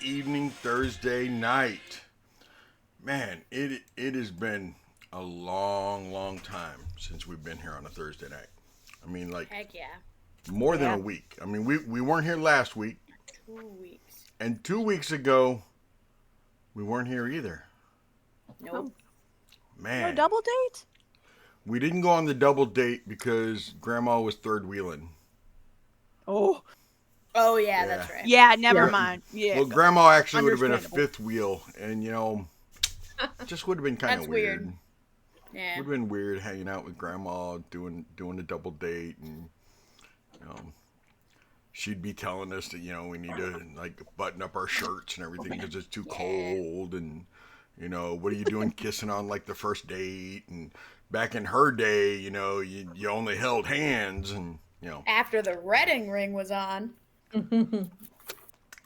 evening Thursday night. Man, it has been a long time since we've been here on a Thursday night. I mean, like Heck yeah. more than a Yeah. week. I mean, we weren't here last week, 2 weeks. and 2 weeks ago we weren't here either. Nope. No Man, double date? we didn't go on the double date because Grandma was third wheeling. Oh. Oh yeah, Yeah. that's right. Yeah, never Yeah. mind. Yeah. Well, Grandma actually would have been a Understandable. fifth wheel, and just would have been kind of That's weird. weird. Yeah. Would have been weird hanging out with Grandma, doing a double date, and you know, she'd be telling us that we need to like button up our shirts and everything because it's too Yeah. cold, and what are you doing kissing on like the first date? And back in her day, you only held hands, and After the wedding ring was on.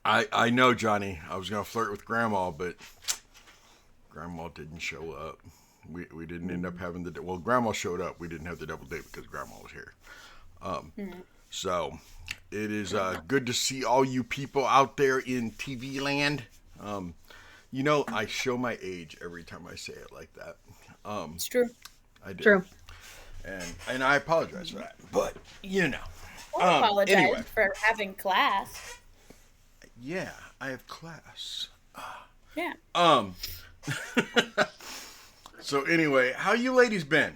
I know, Johnny. I was gonna flirt with Grandma, but Grandma didn't show up. We didn't end up having Grandma showed up. We didn't have the double date because Grandma was here. So it is good to see all you people out there in TV land. I show my age every time I say it like that. It's true. I do. True. And I apologize for that. But I apologize anyway. for having class. Yeah, I have class. Yeah. So anyway, how you ladies been?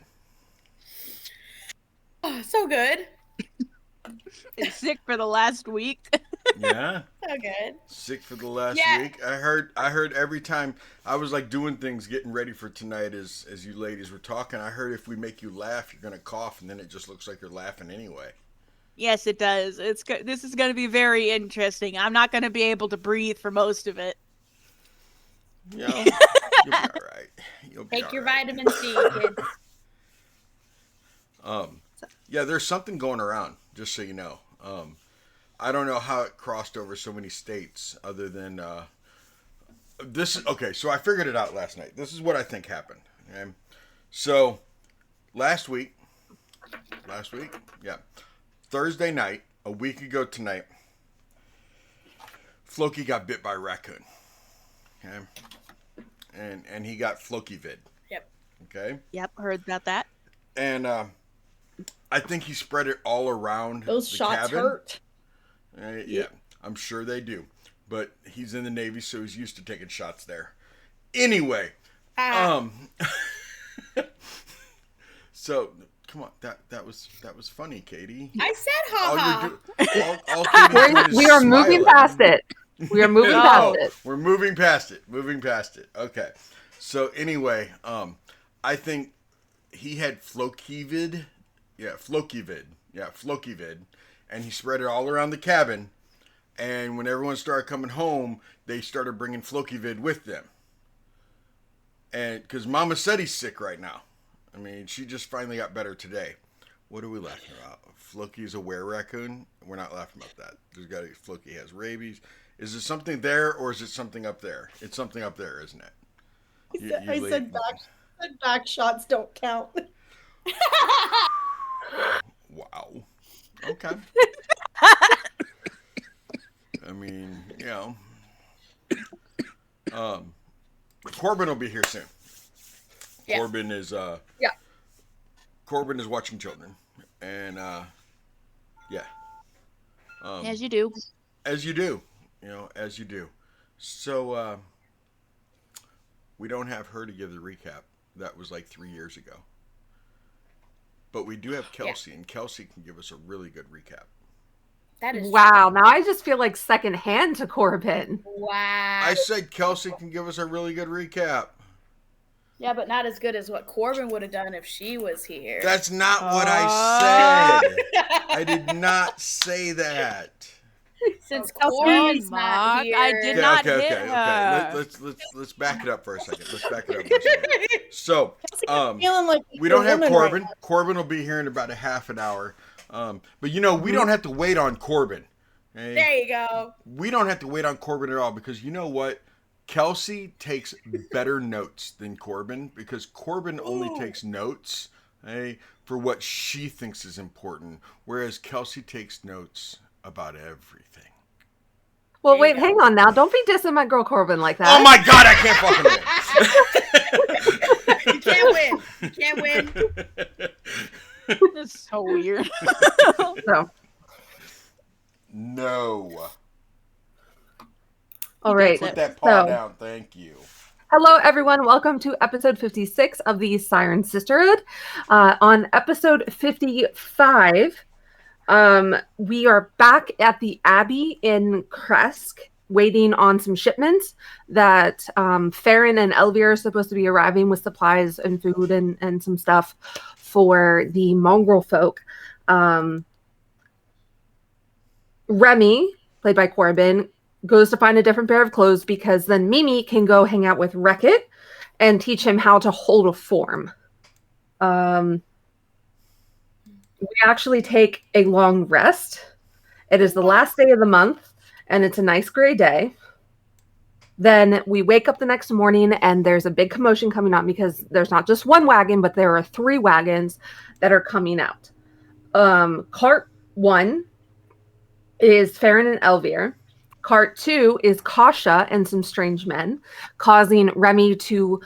Oh, so good. Been sick for the last week. Yeah. So good. Sick for the last Yeah. week. I heard every time I was like doing things, getting ready for tonight as you ladies were talking, I heard if we make you laugh, you're gonna cough, and then it just looks like you're laughing anyway. Yes, it does. This is going to be very interesting. I'm not going to be able to breathe for most of it. You'll be all right. You'll be Take all your right. vitamin C, kids. Yeah, there's something going around, just so you know. I don't know how it crossed over so many states other than this is okay, so I figured it out last night. This is what I think happened. Okay? So last week, yeah. Thursday night, a week ago tonight, Floki got bit by a raccoon. Okay? And he got Floki vid. Yep. Okay? Yep, heard about that. And I think he spread it all around Those the shots cabin. hurt. Yeah, I'm sure they do. But he's in the Navy, so he's used to taking shots there. Anyway, so come on, that was funny, Katie. I said All haha. you're all Katie's doing is We are moving smiling. past it. We are moving past it. We're moving past it. Moving past it. Okay. So anyway, I think he had Flokivid. Yeah, Flokivid. Yeah, Flokivid. And he spread it all around the cabin. And when everyone started coming home, they started bringing Flokivid with them. And because Mama said he's sick right now. I mean, she just finally got better today. What are we laughing about? Floki's a were raccoon? We're not laughing about that. Floki has rabies. Is it something there or is it something up there? It's something up there, isn't it? I said back shots don't count. Wow. Okay. I mean, Corbin will be here soon. Yeah. Corbin is Yeah. Corbin is watching children, and yeah. As you do. As you do, as you do. So we don't have her to give the recap. That was like 3 years ago. But we do have Kelsey, and Kelsey can give us a really good recap. That is Wow, now I just feel like secondhand to Corbin. Wow. I said Kelsey can give us a really good recap. Yeah, but not as good as what Corbin would have done if she was here. That's not what I said. I did not say that. Since Oh, Corbin's Mark, not here. I did not hit Okay. her. Let's back it up for a second. So, Feeling like we don't have woman Corbin. right now. Corbin will be here in about a half an hour. But we don't have to wait on Corbin. Okay? There you go. We don't have to wait on Corbin at all because you know what? Kelsey takes better notes than Corbin because Corbin only takes notes for what she thinks is important, whereas Kelsey takes notes about everything. Well, There you wait, go. hang on now. Don't be dissing my girl Corbin like that. Oh my god, I can't fucking You can't win. You can't win. That's so weird. So, No. all right. Put that paw So- down, thank you. Hello, everyone. Welcome to episode 56 of the Siren Sisterhood. On episode 55, we are back at the Abbey in Kresk, waiting on some shipments that Farron and Elvira are supposed to be arriving with supplies and food and some stuff for the mongrel folk. Remy, played by Corbin, goes to find a different pair of clothes because then Mimi can go hang out with Reckitt and teach him how to hold a form. We actually take a long rest. It is the last day of the month, and it's a nice gray day. Then we wake up the next morning, and there's a big commotion coming on because there's not just one wagon, but there are 3 wagons that are coming out. Cart 1 is Farron and Elvira. Cart 2 is Kasha and some strange men, causing Remy to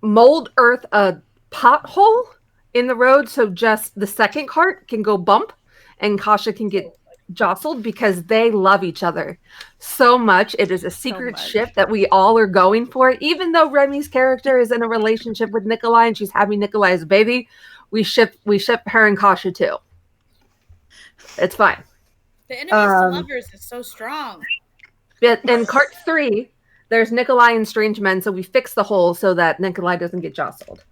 mold earth a pothole in the road so just the second cart can go bump and Kasha can get jostled because they love each other so much. It is a secret ship that we all are going for. Even though Remy's character is in a relationship with Nikolai and she's having Nikolai as a baby, we ship her and Kasha too. It's fine. The enemies to lovers is so strong. In cart 3, there's Nikolai and strange men, so we fix the hole so that Nikolai doesn't get jostled.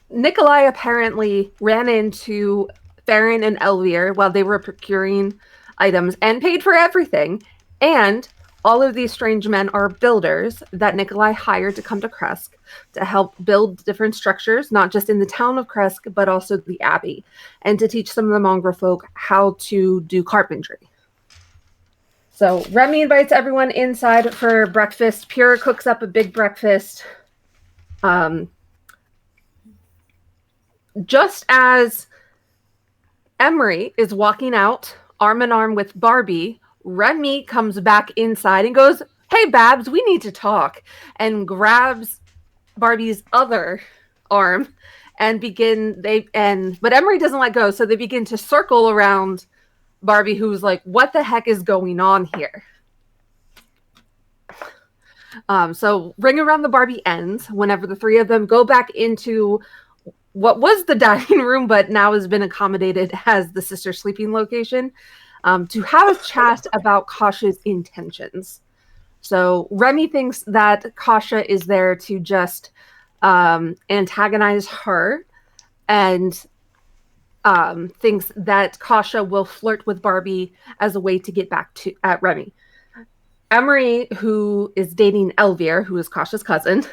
Nikolai apparently ran into Farron and Elvira while they were procuring items and paid for everything. And all of these strange men are builders that Nikolai hired to come to Kresk to help build different structures, not just in the town of Kresk, but also the Abbey, and to teach some of the mongrel folk how to do carpentry. So Remy invites everyone inside for breakfast. Pura cooks up a big breakfast. Just as Emery is walking out, arm in arm with Barbie, Remy comes back inside and goes, "Hey, Babs, we need to talk," and grabs Barbie's other arm and but Emery doesn't let go, so they begin to circle around Barbie, who's like, "What the heck is going on here?" So Ring Around the Barbie ends whenever the 3 of them go back into what was the dining room, but now has been accommodated as the sister sleeping location, to have a chat about Kasha's intentions. So Remy thinks that Kasha is there to just antagonize her, and thinks that Kasha will flirt with Barbie as a way to get back at Remy. Emery, who is dating Elvira, who is Kasha's cousin,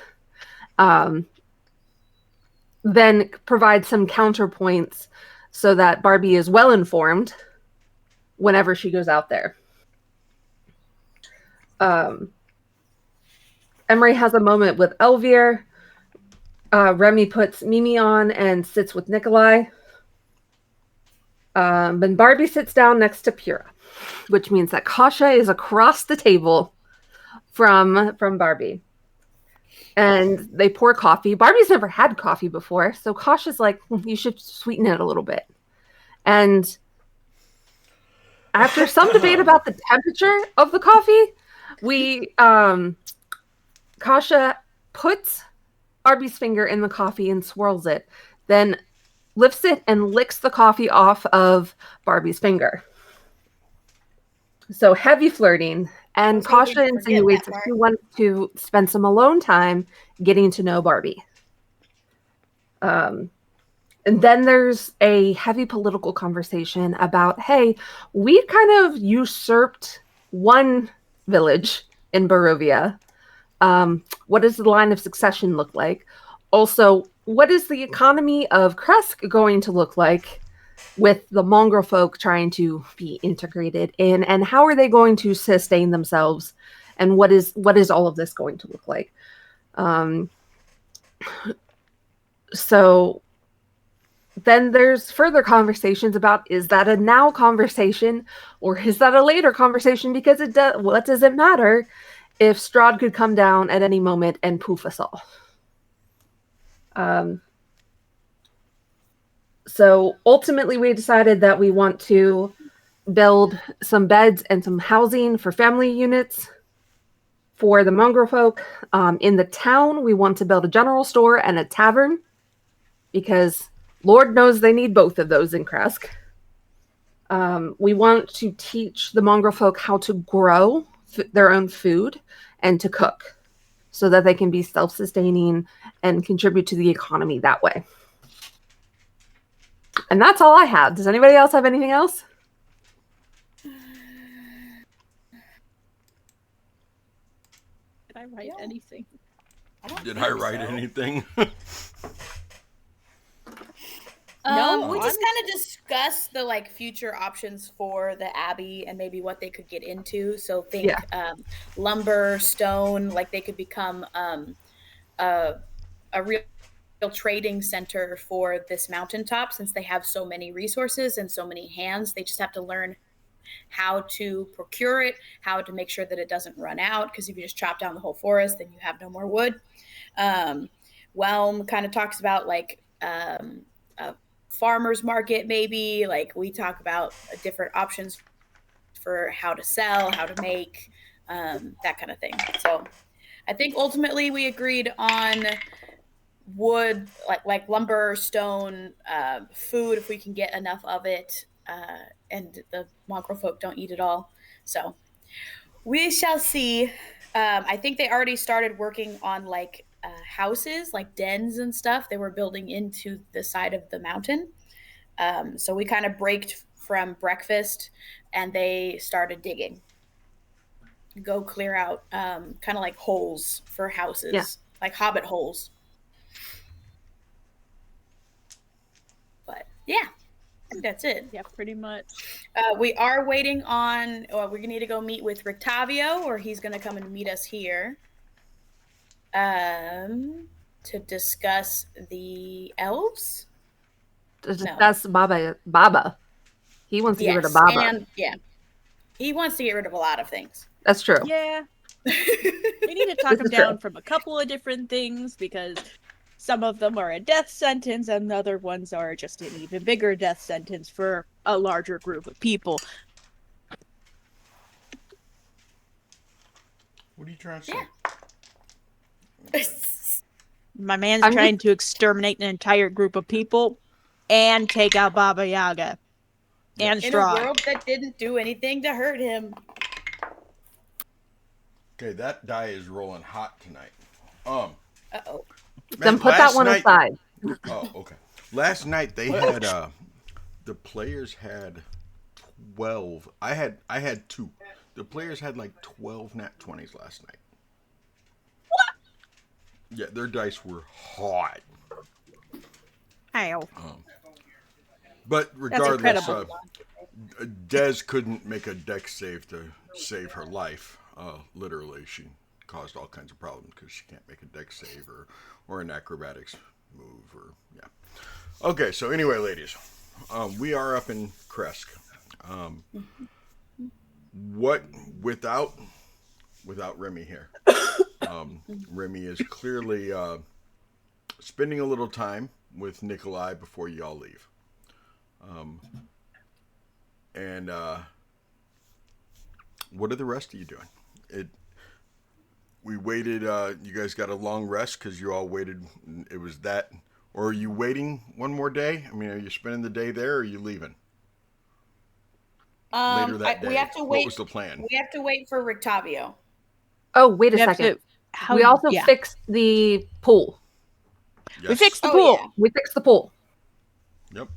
then provides some counterpoints so that Barbie is well informed whenever she goes out there. Emery has a moment with Elvira. Remy puts Mimi on and sits with Nikolai. Then Barbie sits down next to Pura, which means that Kasha is across the table from Barbie. And they pour coffee. Barbie's never had coffee before, so Kasha's like, "You should sweeten it a little bit." And after some debate about the temperature of the coffee, Kasha puts Barbie's finger in the coffee and swirls it, then lifts it and licks the coffee off of Barbie's finger. So heavy flirting. And Kasha insinuates that she wants to spend some alone time getting to know Barbie. And then there's a heavy political conversation about, hey, we kind of usurped one village in Barovia. What does the line of succession look like? Also, what is the economy of Kresk going to look like with the mongrel folk trying to be integrated in, and how are they going to sustain themselves, and what is all of this going to look like? So then there's further conversations about, is that a now conversation or is that a later conversation? Because what does it matter if Strahd could come down at any moment and poof us all? So ultimately we decided that we want to build some beds and some housing for family units for the mongrel folk. In the town, we want to build a general store and a tavern because Lord knows they need both of those in Kresk. We want to teach the mongrel folk how to grow their own food and to cook so that they can be self-sustaining and contribute to the economy that way. And that's all I have. Does anybody else have anything else? Did I write anything? Did I write anything? No, We just kind of discussed the like future options for the Abbey and maybe what they could get into. So think lumber, stone, like they could become a real trading center for this mountaintop since they have so many resources and so many hands. They just have to learn how to procure it, how to make sure that it doesn't run out, because if you just chop down the whole forest, then you have no more wood. Whelm kind of talks about like a farmer's market, maybe. Like we talk about different options for how to sell, how to make, that kind of thing. So I think ultimately we agreed on wood, like lumber, stone, food, if we can get enough of it, and the mongrel folk don't eat it all. So we shall see. I think they already started working on like houses, like dens and stuff. They were building into the side of the mountain. So we kind of braked from breakfast and they started digging. Go clear out kind of like holes for houses, like hobbit holes. But yeah, I think that's it. Yeah, pretty much. We are waiting on, or we need to go meet with Rictavio, or he's going to come and meet us here to discuss the elves. To discuss Baba. He wants to get rid of Baba. And he wants to get rid of a lot of things. That's true. Yeah. We need to talk him down from a couple of different things because some of them are a death sentence and the other ones are just an even bigger death sentence for a larger group of people. What are you trying to say? My man's trying to exterminate an entire group of people and take out Baba Yaga and in Strahd. a world that didn't do anything to hurt him. Okay, that die is rolling hot tonight. Uh-oh. Then put that one aside. Oh, okay. Last night they had the players had 12. I had 2. The players had like 12 nat 20s last night. What? Yeah, their dice were hot. Ow. But regardless, Des couldn't make a dex save to save her life. Literally, she caused all kinds of problems because she can't make a dex save or an acrobatics move Okay, so anyway, ladies, we are up in Kresk. What without Remy here? Remy is clearly spending a little time with Nikolai before y'all leave. And what are the rest of you doing? We waited. You guys got a long rest because you all waited. It was that, or are you waiting one more day? I mean, are you spending the day there, or are you leaving later that day? We have to wait. What was the plan? We have to wait for Rictavio. Oh, wait a second. We also fixed the pool. Yes. We fixed the pool. Yeah. We fixed the pool. Yep.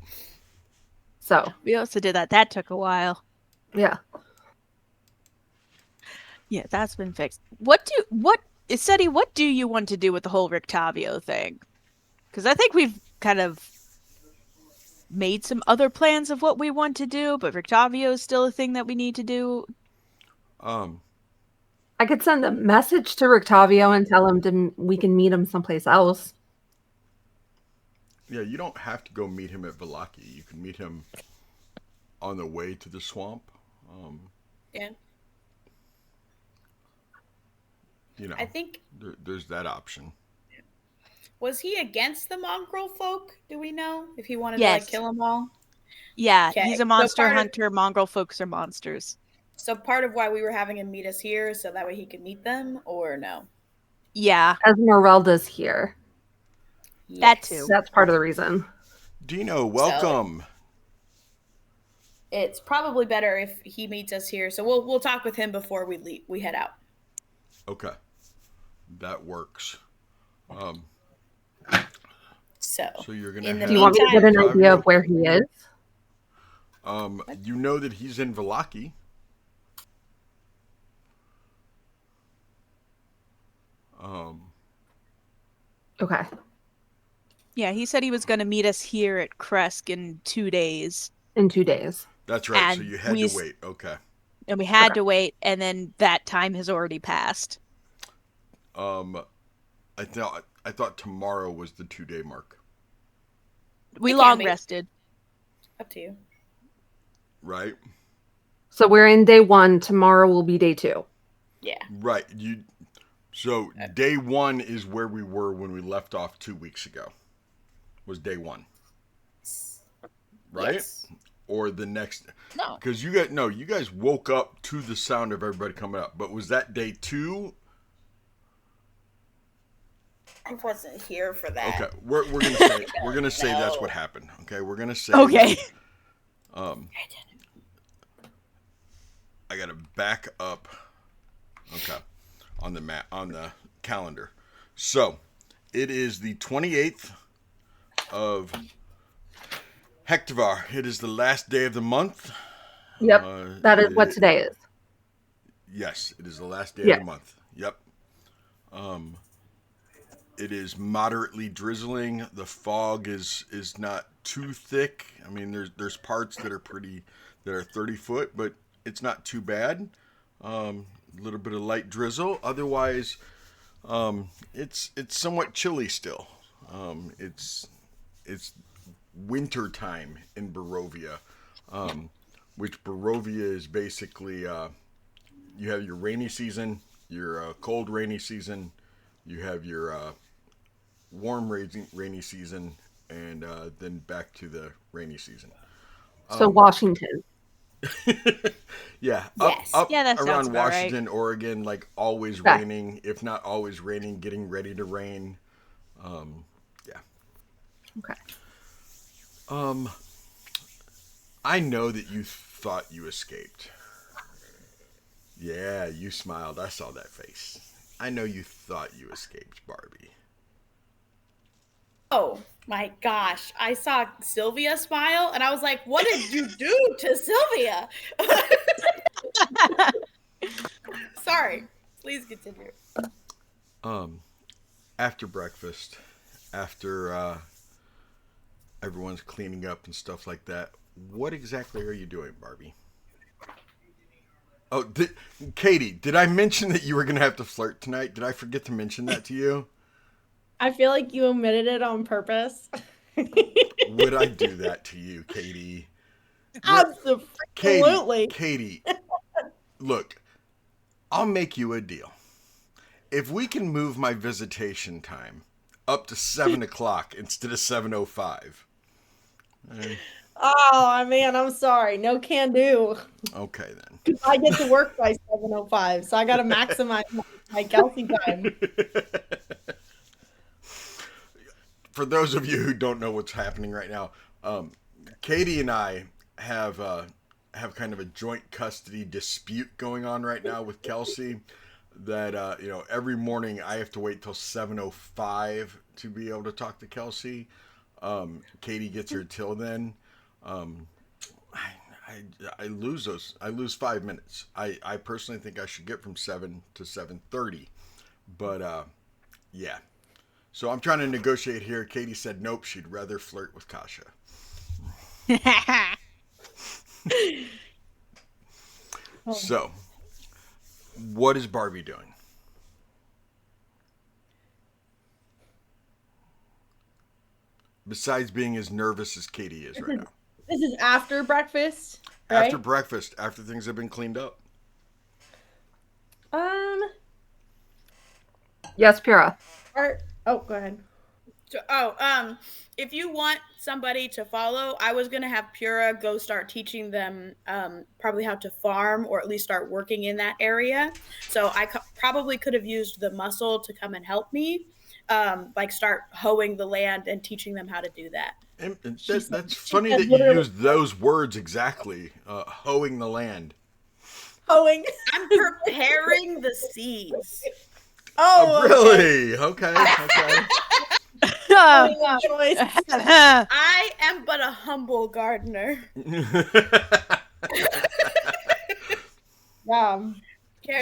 So we also did that. That took a while. Yeah. Yeah, that's been fixed. Seti, what do you want to do with the whole Rictavio thing? Because I think we've kind of made some other plans of what we want to do, but Rictavio is still a thing that we need to do. I could send a message to Rictavio and tell him we can meet him someplace else. Yeah, you don't have to go meet him at Valaki. You can meet him on the way to the swamp. Yeah. You know, I think there's that option. was he against the mongrel folk? Do we know if he wanted to Yes. like kill them all? Yeah, Okay, he's a so monster part of- hunter. Mongrel folks are monsters. So part of why we were having him meet us here, so that way he could meet them, or no? Yeah, Esmeralda's here. that too. That's part of the reason. Dino, welcome. It's probably better if he meets us here. So we'll talk with him before we leave. We head out. Okay, that works. So you're gonna. in the Do you want me to get an meantime- idea of where he is? You know that he's in Valaki. Okay. Yeah, he said he was going to meet us here at Kresk in 2 days. In 2 days. That's right. So And you had to wait. Okay. And we had to wait, and then that time has already passed. I thought tomorrow was the 2-day mark. We It long can be. rested. Up to you. Right? So we're in day 1. Tomorrow will be day 2. Yeah. Right. So day 1 is where we were when we left off 2 weeks ago. Was day 1. Right? Yes. Or the next. No. Because you guys woke up to the sound of everybody coming up. But was that day 2? I wasn't here for that. Okay, we're gonna say that's what happened. Okay, we're gonna say. Okay. I gotta back up. Okay, on the calendar. So, it is the 28th of Hektivar. It is the last day of the month. Yep, that is what today is. Yes, it is the last day of the month. Yep. It is moderately drizzling. The fog is not too thick. I mean, there's parts that are 30 foot, but it's not too bad. A little bit of light drizzle. Otherwise, it's somewhat chilly still. It's winter time in Barovia, which Barovia is basically you have your rainy season, your cold rainy season. You have your warm rainy season, and then back to the rainy season. So Washington. Yeah, Yes. up Yeah, that sounds around about Washington, Oregon, like always Okay. raining, if not always raining, getting ready to rain. Yeah. Okay. I know that you thought you escaped. Yeah, you smiled. I saw that face. I know you thought you escaped, Barbie. Oh my gosh. I saw Sylvia smile and I was like, what did you do to Sylvia? Sorry. Please continue. After breakfast, after everyone's cleaning up and stuff like that, what exactly are you doing, Barbie? Oh, Katie, did I mention that you were going to have to flirt tonight? Did I forget to mention that to you? I feel like you omitted it on purpose. Would I do that to you, Katie? Absolutely. Katie, look, I'll make you a deal. If we can move my visitation time up to 7 o'clock instead of 7:05. Oh man, I'm sorry. No can do. Okay then. I get to work by 7:05, so I got to maximize my Kelsey time. For those of you who don't know what's happening right now, Katie and I have kind of a joint custody dispute going on right now with Kelsey. That every morning I have to wait till 7:05 to be able to talk to Kelsey. Katie gets her till then. I lose those. I lose 5 minutes. I personally think I should get from 7 to 7:30, but yeah. So I'm trying to negotiate here. Katie said nope. She'd rather flirt with Kasha. So, what is Barbie doing? besides being as nervous as Katie is right now. This is after breakfast, right? After breakfast, after things have been cleaned up. Yes, Pyrrha. Oh, go ahead. If you want somebody to follow, I was gonna have Pura go start teaching them probably how to farm, or at least start working in that area. So I probably could have used the muscle to come and help me, like start hoeing the land and teaching them how to do that. And that's funny that you used those words exactly. Hoeing the land. Hoeing. I'm preparing the seeds. Oh, really? Okay. I am but a humble gardener. Care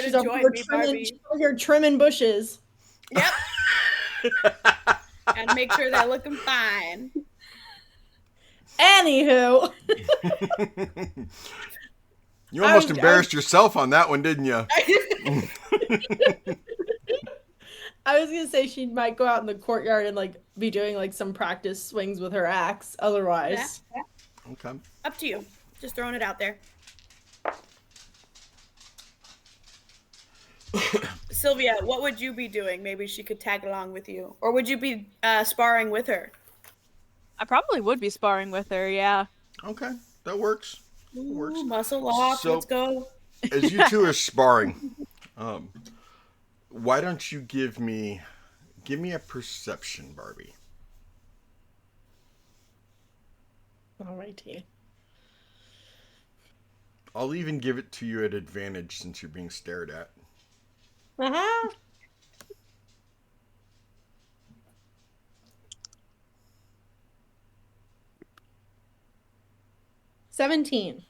to join me, Barbie? She's over here trimming bushes. Yep. And make sure they're looking fine. Anywho. You almost embarrassed yourself on that one, didn't you? I was gonna say she might go out in the courtyard and like be doing like some practice swings with her axe. Otherwise, okay. Up to you. Just throwing it out there. Sylvia, what would you be doing? Maybe she could tag along with you, or would you be sparring with her? I probably would be sparring with her. Yeah. Okay, that works. That works. Muscle lock. So, let's go. As you two are sparring, why don't you give me a perception, Barbie? Alrighty. I'll even give it to you at advantage since you're being stared at. 17.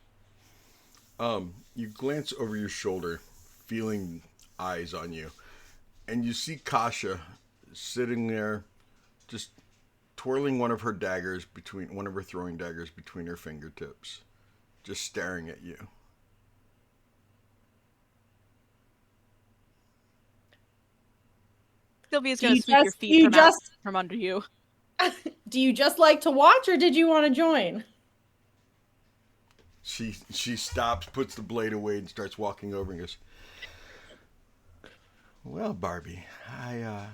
You glance over your shoulder, feeling eyes on you, and you see Kasha sitting there, just twirling one of her throwing daggers between her fingertips, just staring at you. Sylvia's gonna sweep your feet from under you. Do you just like to watch, or did you want to join? She stops, puts the blade away, and starts walking over and goes, "Well, Barbie, I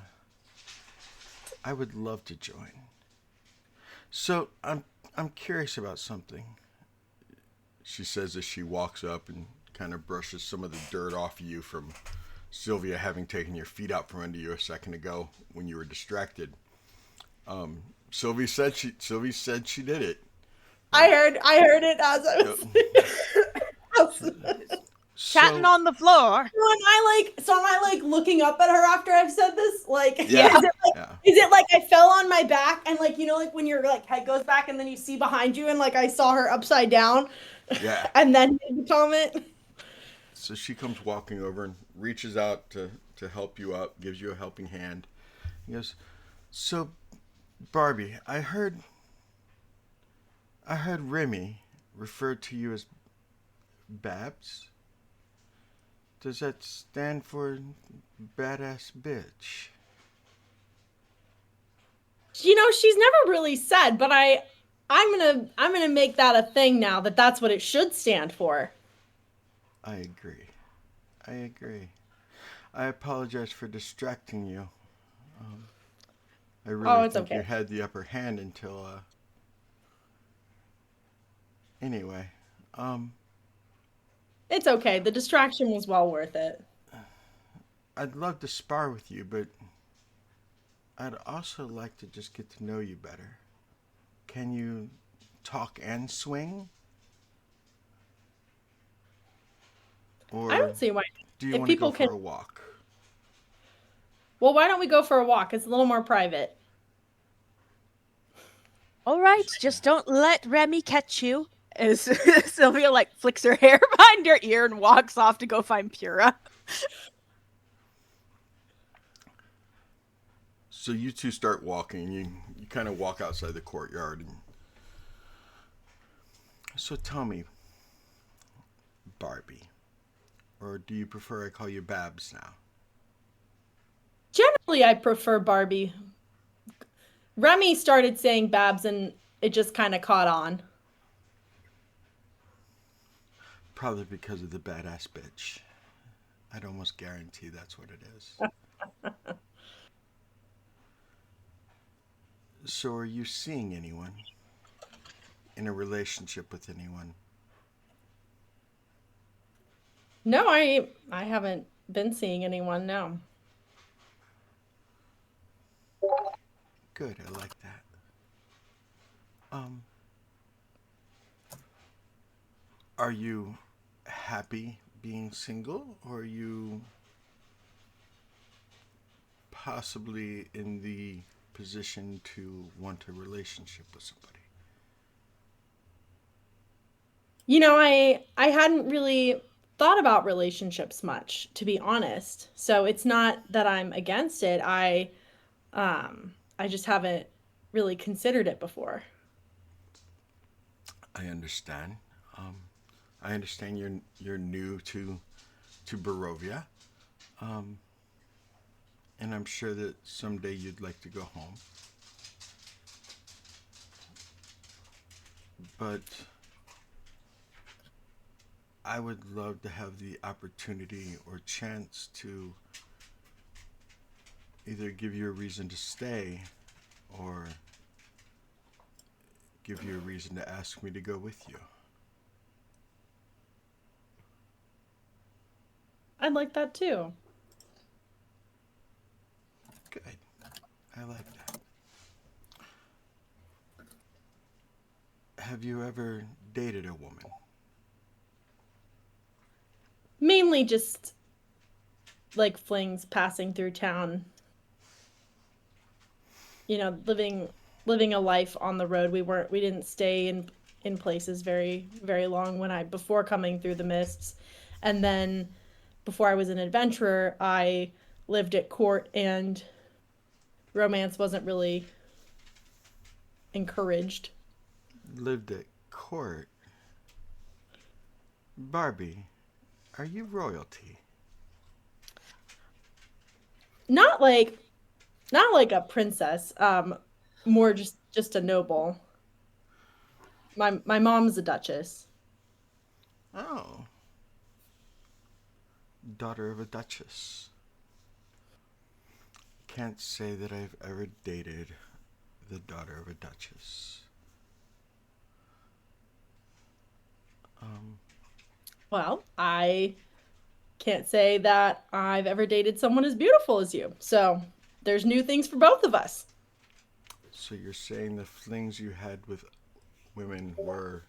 would love to join. So I'm curious about something," she says as she walks up and kind of brushes some of the dirt off you from Sylvia having taken your feet out from under you a second ago when you were distracted. Sylvia said she did it. I heard it as I was chatting on the floor. Am I like looking up at her after I've said this? Like, yeah. Is it like I fell on my back and like, you know, like when your like head goes back and then you see behind you and like I saw her upside down. Yeah. And then made the comment. So she comes walking over and reaches out to help you up, gives you a helping hand. He goes, "So, Barbie, I heard Remy referred to you as Babs. Does that stand for badass bitch?" You know, she's never really said, but I'm gonna make that a thing now. That's what it should stand for. I agree. I apologize for distracting you. I really think you had the upper hand until anyway. It's okay. The distraction was well worth it. I'd love to spar with you, but I'd also like to just get to know you better. Can you talk and swing? Or I don't see why. Do you want to go for a walk? Well, why don't we go for a walk? It's a little more private. All right, just don't let Remy catch you. As Sylvia like flicks her hair behind her ear and walks off to go find Pura. So you two start walking. You kind of walk outside the courtyard. So tell me, Barbie, or do you prefer I call you Babs now? Generally, I prefer Barbie. Remy started saying Babs and it just kind of caught on. Probably because of the badass bitch. I'd almost guarantee that's what it is. So, are you seeing anyone? In a relationship with anyone? No, I haven't been seeing anyone, no. Good, I like that. Are you happy being single, or are you possibly in the position to want a relationship with somebody? You know, I hadn't really thought about relationships much, to be honest. So it's not that I'm against it. I just haven't really considered it before. I understand. Um, I understand you're new to Barovia, um, and I'm sure that someday you'd like to go home. But I would love to have the opportunity or chance to either give you a reason to stay or give you a reason to ask me to go with you. I'd like that too. Good. I like that. Have you ever dated a woman? Mainly just like flings passing through town. You know, living a life on the road. We didn't stay in places very long when I before coming through the mists. And then before I was an adventurer, I lived at court and romance wasn't really encouraged. Lived at court? Barbie, are you royalty? Not like not like a princess, more just a noble. My mom's a duchess. Oh. Daughter of a duchess. Can't say that I've ever dated the daughter of a duchess. Well, I can't say that I've ever dated someone as beautiful as you. So there's new things for both of us. So you're saying the flings you had with women were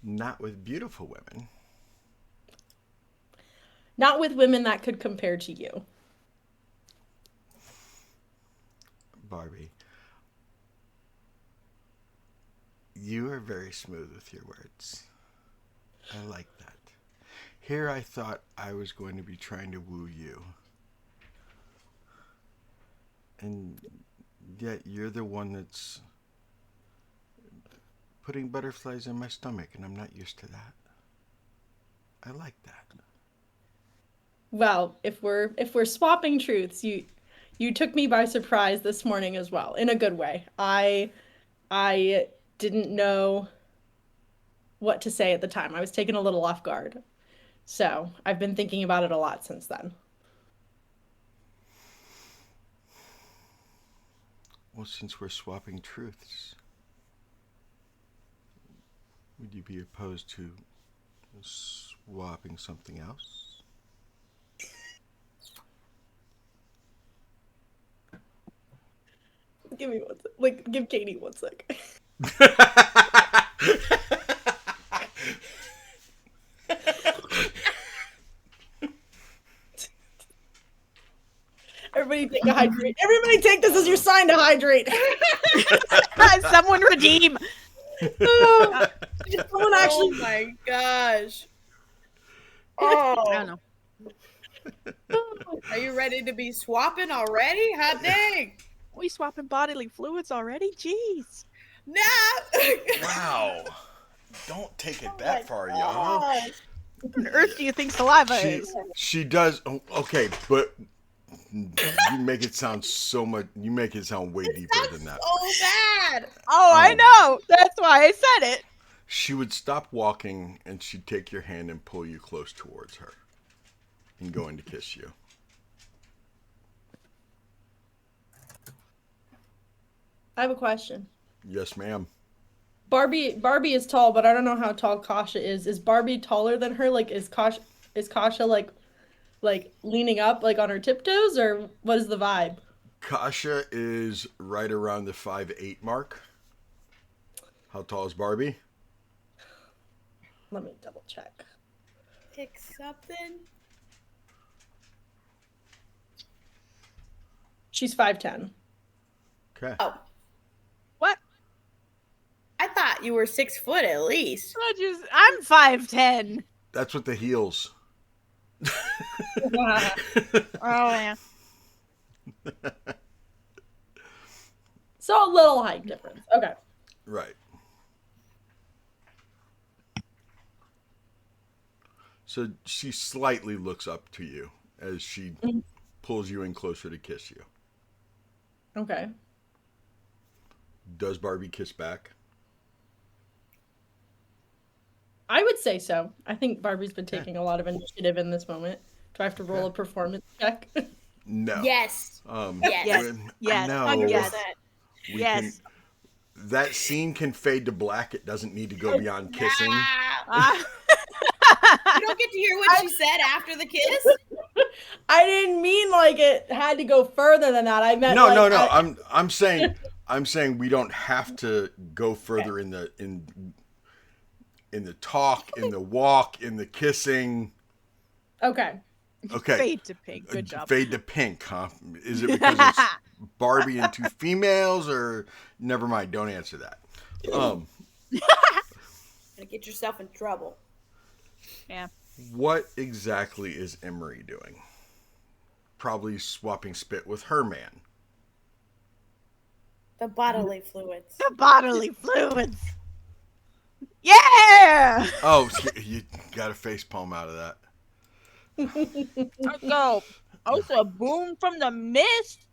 not with beautiful women? Not with women that could compare to you. Barbie, you are very smooth with your words. I like that. Here I thought I was going to be trying to woo you. And yet you're the one that's putting butterflies in my stomach, and I'm not used to that. I like that. Well, if we're swapping truths, you took me by surprise this morning as well, in a good way. I didn't know what to say at the time. I was taken a little off guard. So, I've been thinking about it a lot since then. Well, since we're swapping truths, would you be opposed to swapping something else? Give me one sec. Like, give Katie one sec. Everybody take a hydrate. Everybody take this as your sign to hydrate. Someone redeem. Someone actually. Oh my gosh. I Oh, don't know. are you ready to be swapping already? Hot dang. We swapping bodily fluids already? Jeez. Nah. Wow. Don't take it Oh that my far, y'all. gosh. What on earth do you think saliva She is? she does. Oh, okay, but You make it sound so much. You make it sound way deeper That's than that. so bad. Oh, I know. That's why I said it. She would stop walking and she'd take your hand and pull you close towards her and going to kiss you. I have a question. Yes, ma'am. Barbie is tall, but I don't know how tall Kasha is. Is Barbie taller than her? Like, is Kasha like leaning up like on her tiptoes, or what is the vibe? Kasha is right around the 5'8" mark. How tall is Barbie? Let me double check. Pick something. She's 5'10". Okay. Oh, What? I thought you were 6 foot at least. I'm 5'10". That's what the heels. Oh yeah. So a little height difference. Okay. Right. So she slightly looks up to you as she pulls you in closer to kiss you. Okay. Does Barbie kiss back? I would say so. I think Barbie's been taking a lot of initiative in this moment. Do I have to roll a performance check? No. Yes. Yes. Yes. No. 100%. We Yes. that scene can fade to black. It doesn't need to go beyond kissing. You don't get to hear what she said after the kiss? I didn't mean like it had to go further than that. I meant No. I'm saying we don't have to go further in the talk, in the walk, in the kissing. Okay. Okay. Fade to pink. Good job. Fade to pink, huh? Is it because it's Barbie and 2 females, or never mind? Don't answer that. Gonna get yourself in trouble. Yeah. What exactly is Emery doing? Probably swapping spit with her man. The bodily fluids. The bodily fluids. Yeah. Oh, you got a face palm out of that. Let's go. Also, boom from the mist.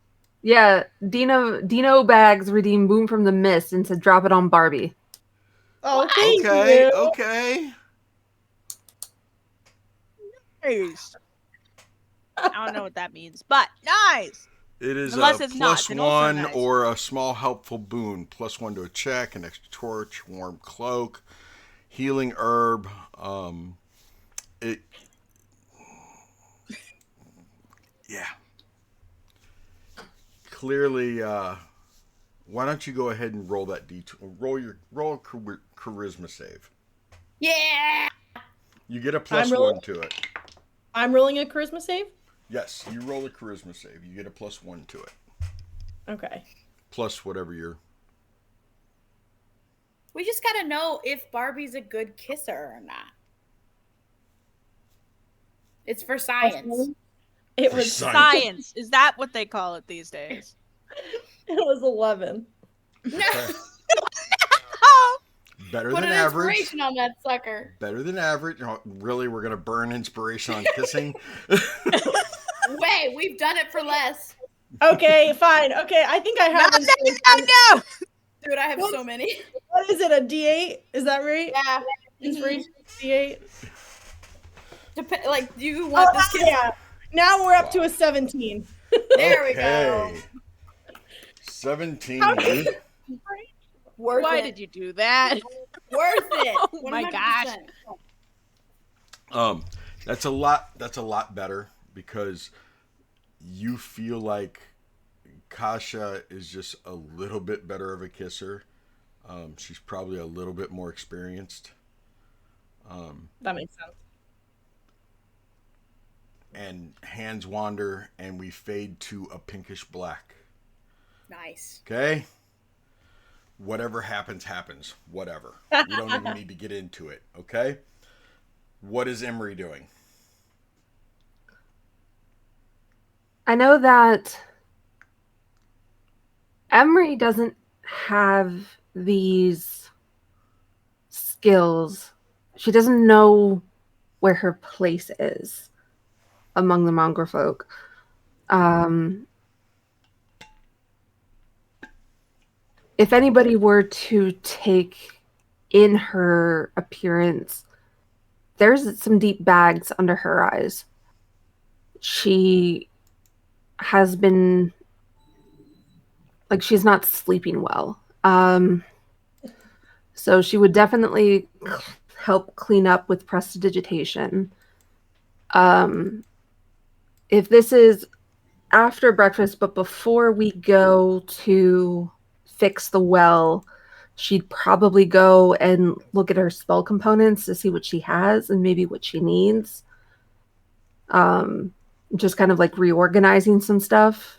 Yeah, Dino Bags redeemed Boom from the Mist and said drop it on Barbie. Oh, thank Okay, you. okay. Nice. I don't know what that means, but nice. It is Unless a it's not, plus then also one nice. or a small helpful boon. +1 to a check, an extra torch, warm cloak, healing herb. Yeah. Clearly, why don't you go ahead and roll that D2? Roll a charisma save. Yeah. You get a I'm rolling- +1 to it. I'm rolling a charisma save? Yes, you roll a charisma save. You get a +1 to it. Okay. Plus whatever you're. We just gotta know if Barbie's a good kisser or not. It's for science. It For was science. Science. Is that what they call it these days? It was 11. No. Okay. Oh. Better Put than an average. inspiration on that sucker. Better than average. Oh, really, we're gonna burn inspiration on kissing? Wait, we've done it for less. Okay, fine. Okay, I think I have inspiration. No. Dude, I have so many. What is it, a D8? Is that right? Yeah. Inspiration D8? Like, do you want this kiss? Yeah. Now we're up to a 17. There we go. Okay. 17. Worth Why it. did you do that? Worth it. Oh my gosh. 100%. That's a lot better because you feel like Kasha is just a little bit better of a kisser. She's probably a little bit more experienced. That makes sense. And hands wander and we fade to a pinkish black. Nice. Okay? Whatever happens, happens. Whatever. We don't even need to get into it. Okay? What is Emery doing? I know that Emery doesn't have these skills. She doesn't know where her place is among the Mongrel folk. If anybody were to take in her appearance, there's some deep bags under her eyes. She has been, like, she's not sleeping well. So she would definitely help clean up with prestidigitation. If this is after breakfast, but before we go to fix the well, she'd probably go and look at her spell components to see what she has and maybe what she needs. Just kind of like reorganizing some stuff.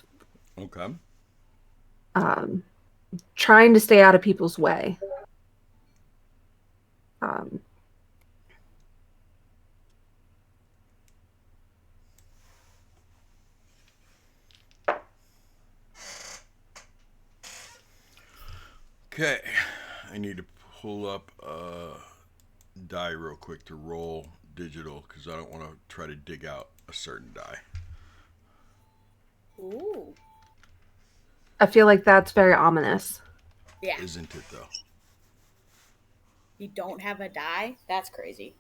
Okay. Trying to stay out of people's way. Okay. I need to pull up a die real quick to roll digital because I don't want to try to dig out a certain die. Ooh. I feel like that's very ominous. Yeah. Isn't it though? You don't have a die? That's crazy.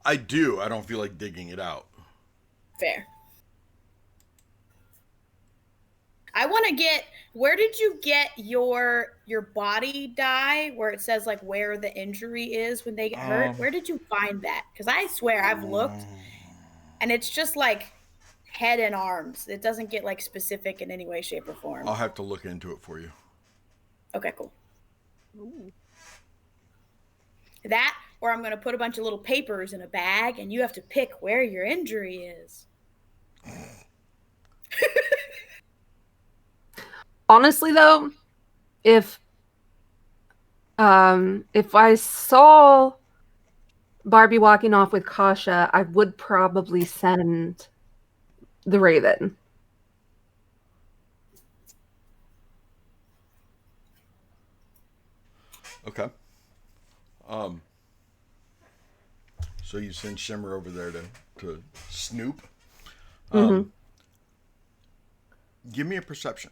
I do. I don't feel like digging it out. Fair. I want to get, where did you get your body die where it says like where the injury is when they get hurt? Where did you find that? Because I swear I've looked and it's just like head and arms. It doesn't get like specific in any way, shape, or form. I'll have to look into it for you. Okay, cool. Ooh. That, or I'm going to put a bunch of little papers in a bag and you have to pick where your injury is. Honestly, though, if I saw Barbie walking off with Kasha, I would probably send the Raven. Okay. So you send Shimmer over there to snoop. Give me a perception.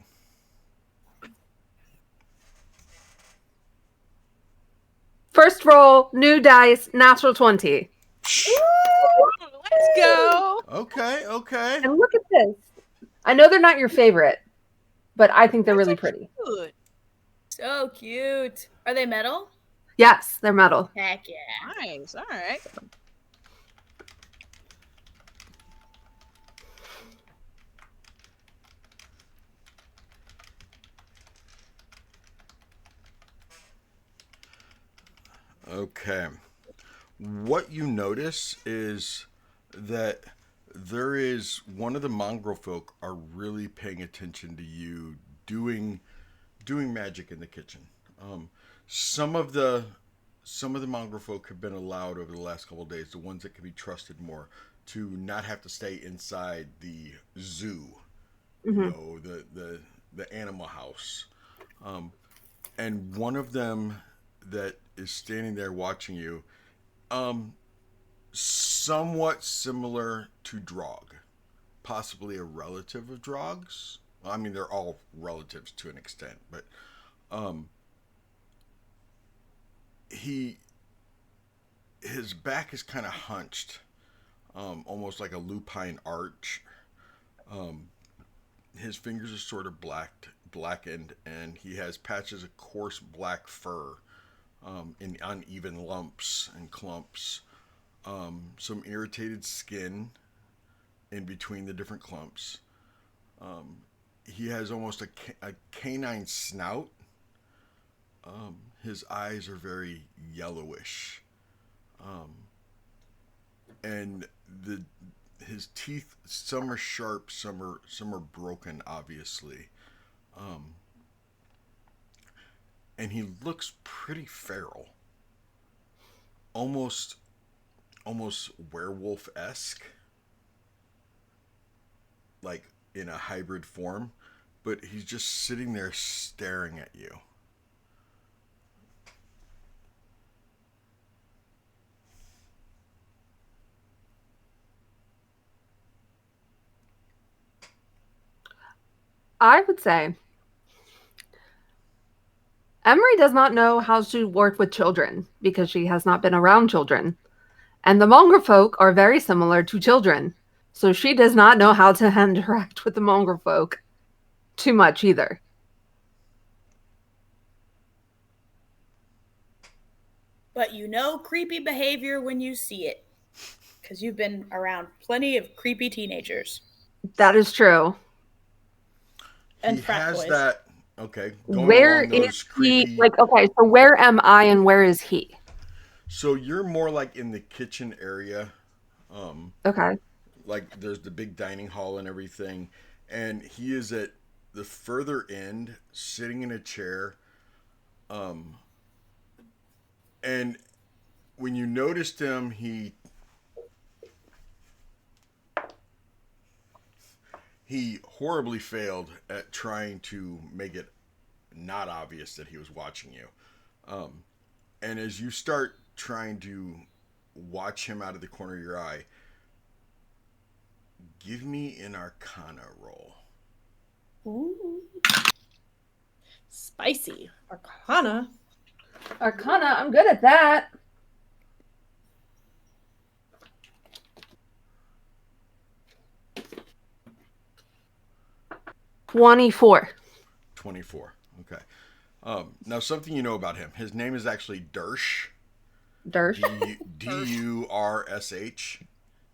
First roll, new dice, natural 20. Let's go. Okay. And look at this. I know they're not your favorite, but I think they're really pretty. Good. So cute. Are they metal? Yes, they're metal. Heck yeah. Nice. All right. Okay. What you notice is that there is one of the mongrel folk are really paying attention to you doing magic in the kitchen. Some of the mongrel folk have been allowed over the last couple of days, the ones that can be trusted more, to not have to stay inside the zoo, you know, the animal house. And one of them that is standing there watching you, somewhat similar to Drog, possibly a relative of Drog's. I mean, they're all relatives to an extent, but his back is kind of hunched, almost like a lupine arch. His fingers are sort of blackened, and he has patches of coarse black fur in uneven lumps and clumps. Some irritated skin in between the different clumps. He has almost a canine snout. His eyes are very yellowish. And his teeth, some are sharp, some are broken, obviously. And he looks pretty feral. Almost werewolf-esque. Like in a hybrid form, but he's just sitting there staring at you. I would say Emery does not know how to work with children because she has not been around children. And the mongrel folk are very similar to children. So she does not know how to interact with the mongrel folk too much either. But you know creepy behavior when you see it. Because you've been around plenty of creepy teenagers. That is true. And He frat has boys. that. Okay, going Where along is those he? creepy. Like, okay, so where am I and where is he? So you're more like in the kitchen area. Okay. Like there's the big dining hall and everything, and he is at the further end, sitting in a chair. And when you noticed him, he horribly failed at trying to make it not obvious that he was watching you. And as you start trying to watch him out of the corner of your eye, give me an Arcana roll. Ooh. Spicy. Arcana. Arcana, I'm good at that. 24. 24. Okay. Now, something you know about him. His name is actually Dersh. Dersh. Dursh.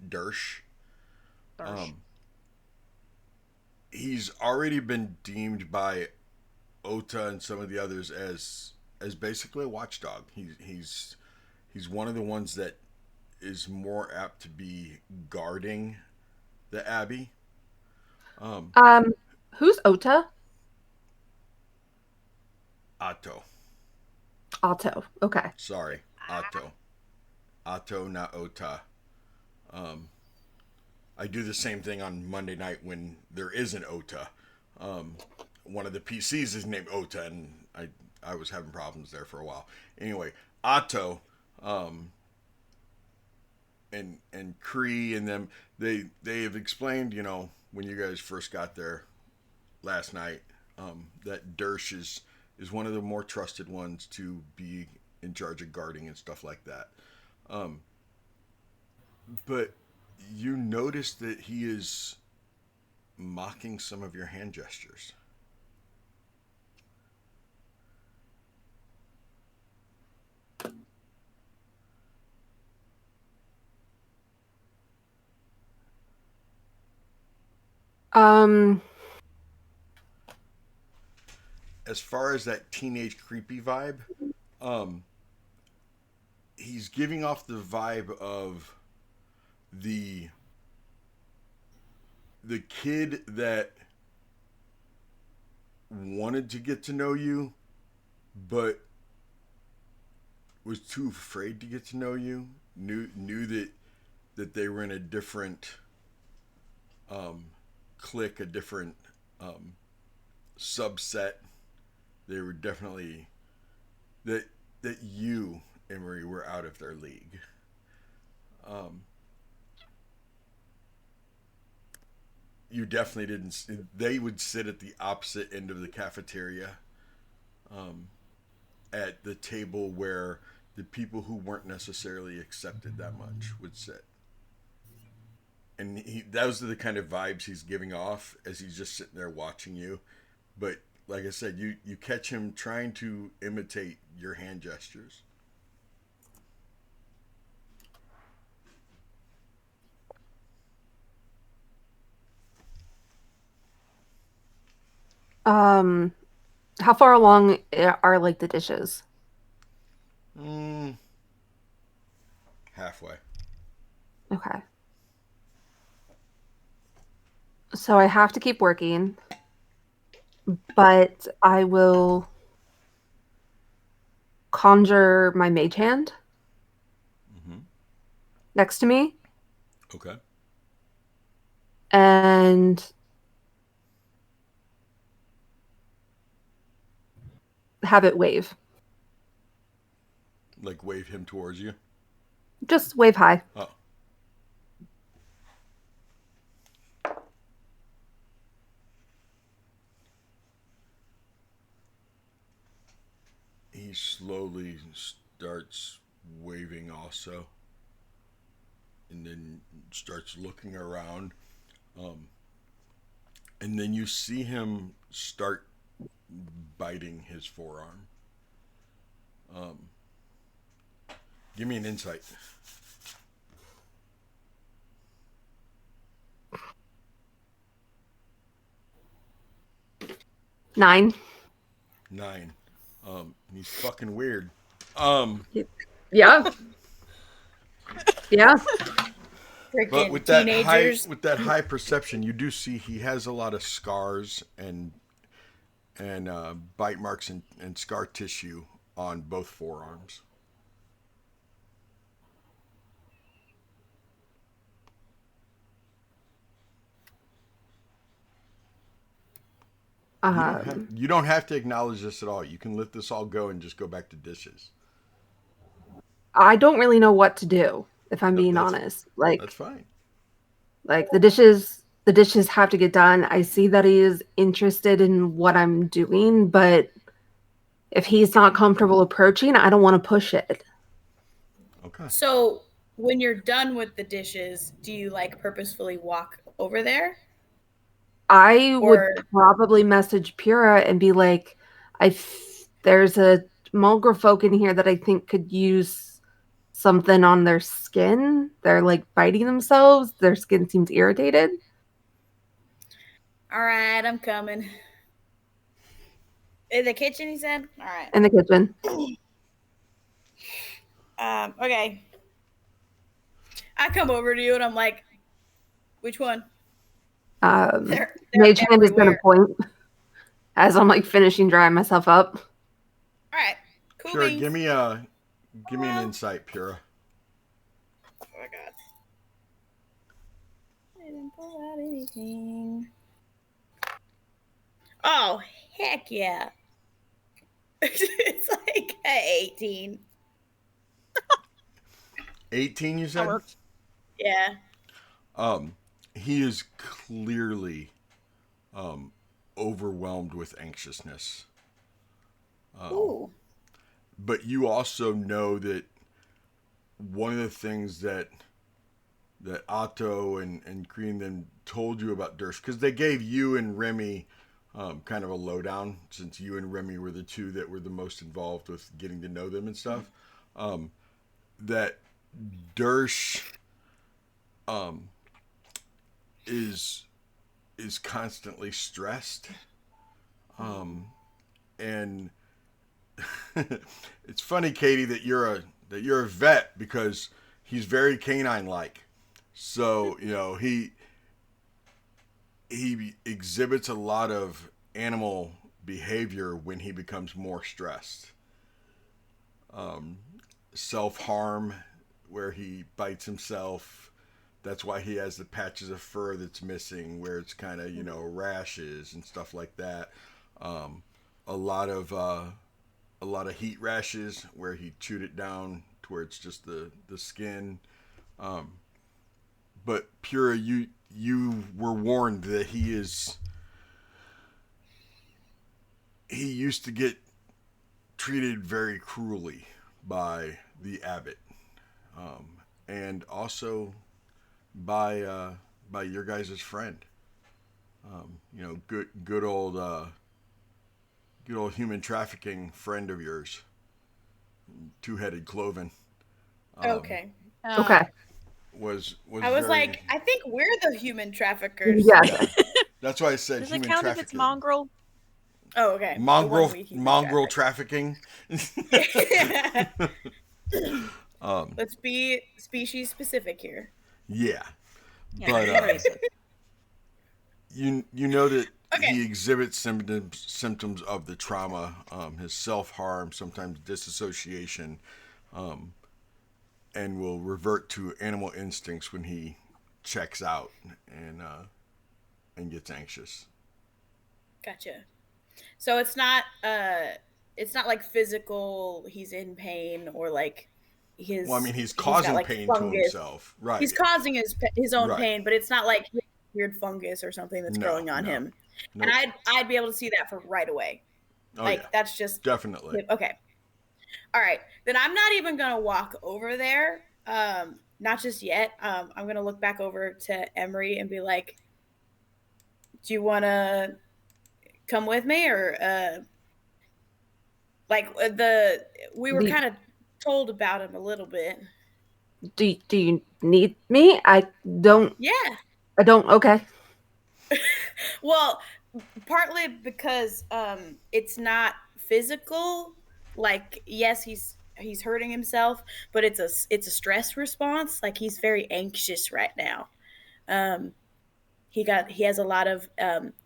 Dersh. He's already been deemed by Ota and some of the others as basically a watchdog. He's one of the ones that is more apt to be guarding the abbey. Who's Ota? Atto. Otto. Okay. Sorry, Atto. Atto, not Ota. I do the same thing on Monday night when there is an Ota. One of the PCs is named Ota, and I was having problems there for a while. Anyway, Atto, and Cree and them, they have explained, when you guys first got there last night, that Dersh is one of the more trusted ones to be in charge of guarding and stuff like that. But you notice that he is mocking some of your hand gestures. As far as that teenage creepy vibe, he's giving off the vibe of the kid that wanted to get to know you but was too afraid to get to know you, knew that they were in a different clique, a different subset. They were definitely that you, Emery, were out of their league. You definitely didn't. They would sit at the opposite end of the cafeteria, at the table where the people who weren't necessarily accepted that much would sit. And those are the kind of vibes he's giving off as he's just sitting there watching you. But like I said, you catch him trying to imitate your hand gestures. How far along are like the dishes? Halfway. Okay. So I have to keep working, but I will conjure my mage hand next to me. Okay. And have it wave. Like wave him towards you? Just wave high. Oh. slowly starts waving also, and then starts looking around. Um, and then you see him start biting his forearm. Um, Give me an insight. Nine. 9. He's fucking weird. Yeah. Yeah. But Freaking with that teenagers. high perception, you do see he has a lot of scars and bite marks and scar tissue on both forearms. You don't have to acknowledge this at all. You can let this all go and just go back to dishes. I don't really know what to do, if I'm being honest. That's fine. Like the dishes have to get done. I see that he is interested in what I'm doing, but if he's not comfortable approaching, I don't want to push it. Okay. So when you're done with the dishes, do you like purposefully walk over there? I would probably message Pura and be like, there's a Mulgra folk in here that I think could use something on their skin. They're like biting themselves. Their skin seems irritated. All right, I'm coming. In the kitchen, he said? All right. In the kitchen. Okay. I come over to you and I'm like, which one? They're Mage Hand is going to everywhere. point as I'm like finishing drying myself up. All right. Cool Pura, beans. give me an insight, Pura. Oh my god. I didn't pull out anything. Oh, heck yeah. It's like 18. 18, you said? Yeah. He is clearly overwhelmed with anxiousness. Ooh. But you also know that one of the things that Otto and Kreen then told you about Durst, because they gave you and Remy kind of a lowdown, since you and Remy were the two that were the most involved with getting to know them and stuff, that Durst is constantly stressed, and it's funny, Katie, that you're a vet, because he's very canine like. So, he exhibits a lot of animal behavior when he becomes more stressed. Self-harm, where he bites himself. That's why he has the patches of fur that's missing, where it's kind of, rashes and stuff like that. A lot of heat rashes, where he chewed it down to where it's just the skin. But Pura, you were warned that he used to get treated very cruelly by the abbot, and also by your guys' friend. Good old human trafficking friend of yours, two-headed Cloven. Okay. Okay. Was I was very, like, I think we're the human traffickers. Yeah. That's why I said Does human it count trafficking. if it's mongrel? Oh, okay. The one we human Mongrel traffic. trafficking. Let's be species specific here. Yeah, Yeah, but you know that Okay. he exhibits symptoms of the trauma, his self-harm, sometimes disassociation, and will revert to animal instincts when he checks out and gets anxious. Gotcha. So it's not like physical, he's in pain, or like his. Well, I mean, he's causing got, like, pain fungus. to himself, right? He's causing his own Right. pain, but it's not like weird fungus or something that's growing on him. Nope. And I'd be able to see that for right away. Oh, like yeah. that's just Definitely. okay. All right, then I'm not even gonna walk over there. Not just yet. I'm gonna look back over to Emery and be like, "Do you want to come with me, or like the we were Do, kind of told about him a little bit." do you need me? Yeah. I don't. Okay. Well, partly because it's not physical. Like, yes, he's hurting himself, but it's a stress response. Like, he's very anxious right now. Um, he has a lot of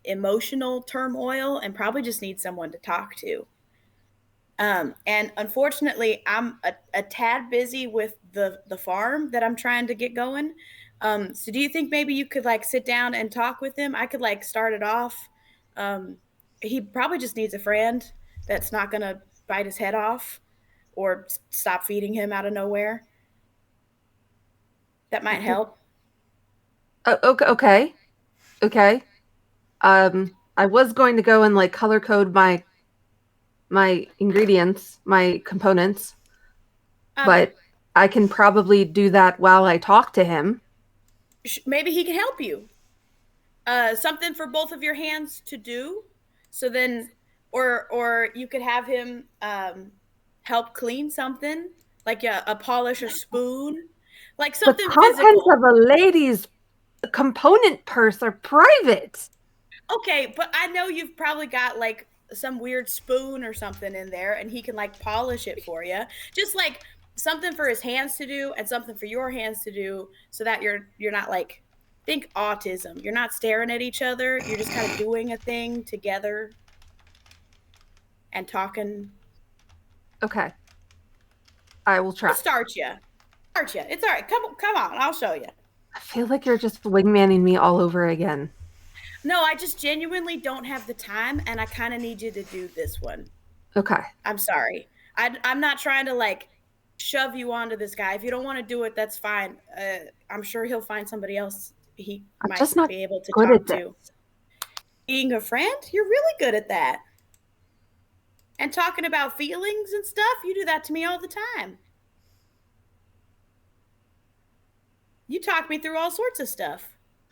emotional turmoil and probably just needs someone to talk to. And unfortunately, I'm a tad busy with the farm that I'm trying to get going. So do you think maybe you could like sit down and talk with him? I could like start it off. Um, he probably just needs a friend that's not gonna bite his head off or stop feeding him out of nowhere. That might help. Okay. Okay. Okay. I was going to go and like color code my ingredients, my components, Um, but I can probably do that while I talk to him. Maybe he can help you. Something for both of your hands to do. So then, or you could have him help clean something, like a polish a spoon, like The something contents physical. of a lady's component purse are private. Okay, but I know you've probably got like some weird spoon or something in there, and he can like polish it for you. Just like something for his hands to do and something for your hands to do, so that you're not like, think autism. You're not staring at each other. You're just kind of doing a thing together and talking. Okay. I will I'll try. start you. Start you. It's all right. Come on. I'll show you. I feel like you're just wingmanning me all over again. No, I just genuinely don't have the time, and I kind of need you to do this one. Okay. I'm sorry. I'm not trying to like shove you onto this guy. If you don't want to do it, that's fine. I'm sure he'll find somebody else he I'm might just not be able to good talk at this. to. Being a friend, you're really good at that. And talking about feelings and stuff, you do that to me all the time. You talk me through all sorts of stuff.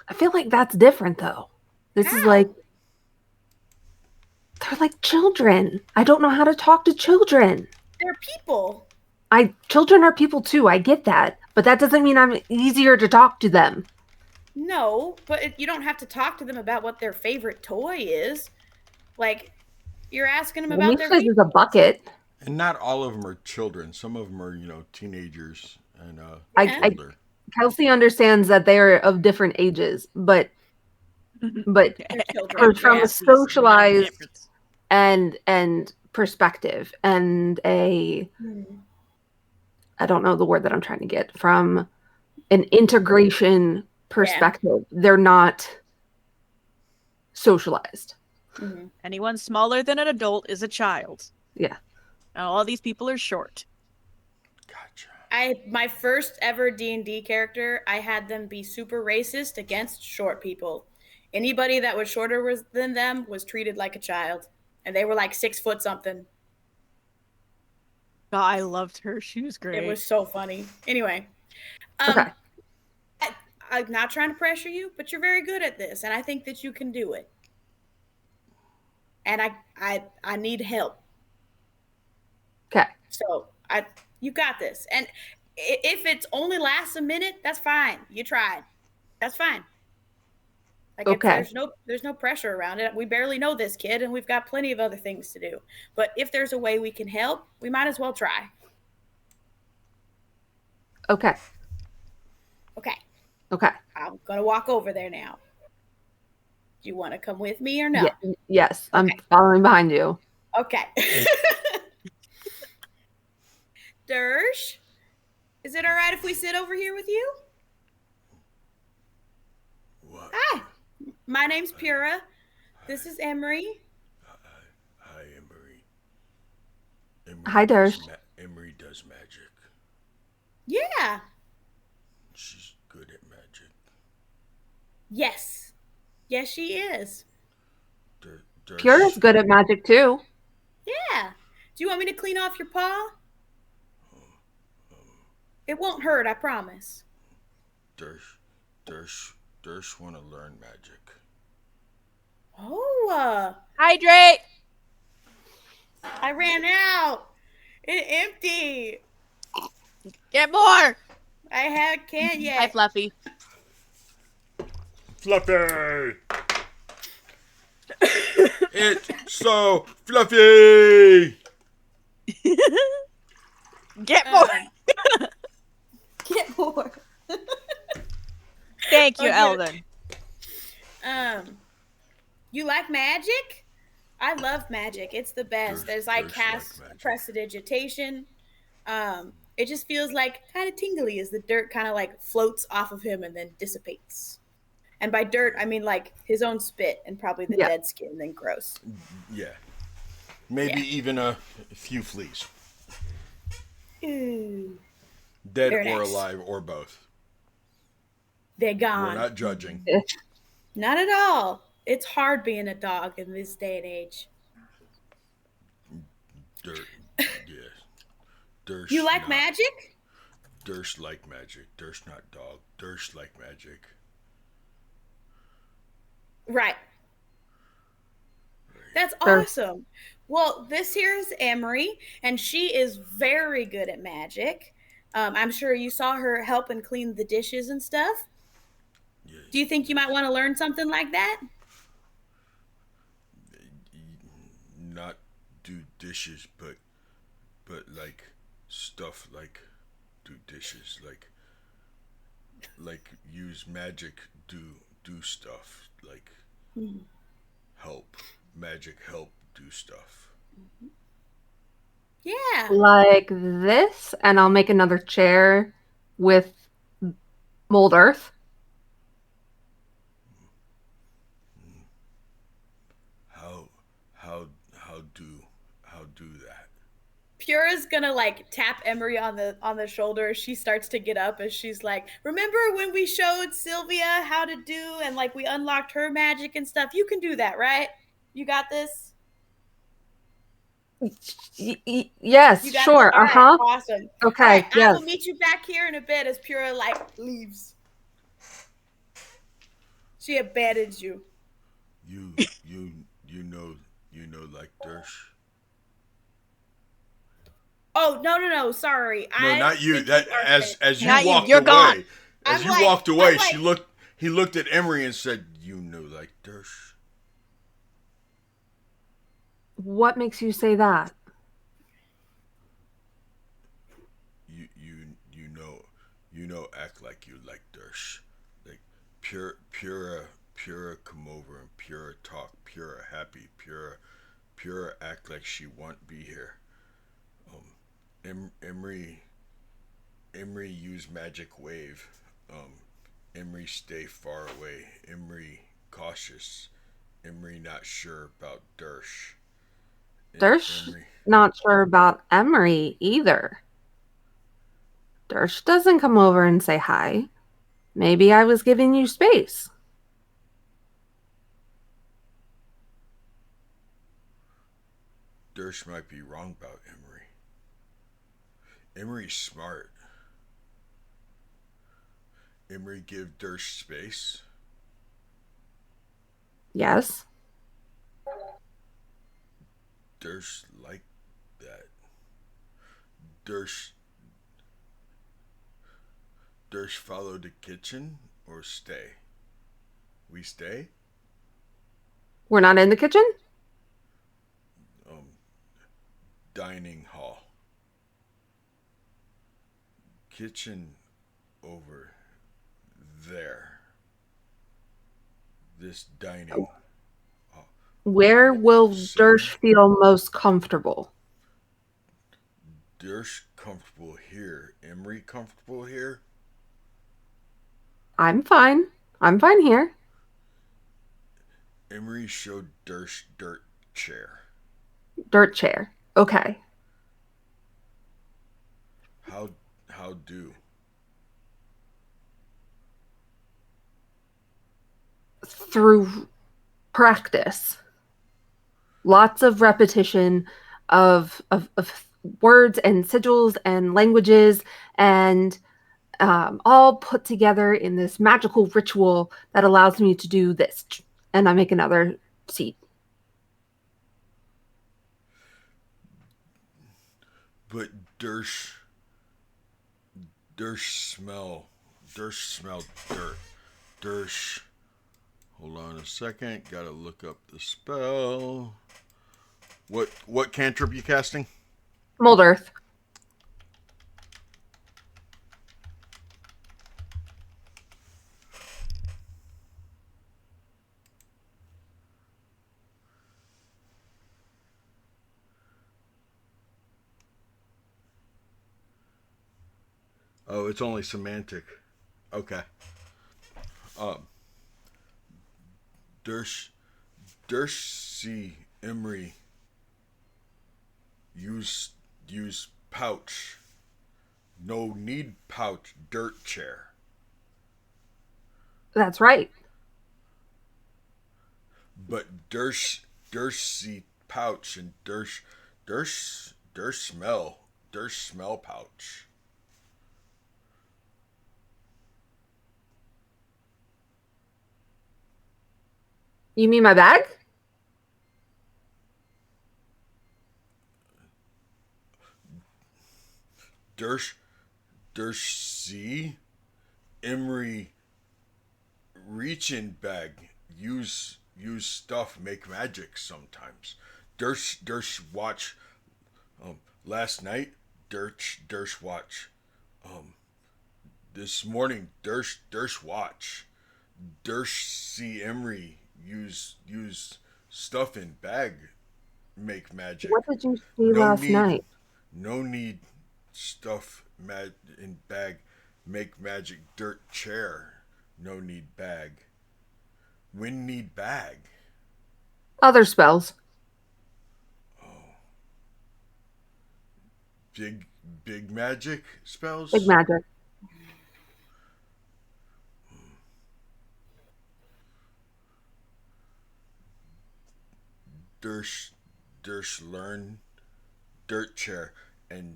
I feel like that's different though. This is like How? they're like children. I don't know how to talk to children. They're people. Children are people too. I get that. But that doesn't mean I'm easier to talk to them. No, but you don't have to talk to them about what their favorite toy is. Like, you're asking them about their Demetrius is feelings. a bucket. And not all of them are children. Some of them are, teenagers and Yeah. older. Kelsey understands that they are of different ages, but They're children. from Yeah. a socialized and perspective and a I don't know the word that I'm trying to get from an integration perspective. They're not socialized. Mm-hmm. Anyone smaller than an adult is a child. Yeah. And all these people are short. Gotcha. My first ever D&D character, I had them be super racist against short people. Anybody that was shorter than them was treated like a child, and they were like 6 foot something. Oh, I loved her. She was great. It was so funny. Anyway, Okay. I'm not trying to pressure you, but you're very good at this, and I think that you can do it. And I need help. Okay. So you got this. And if it's only lasts a minute, that's fine. You tried. That's fine. Like, Okay. there's no pressure around it. We barely know this kid, and we've got plenty of other things to do. But if there's a way we can help, we might as well try. Okay. Okay. Okay. I'm gonna walk over there now. Do you want to come with me or no? Yes. I'm Okay. following behind you. Okay. Dersh, is it all right if we sit over here with you? What? Hi. My name's Pura. This is Emery. Hi, Emery. Hi, Dersh. Emery does magic. Yeah. She's good at magic. Yes. Yes, she is. Pura's good at magic too. Yeah. Do you want me to clean off your paw? It won't hurt, I promise. Dersh want to learn magic. Oh, Hydrate. I ran out. It empty. Get more. Can't Hi, yet. Fluffy. Fluffy! It's so fluffy! Get more. Get more. Thank you, Okay. Eldon. You like magic? I love magic. It's the best. As I Dersh cast like magic. prestidigitation, it just feels like kind of tingly as the dirt kind of like floats off of him and then dissipates. And by dirt, I mean like his own spit and probably the Yeah. dead skin. Then gross. Yeah. Maybe Yeah. even a few fleas. Ooh, Dead Very or nice. alive or both. they're We're gone. not judging. Not at all. It's hard being a dog in this day and age. Dirt. Yeah. Dersh You like not- magic? Dersh like magic. Dersh not dog. Dersh like magic. Right. That's Sure. awesome. Well, this here is Emery, and she is very good at magic. I'm sure you saw her helping clean the dishes and stuff. Yeah. Do you think you might want to learn something like that? Not do dishes, but like stuff like do dishes, like use magic do stuff, like help magic help do stuff. Yeah. Like this, and I'll make another chair with mold earth. How do that? Pura's gonna like tap Emery on the shoulder. She starts to get up as she's like, "Remember when we showed Sylvia how to do and like we unlocked her magic and stuff? You can do that, right? You got this. Yes, You got sure. this? All right, awesome. Okay, All right, I yes. will meet you back here in a bit as Pura like leaves. She abandons you. You know like Dersh. Oh no! Sorry, No, not you. think That you are as finished. Not you. walked You're away. gone. As I'm you like- walked away, I'm like- he looked at Emery and said, "You know like Dersh." What makes you say that? You know act like you like Dersh. Like Pura come over and Pura talk, Pura happy, Pura act like she want be here. Emery use magic wave. Emery stay far away. Emery cautious. Emery not sure about Dersh. Dersh Emery- not sure about Emery either. Dersh doesn't come over and say hi. Maybe I was giving you space. Dersh might be wrong about Emery. Emery's smart. Emery give Dersh space. Yes. Dersh like that. Dersh follow the kitchen or stay? We stay? We're not in the kitchen? Dining hall. Kitchen over there. This dining hall. Where will Dersh feel most comfortable? Dersh comfortable here. Emery comfortable here. I'm fine. I'm fine here. Emery showed Dersh dirt chair. Dirt chair. Okay. How do? Through practice. Lots of repetition of words and sigils and languages and all put together in this magical ritual that allows me to do this. And I make another seed. But smell dirt. Dersh. Hold on a second. Gotta look up the spell. What cantrip you casting? Mold Earth. Oh, it's only semantic. Okay. Dersh C. Emery. Use pouch. No need pouch. Dirt chair. That's right. But Dersh C. pouch and Dersh smell pouch. You mean my bag? Dersh C. Emery reach-in bag. Use stuff. Make magic sometimes. Dersh watch. Last night Dersh watch. This morning Dersh watch. Dersh C. Emery use stuff in bag. Make magic. What did you see last night? No need stuff in bag. Make magic. Dirt chair. No need bag. When need bag. Other spells. Big magic spells. Big magic. Dersh learn dirt chair and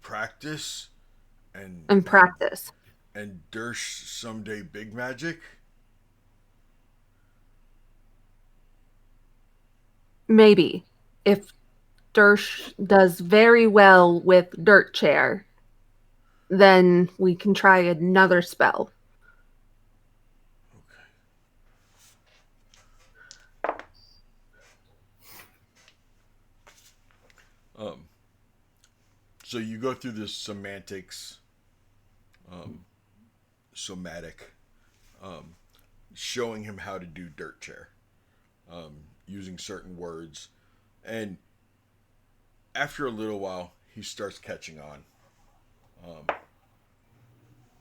practice And practice. and Dersh someday big magic. Maybe. If Dersh does very well with Dirt Chair, then we can try another spell. So you go through this semantics, somatic, showing him how to do dirt chair, using certain words, and after a little while, he starts catching on,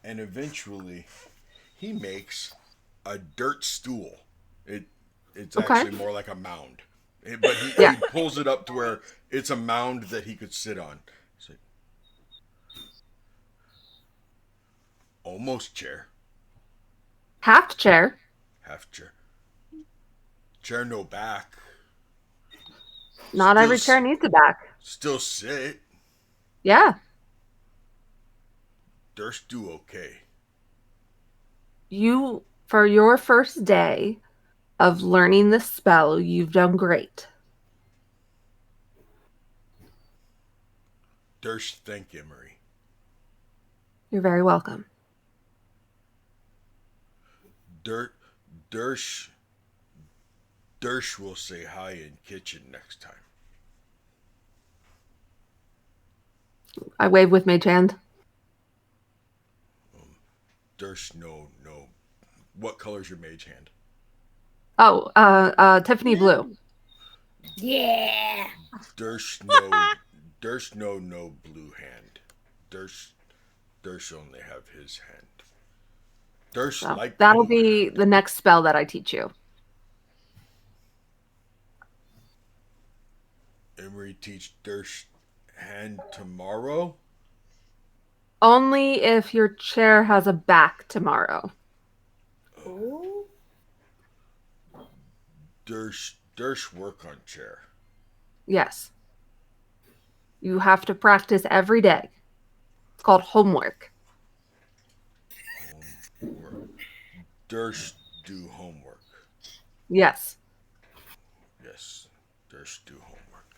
and eventually, he makes a dirt stool. It's Okay. actually more like a mound, but Yeah. he pulls it up to where it's a mound that he could sit on. So, almost chair, Half chair. half chair, chair no back. Not Still every chair needs a back. Still sit. Yeah. Durst do okay. You, for your first day of learning this spell, you've done great. Durst thank Emery. You're very welcome. Dersh will say hi in kitchen next time. I wave with mage hand. Dersh no. What color's your mage hand? Oh, Tiffany blue. Yeah. Dersh no blue hand. Dersh only have his hand. Dersh So like that'll blue be hand. the next spell that I teach you. Emery teach Dersh hand tomorrow. Only if your chair has a back tomorrow. Ooh. Dersh work on chair. Yes. You have to practice every day. It's called homework. Homework. Durst do homework. Yes. Yes, Durst do homework.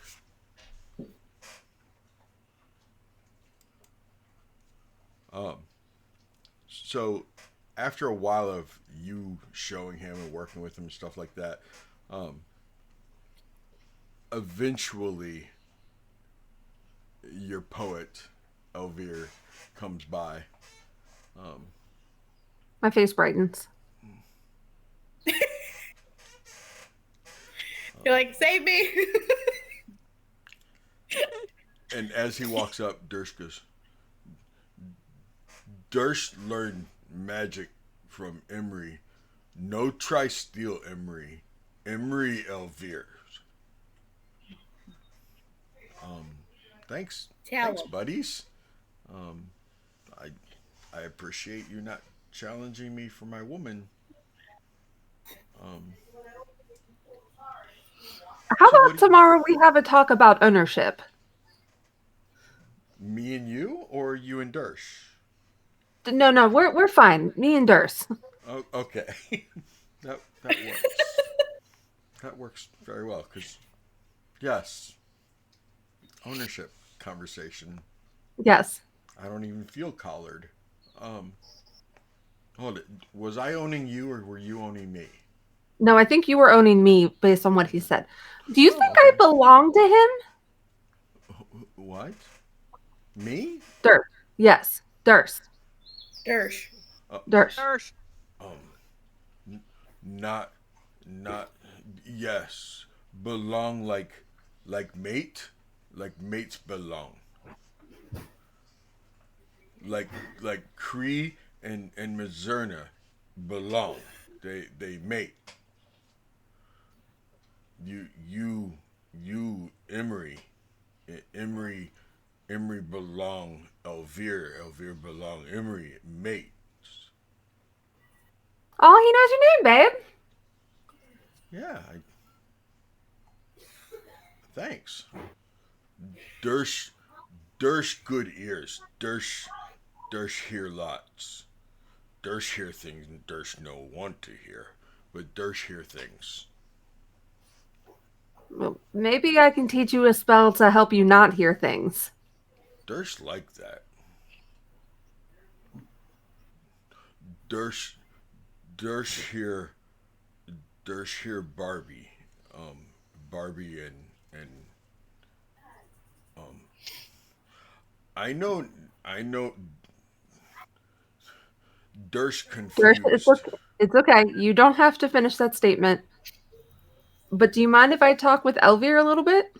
So after a while of you showing him and working with him and stuff like that, eventually your poet Elvire comes by. My face brightens. You're like, save me. And as he walks up, Durst goes, Durst learned magic from Emery. No try steal Emery. Emery Elvire. Thanks. Tell Thanks, him. buddies. I I appreciate you not challenging me for my woman. How So what about do you, tomorrow we have a talk about ownership? me and you or you and Dersh? No, we're fine. Me and Durst. Oh, okay. That works. That works very well because yes, ownership conversation. Yes. I don't even feel collared. Um, hold it. Was I owning you or were you owning me? No, I think you were owning me based on what he said. Do you Oh, think I okay. belong to him? What? Me? Durst. Yes. Durst. Dersh. Uh, Durst. Ursh. um, not, not. Yes, belong like mate, like mates belong. Like Cree and Mizerna belong. They mate. You Emery, Emery Emery belong Elvire. Elvire belong Emery mates. Oh, he knows your name, babe. Yeah. Thanks. Dersh Dersh good ears. Dersh hear lots. Dersh hear things Dersh no want to hear, but Dersh hear things. Well, maybe I can teach you a spell to help you not hear things. Dersh like that. Dersh Dersh hear Dersh hear Barbie, Barbie and um. I know. Dersh Durst, confused. it's okay. You don't have to finish that statement. But do you mind if I talk with Elvire a little bit?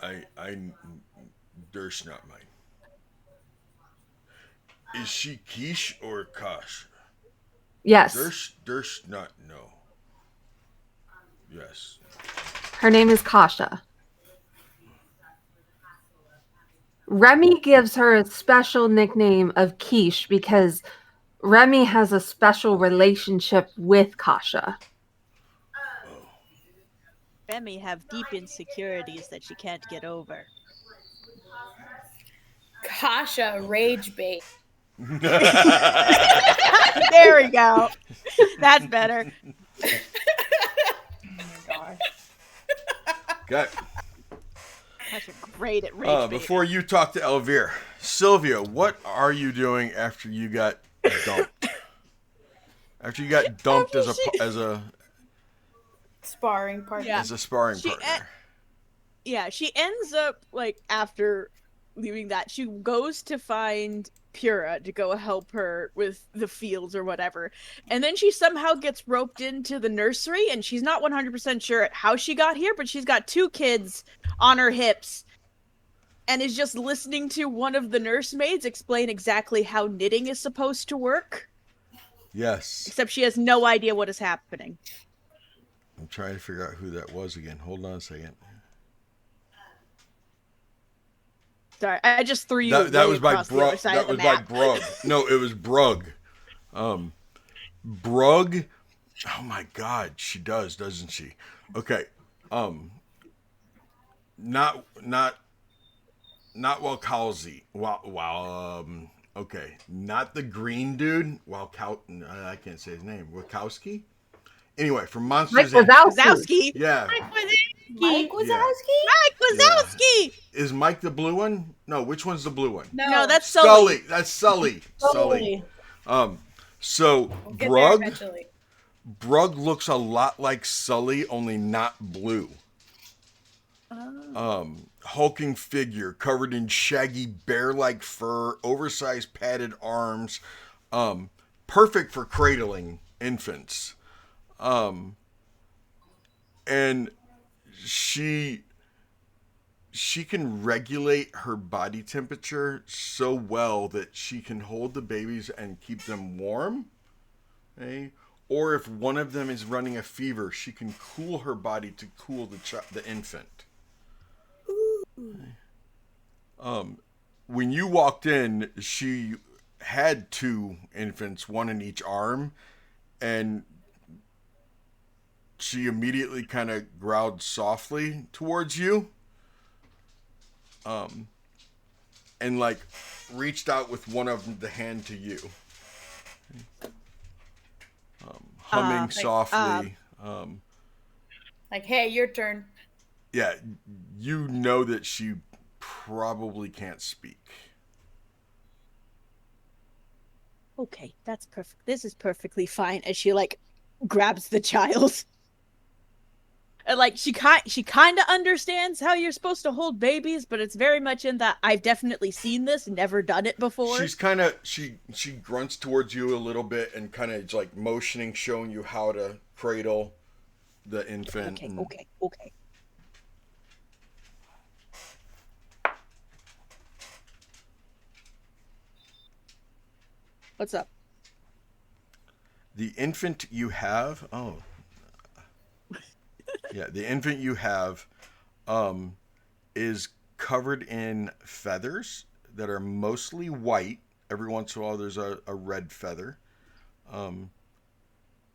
I Dersh not mine. Is she Quiche or Kosh? Yes. Dersh not no. Yes. Her name is Kasha. Remy gives her a special nickname of Quiche because Remy has a special relationship with Kasha. Oh. Remy have deep insecurities that she can't get over. Kasha, Okay. rage bait. There we go. That's better. Oh my gosh. Okay. That's great at rage bait. Before you talk to Elvire, Sylvia, what are you doing after you got dumped? After you got dumped as a Sparring partner. Yeah. as a sparring She partner. Yeah, she ends up like after leaving that, she goes to find Pura to go help her with the fields or whatever. And then she somehow gets roped into the nursery and she's not 100% sure how she got here, but she's got two kids on her hips and is just listening to one of the nursemaids explain exactly how knitting is supposed to work, Yes. except she has no idea what is happening. I'm trying to figure out who that was again. Hold on a second. Sorry, I just threw you That way was by across the other side That of the was by map. Brug. No, it was Brug. Brug. Oh my God, she does, doesn't she? Okay. not Wachowski. Okay, not the green dude. I can't say his name. Wachowski. Anyway, from Mike Monsters Inc. Wazowski. Wazowski. Yeah, Mike Wazowski? Mike Wazowski. is Mike the blue one? No, which one's the blue one? No, that's Sully. Sully. That's Sully. Sully. So We'll get there Brug eventually. looks a lot like Sully, only not blue. Hulking figure covered in shaggy bear-like fur, oversized padded arms, perfect for cradling infants. And she can regulate her body temperature so well that she can hold the babies and keep them warm. Okay? Or if one of them is running a fever, she can cool her body to cool the infant. When you walked in, she had 2 infants, one in each arm, and she immediately kind of growled softly towards you, and like reached out with one of the hand to you, humming softly. Like, hey, your turn. Yeah, you know that she probably can't speak. Okay, that's perfect. This is perfectly fine. As she like grabs the child, and like she kind of understands how you're supposed to hold babies, but it's very much in that I've definitely seen this, never done it before. She's kind of she grunts towards you a little bit and kind of like motioning, showing you how to cradle the infant. Okay. What's up? The infant you have, the infant you have is covered in feathers that are mostly white. Every once in a while there's a red feather.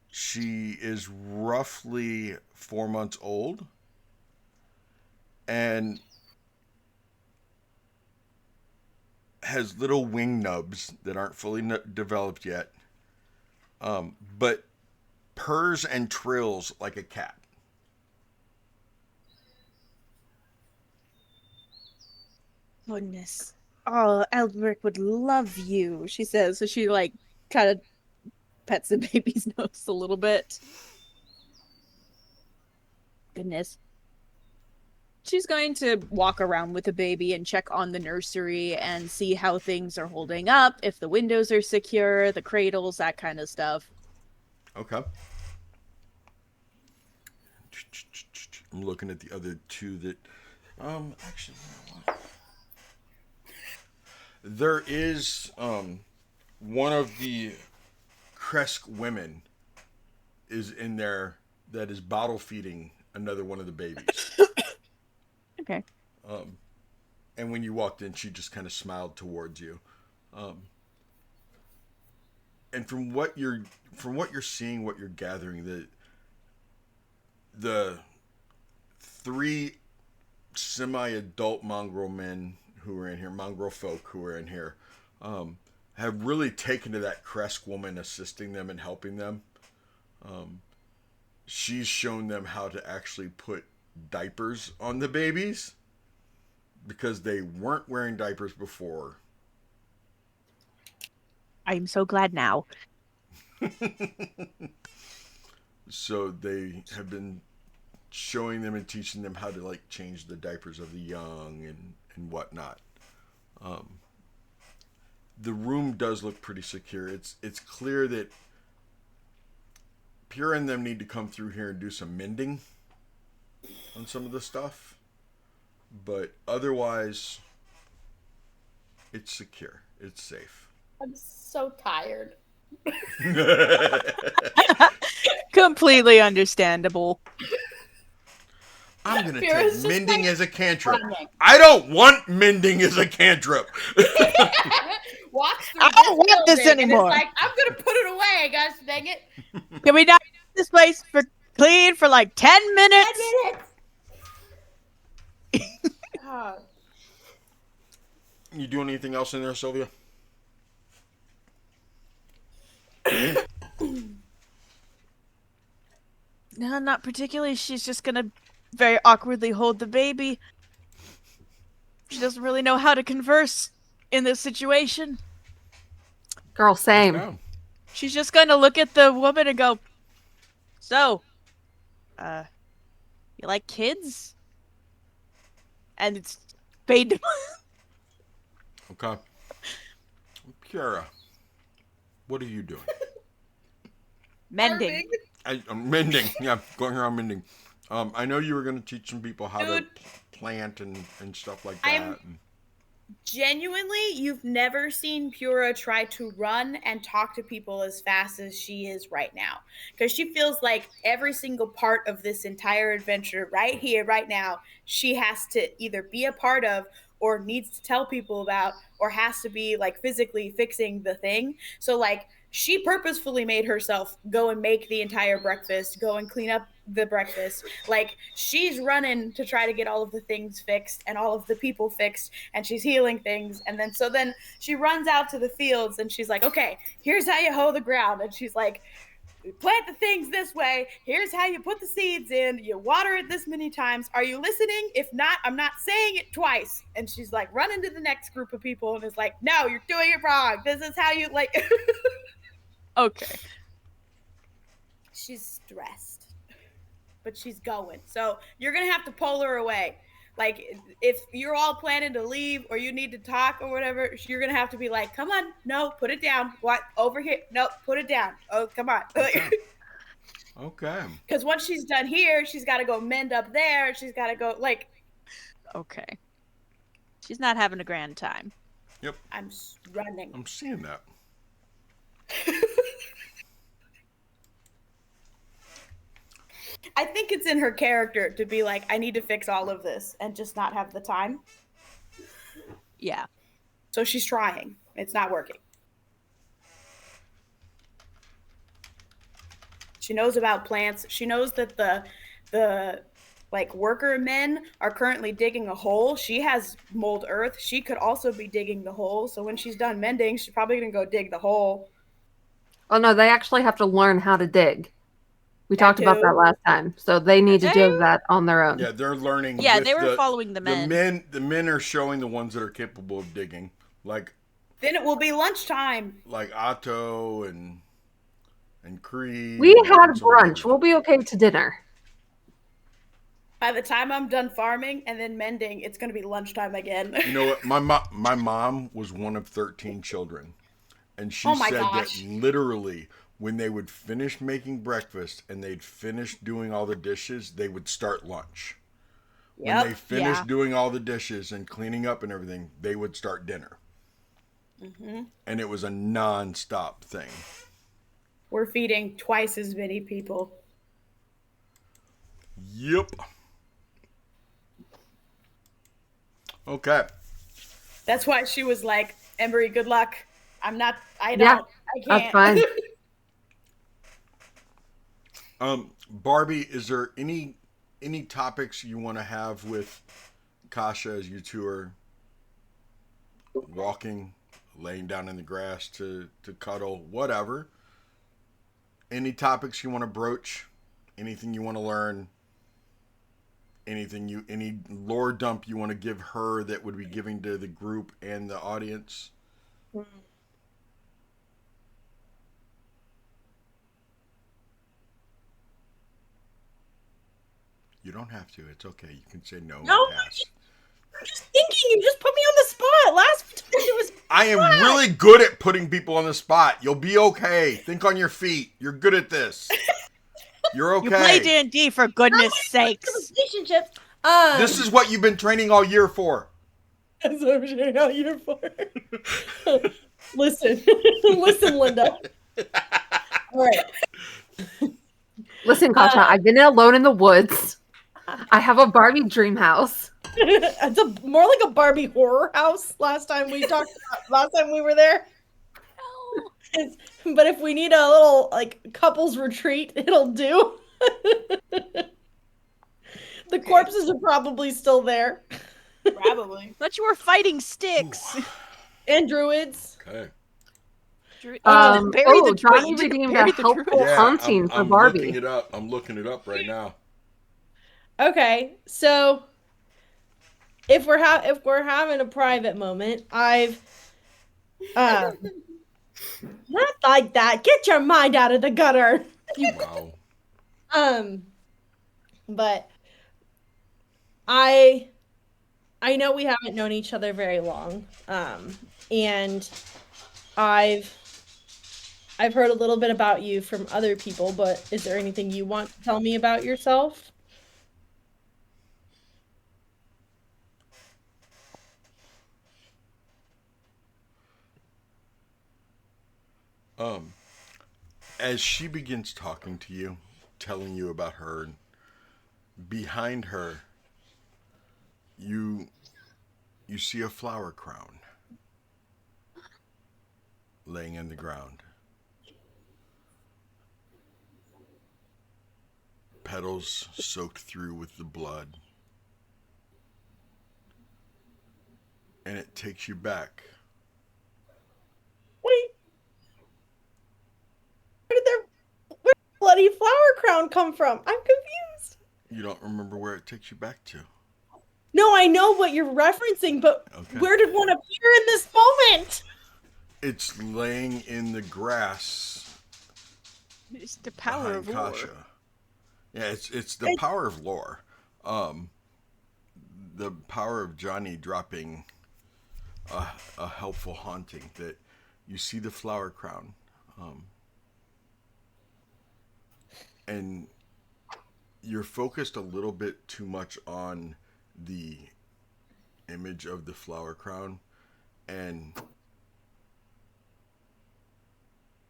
She is roughly 4 months old and has little wing nubs that aren't fully developed yet, but purrs and trills like a cat. Goodness. Oh, Eldrick would love you, she says. So she like kind of pets the baby's nose a little bit. Goodness. She's going to walk around with the baby and check on the nursery and see how things are holding up, if the windows are secure, the cradles, that kind of stuff. Okay. I'm looking at the other 2 that actually, you know what? There is one of the Kresk women is in there that is bottle feeding another one of the babies. Okay. And when you walked in, she just kind of smiled towards you. And from what you're seeing, what you're gathering, the 3 semi-adult mongrel men who are in here, mongrel folk who are in here, have really taken to that Kresk woman assisting them and helping them. She's shown them how to actually put diapers on the babies because they weren't wearing diapers before. I'm so glad now. So they have been showing them and teaching them how to like change the diapers of the young and whatnot. The room does look pretty secure. It's clear that Pure and them need to come through here and do some mending on some of the stuff. But otherwise, it's secure. It's safe. I'm so tired. Completely understandable. I'm going to Pure take is just mending like as a cantrip. running. I don't want mending as a cantrip. Walks through I don't want this building and is anymore. like, I'm gonna put it away, gosh dang it. Can we not keep this place clean for like 10 minutes? 10 minutes. You doing anything else in there, Sylvia? No, not particularly. She's just gonna very awkwardly hold the baby. She doesn't really know how to converse in this situation. Girl, same. Okay. She's just gonna look at the woman and go, "So, you like kids?" And it's paid. Okay. Kiara, what are you doing? Mending. I'm mending. Yeah, going around mending. I know you were going to teach some people how to plant and stuff like that. Genuinely, you've never seen Pura try to run and talk to people as fast as she is right now. Because she feels like every single part of this entire adventure right here, right now, she has to either be a part of or needs to tell people about or has to be like physically fixing the thing. So like she purposefully made herself go and make the entire breakfast, go and clean up the breakfast. Like she's running to try to get all of the things fixed and all of the people fixed, and she's healing things. And then she runs out to the fields and she's like, okay, here's how you hoe the ground. And she's like, plant the things this way. Here's how you put the seeds in. You water it this many times. Are you listening? If not, I'm not saying it twice. And she's like running to the next group of people and is like, no, you're doing it wrong. This is how you like. Okay. She's stressed, but she's going. So you're going to have to pull her away. Like if you're all planning to leave or you need to talk or whatever, you're going to have to be like, come on, no, put it down. What? Over here. No, put it down. Oh, come on. Okay. Because once she's done here, she's got to go mend up there. She's got to go like. Okay. She's not having a grand time. Yep. I'm running. I'm seeing that. I think it's in her character to be like, I need to fix all of this and just not have the time. Yeah. So she's trying. It's not working. She knows about plants. She knows that the like worker men are currently digging a hole. She has mold earth. She could also be digging the hole. So when she's done mending, she's probably going to go dig the hole. Oh no, they actually have to learn how to dig. We talked about that last time. So they need to do that on their own. Yeah, they're learning. Yeah, they were following the men. The men are showing the ones that are capable of digging. Like then it will be lunchtime. Like Otto and Creed. We had brunch. We'll be okay to dinner. By the time I'm done farming and then mending, it's going to be lunchtime again. You know what? My mom was one of 13 children. And she said that literally when they would finish making breakfast and they'd finish doing all the dishes, they would start lunch. When they finished doing all the dishes and cleaning up and everything, they would start dinner. Mm-hmm. And it was a non-stop thing. We're feeding twice as many people. Yep. Okay. That's why she was like, Embry, good luck. I can't. That's fine. Barbie, is there any topics you want to have with Kasha as you two are walking, laying down in the grass to cuddle, whatever? Any topics you want to broach? Anything you want to learn? Any lore dump you want to give her that would be giving to the group and the audience? You don't have to. It's okay. You can say no. No, pass. I'm just thinking. You just put me on the spot. Last time it was. I am really good at putting people on the spot. You'll be okay. Think on your feet. You're good at this. You're okay. You play D&D for goodness sakes. Relationships. This is what you've been training all year for. That's what I'm training all year for. Listen, Linda. All right. Listen, Kasha, I've been alone in the woods. I have a Barbie dream house. It's more like a Barbie horror house. Last time we were there. But if we need a little like couples retreat, it'll do. The corpses are probably still there. Probably. Thought you were fighting sticks. And druids. Okay. Bury the Johnny you didn't redeemed bury a the helpful druid. Yeah, haunting for I'm Barbie. looking it up. I'm looking it up right now. Okay, so if we're having a private moment, I've not like that. Get your mind out of the gutter. Wow. But I know we haven't known each other very long. And I've heard a little bit about you from other people, but is there anything you want to tell me about yourself? As she begins talking to you, telling you about her, behind her, you see a flower crown laying in the ground. Petals soaked through with the blood. And it takes you back. Wait, where did the bloody flower crown come from? I'm confused. You don't remember where it takes you back to. No, I know what you're referencing, but Okay. where did one appear in this moment? It's laying in the grass It's the power behind of lore. Kasha. Yeah, it's the power of lore. The power of Johnny dropping a helpful haunting that you see the flower crown. And you're focused a little bit too much on the image of the flower crown, and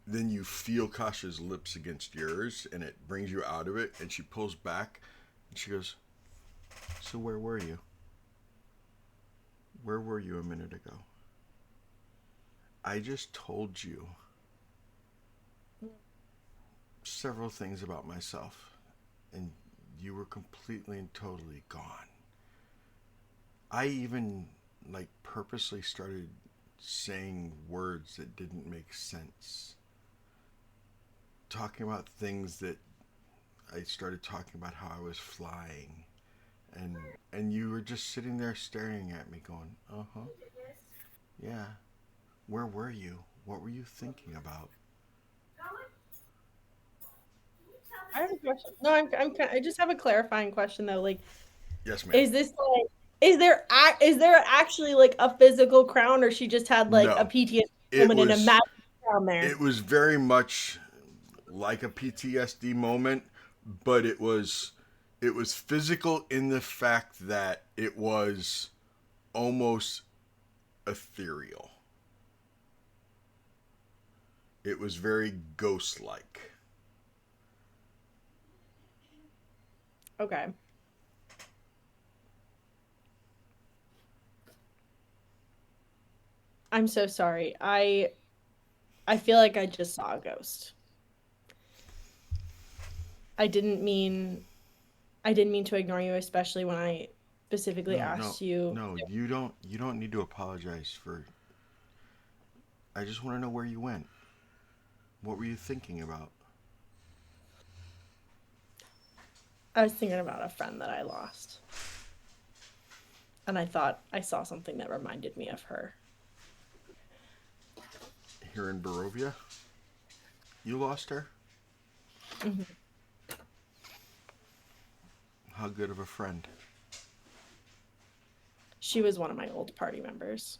then you feel Kasha's lips against yours, and it brings you out of it, and she pulls back, and she goes, "So where were you? Where were you a minute ago? I just told you several things about myself, and you were completely and totally gone. I even, purposely started saying words that didn't make sense. Talking about things that I started talking about how I was flying. And you were just sitting there staring at me going, uh-huh. Yeah. Where were you? What were you thinking about?" I have a question. No, I just have a clarifying question though. Like, Yes, ma'am. is this like, is there actually like a physical crown, or she just had like a No. PTSD It moment and a was magic crown there? it was very much like a PTSD moment, but it was physical in the fact that it was almost ethereal. It was very ghost-like. Okay. I'm so sorry. I feel like I just saw a ghost. I didn't mean to ignore you, especially when I specifically asked you. No, you don't need to apologize for. I just want to know where you went. What were you thinking about? I was thinking about a friend that I lost. And I thought I saw something that reminded me of her. Here in Barovia? You lost her? Mm-hmm. How good of a friend? She was one of my old party members.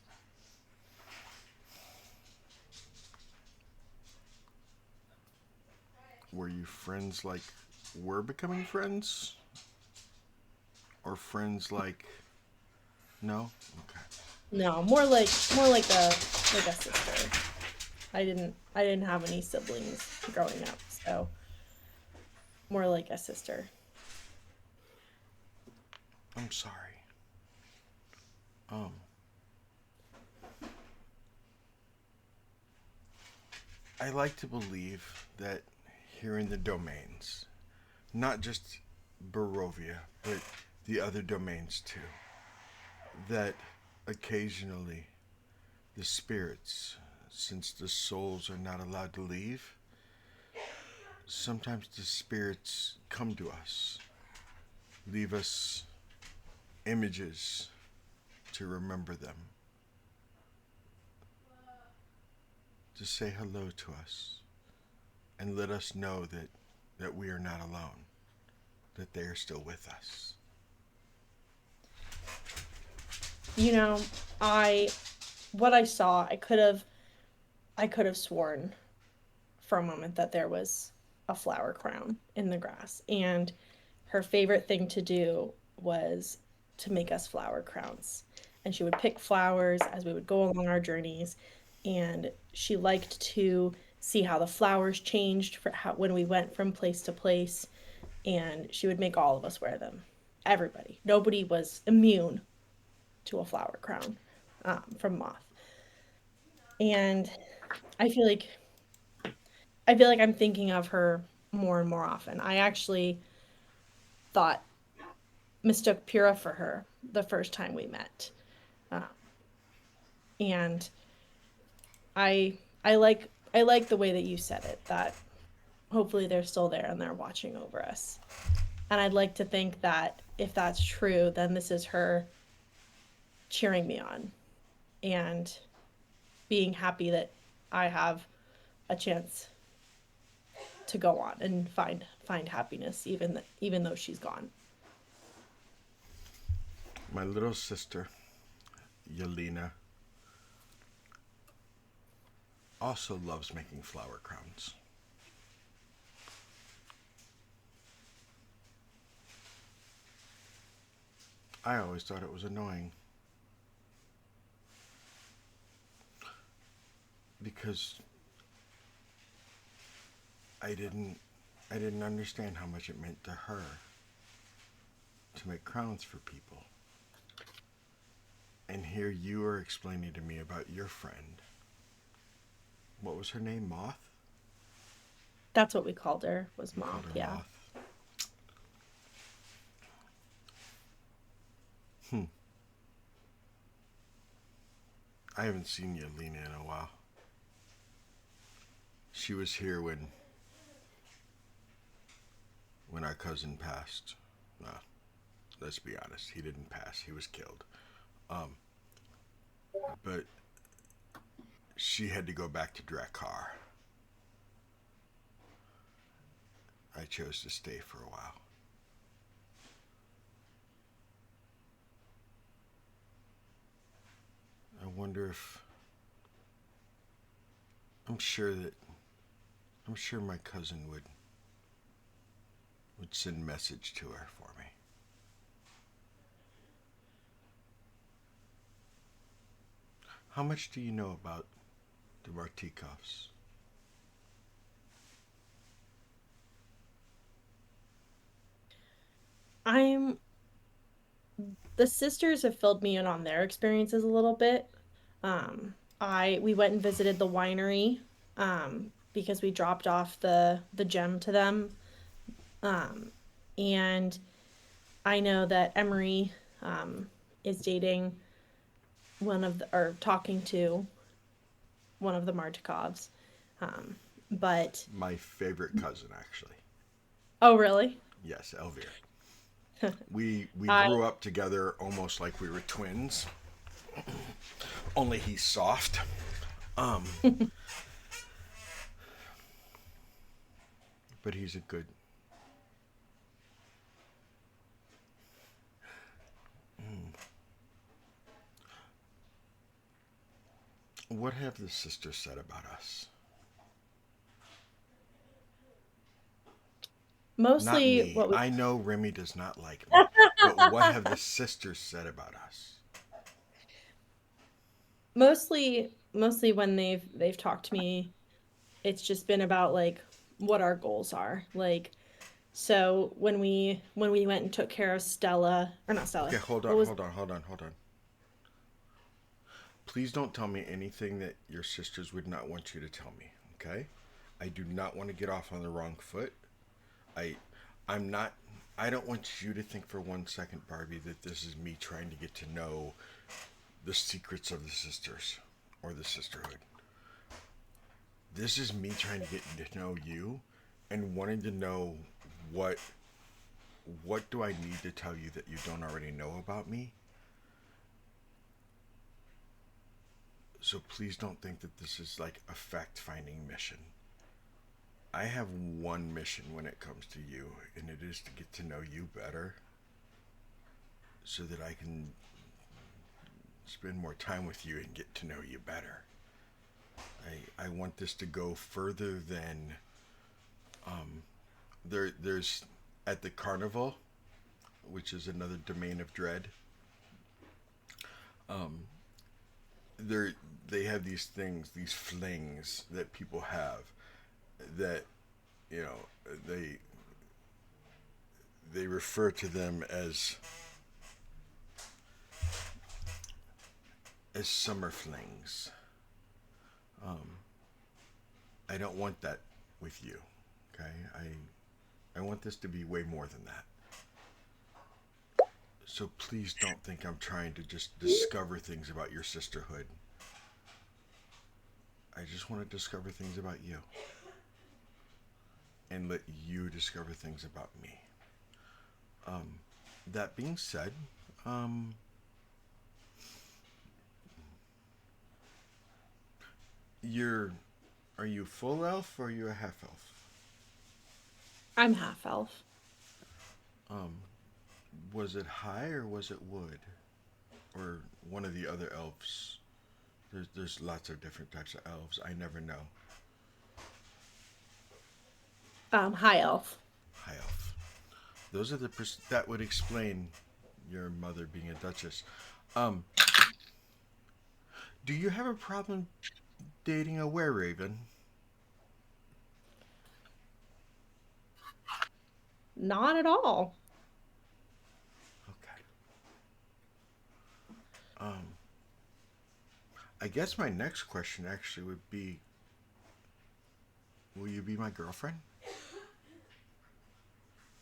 Were you friends like we're becoming friends? Or friends like no? Okay. No, more like a sister. I didn't have any siblings growing up, so more like a sister. I'm sorry. I like to believe that here in the domains, not just Barovia, but the other domains too, that occasionally the spirits, since the souls are not allowed to leave, sometimes the spirits come to us, leave us images to remember them, to say hello to us, and let us know that we are not alone, that they are still with us. You know, what I saw, I could have sworn for a moment that there was a flower crown in the grass, and her favorite thing to do was to make us flower crowns. And she would pick flowers as we would go along our journeys, and she liked to see how the flowers changed when we went from place to place, and she would make all of us wear them. Everybody. Nobody was immune to a flower crown from moth. And I feel like I'm thinking of her more and more often. I actually thought mistook Pura for her the first time we met, uh, and I like the way that you said it. That hopefully they're still there and they're watching over us. And I'd like to think that if that's true, then this is her cheering me on and being happy that I have a chance to go on and find happiness even though she's gone. My little sister, Yelena, also loves making flower crowns. I always thought it was annoying because I didn't understand how much it meant to her to make crowns for people. And here you are explaining to me about your friend. What was her name? Moth? That's what we called her, was We Moth. called her Yeah. Moth. I haven't seen Yelena in a while. She was here when our cousin passed. Let's be honest, he didn't pass. He was killed. But she had to go back to Drakkar. I chose to stay for a while. I wonder if I'm sure my cousin would send message to her for me. How much do you know about the Martikovs? The sisters have filled me in on their experiences a little bit. We went and visited the winery because we dropped off the gem to them. And I know that Emery is dating or talking to one of the Martikovs. But My favorite cousin, actually. oh, really? Yes, Elvira. We I- grew up together almost like we were twins. Only he's soft. But he's a good. What have the sisters said about us? Not Mostly me. what we I know Remy does not like me. But what have the sisters said about us? mostly when they've talked to me, it's just been about like what our goals are. Like, so when we went and took care of Stella, or not Stella. Okay, hold what on, was- hold on. Please don't tell me anything that your sisters would not want you to tell me, okay? I do not want to get off on the wrong foot. I'm not I don't want you to think for 1 second, Barbie, that this is me trying to get to know the secrets of the sisters or the sisterhood. This is me trying to get to know you and wanting to know what do I need to tell you that you don't already know about me. So please don't think that this is like a fact-finding mission. I have one mission when it comes to you, and it is to get to know you better so that I can spend more time with you and get to know you better. I want this to go further than there's at the carnival, which is another domain of dread. They have these things, these flings that people have that, you know, they refer to them as summer flings. I don't want that with you. Okay? I want this to be way more than that. So please don't think I'm trying to just discover things about your sisterhood. I just want to discover things about you. And let you discover things about me. That being said, are you full elf or are you a half elf? I'm half elf. Was it high or was it wood? Or one of the other elves? There's lots of different types of elves. I never know. High elf. High elf. Those are that would explain your mother being a duchess. Do you have a problem dating a were-raven? Not at all. Okay. I guess my next question actually would be, will you be my girlfriend?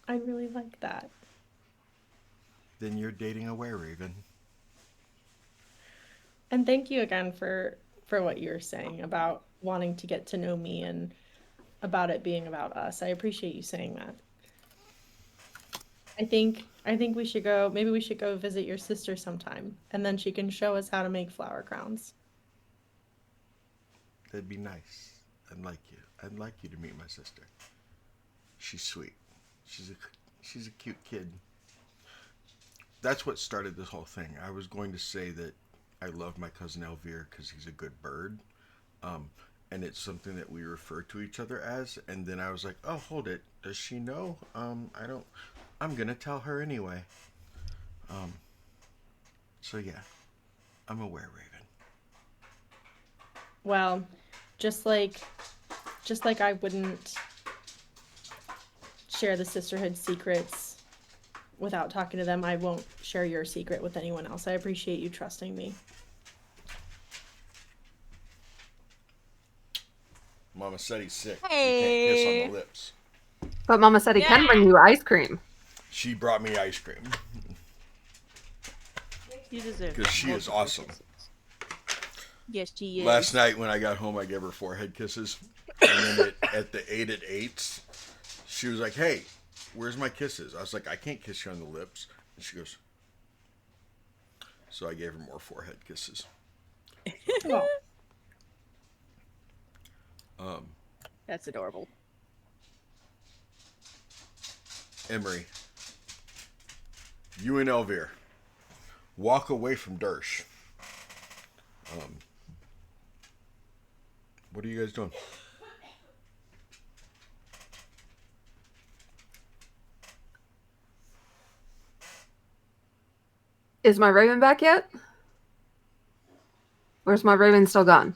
I really like that. Then you're dating a were-raven. And thank you again for what you're saying about wanting to get to know me and about it being about us. I appreciate you saying that. I think we should go, maybe we should go visit your sister sometime, and then she can show us how to make flower crowns. That'd be nice. I'd like you. I'd like you to meet my sister. She's sweet. She's a cute kid. That's what started this whole thing. I was going to say that I love my cousin Elvire because he's a good bird. And it's something that we refer to each other as. And then I was like, oh, hold it. Does she know? I'm going to tell her anyway. So yeah, I'm a were-raven. Well, just like I wouldn't share the sisterhood secrets without talking to them, I won't share your secret with anyone else. I appreciate you trusting me. Mama said he's sick. Hey. You can't kiss on the lips. But Mama said he can bring you ice cream. She brought me ice cream. You deserve Because she is awesome. Yes, she is. Last night when I got home, I gave her 4 head kisses. And then at the 8 at 8s, she was like, hey, where's my kisses? I was like, I can't kiss you on the lips. And she goes, so I gave her more 4 head kisses. That's adorable. Emery, you and Elvire, walk away from Dersh. What are you guys doing? Is my raven back yet? Or is my raven still gone?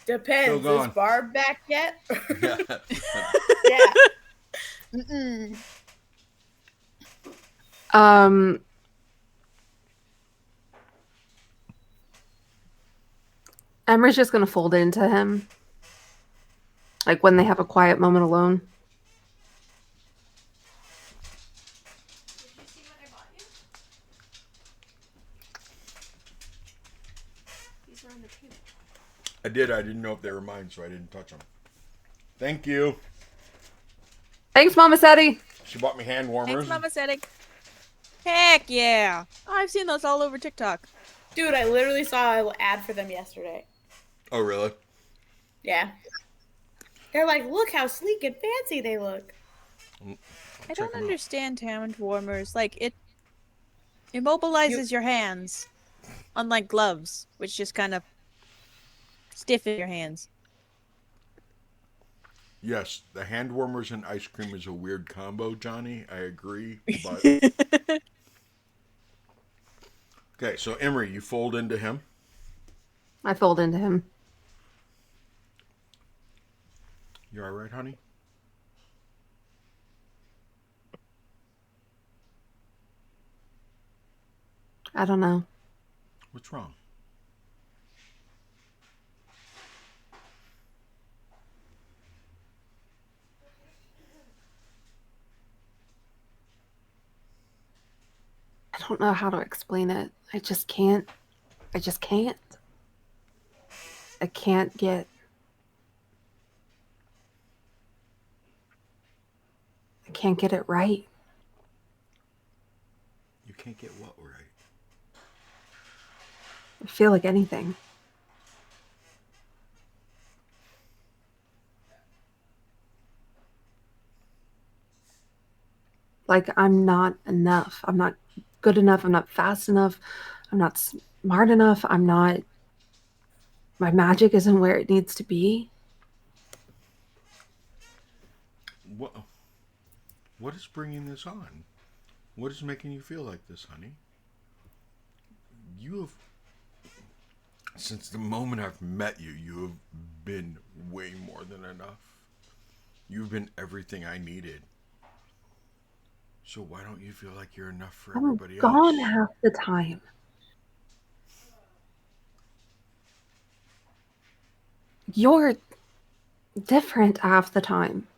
Depends. gone. Is Barb back yet? Yeah. Yeah. Mm-mm. Emery's just gonna fold into him. Like when they have a quiet moment alone. I did. I didn't know if they were mine, so I didn't touch them. Thank you. Thanks, Mama Sadie. She bought me hand warmers. Thanks, Mama Setting. Heck yeah. I've seen those all over TikTok. Dude, I literally saw an ad for them yesterday. Oh, really? Yeah. They're like, look how sleek and fancy they look. I don't understand hand warmers. Like, it immobilizes your hands. Unlike gloves, which just kind of stiffen your hands. Yes, the hand warmers and ice cream is a weird combo, Johnny. I agree. But okay, so Emery, you fold into him. I fold into him. You all right, honey? I don't know. What's wrong? I don't know how to explain it. I just can't. I can't get. I can't get it right. You can't get what right? I feel like anything. Like I'm not enough. I'm not good enough. I'm not fast enough. I'm not smart enough. I'm not. My magic isn't where it needs to be. What is bringing this on? What is making you feel like this, honey? You have, since the moment I've met you, you have been way more than enough. You've been everything I needed. So why don't you feel like you're enough for everybody else? I'm gone half the time. You're different half the time.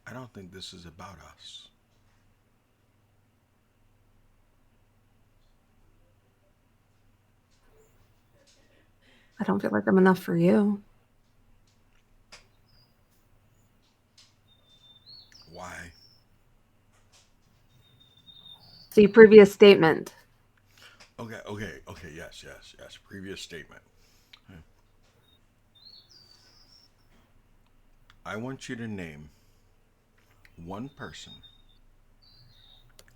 I don't think this is about us. I don't feel like I'm enough for you. Why? See, previous statement. Okay, yes. Previous statement. I want you to name one person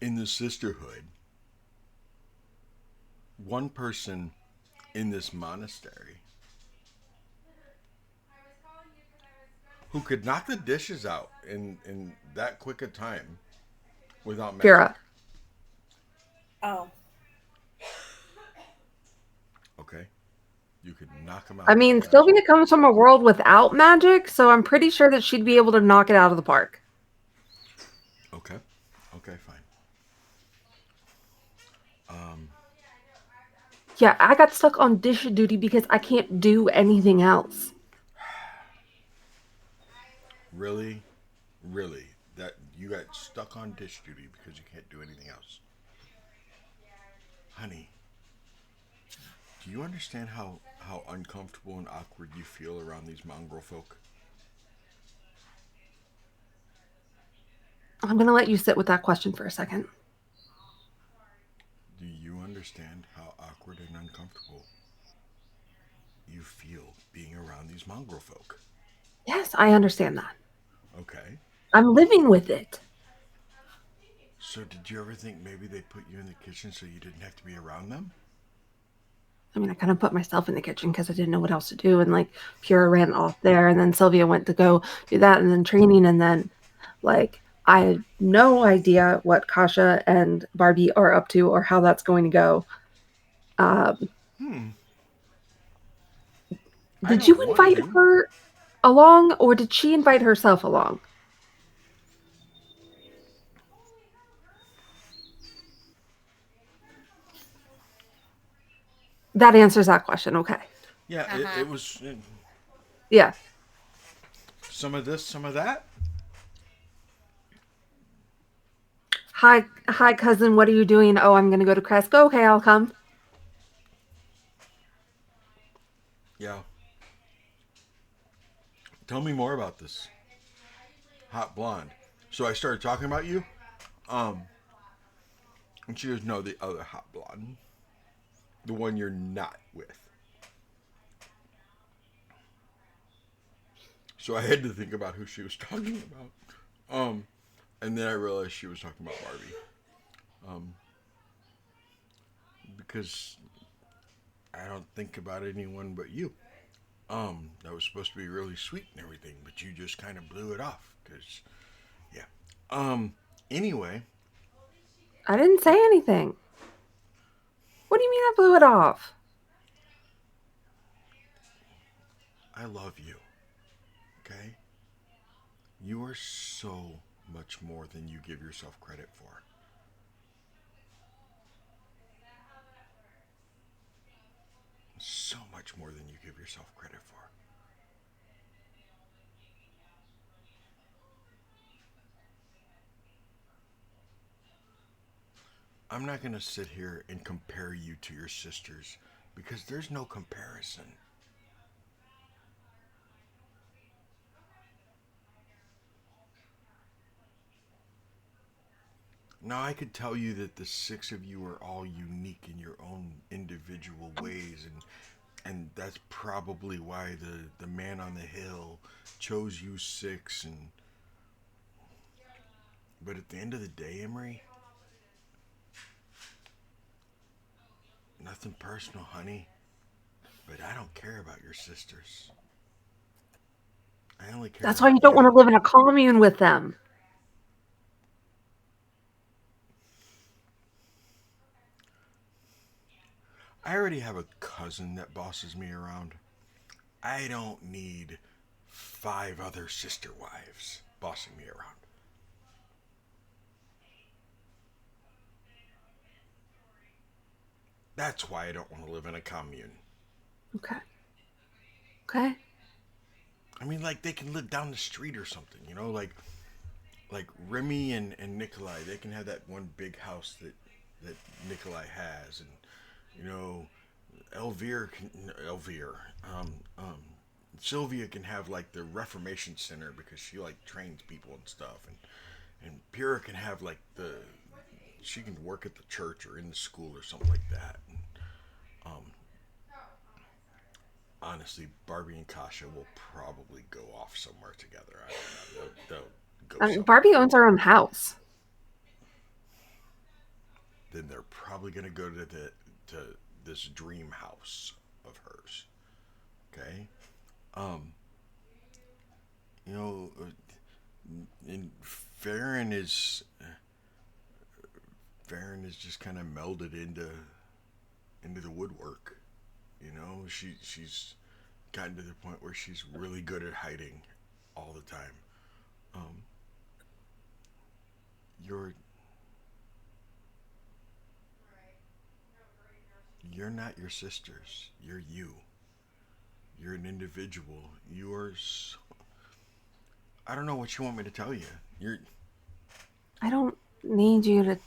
in the Sisterhood, one person in this monastery who could knock the dishes out in that quick a time without magic. Vera. Oh. Okay. You could knock them out. I mean, Sylvia comes from a world without magic, so I'm pretty sure that she'd be able to knock it out of the park. Okay, fine. Yeah, I got stuck on dish duty because I can't do anything else. Really? That you got stuck on dish duty because you can't do anything else? Honey, do you understand how uncomfortable and awkward you feel around these mongrel folk? I'm going to let you sit with that question for a second. Do you understand how awkward and uncomfortable you feel being around these mongrel folk? Yes, I understand that. Okay. I'm living with it. So did you ever think maybe they put you in the kitchen so you didn't have to be around them? I mean, I kind of put myself in the kitchen because I didn't know what else to do. And like Pura ran off there, and then Sylvia went to go do that, and then training, and then like I had no idea what Kasha and Barbie are up to or how that's going to go. Did you invite her along, or did she invite herself along? That answers that question. Okay. Yeah, Uh-huh. it was Yeah. some of this, some of that. Hi, cousin. What are you doing? Oh, I'm gonna go to Cresco. Okay, I'll come. Yeah. Tell me more about this hot blonde. So I started talking about you, and she goes, "No, the other hot blonde, the one you're not with." So I had to think about who she was talking about. And then I realized she was talking about Barbie. Because I don't think about anyone but you. That was supposed to be really sweet and everything, but you just kind of blew it off. Cause, yeah. Anyway, I didn't say anything. What do you mean I blew it off? I love you. Okay? You are so much more than you give yourself credit for. So much more than you give yourself credit for. I'm not going to sit here and compare you to your sisters because there's no comparison. Now, I could tell you that the six of you are all unique in your own individual ways, and that's probably why the man on the hill chose you six. But at the end of the day, Emery, nothing personal, honey, but I don't care about your sisters. I only care That's why about you don't want you. to live in a commune with them. I already have a cousin that bosses me around. I don't need 5 other sister wives bossing me around. That's why I don't want to live in a commune. Okay. Okay. I mean, like, they can live down the street or something, you know? Like Remy and Nikolai, they can have that one big house that Nikolai has. And, you know, Elvire, um, um, Sylvia can have, like, the Reformation Center because she, like, trains people and stuff. And Pyrrha can have, like, she can work at the church or in the school or something like that. And, honestly, Barbie and Kasha will probably go off somewhere together. I don't know. They'll go somewhere. Barbie owns her own house. Then they're probably gonna go to this dream house of hers. Okay. Um. You know, and Farron is just kind of melded into the woodwork. You know, she's gotten to the point where she's really good at hiding all the time. Um, you're you're not your sisters. You're you. You're an individual. I don't know what you want me to tell you. I don't need you to.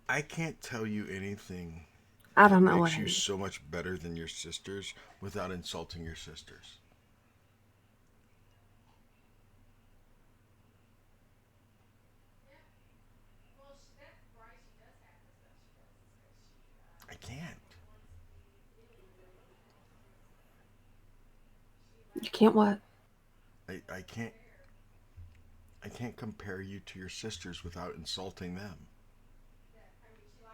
I can't tell you anything I that don't know makes what I you need. so much better than your sisters without insulting your sisters. I can't. You can't what? I can't. I can't compare you to your sisters without insulting them.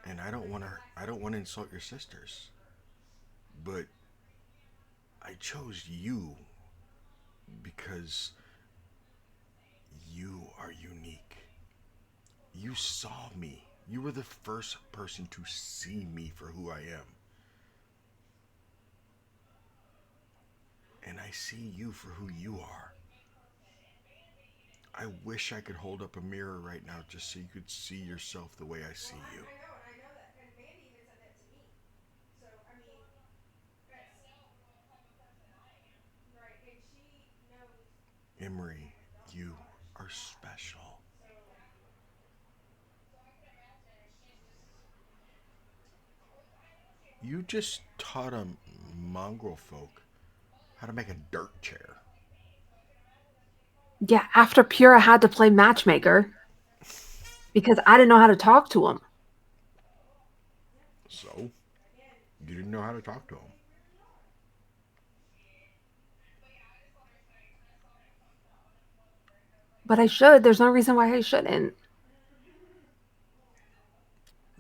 And I don't want to. I don't want to insult your sisters. But I chose you because you are unique. You saw me. You were the first person to see me for who I am. And I see you for who you are. I wish I could hold up a mirror right now just so you could see yourself the way I see you. Emery, you are special. You just taught a mongrel folk how to make a dirt chair. Yeah, after Pura had to play matchmaker because I didn't know how to talk to him. So, you didn't know how to talk to him. But I should. There's no reason why I shouldn't.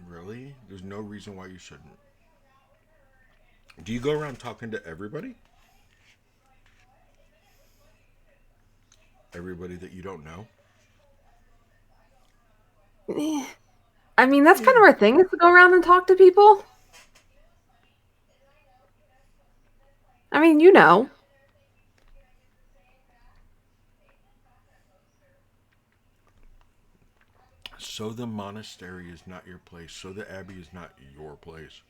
Really? There's no reason why you shouldn't. Do you go around talking to everybody? Everybody that you don't know? I mean, that's kind of our thing, is to go around and talk to people. I mean, you know. So the monastery is not your place. So the abbey is not your place.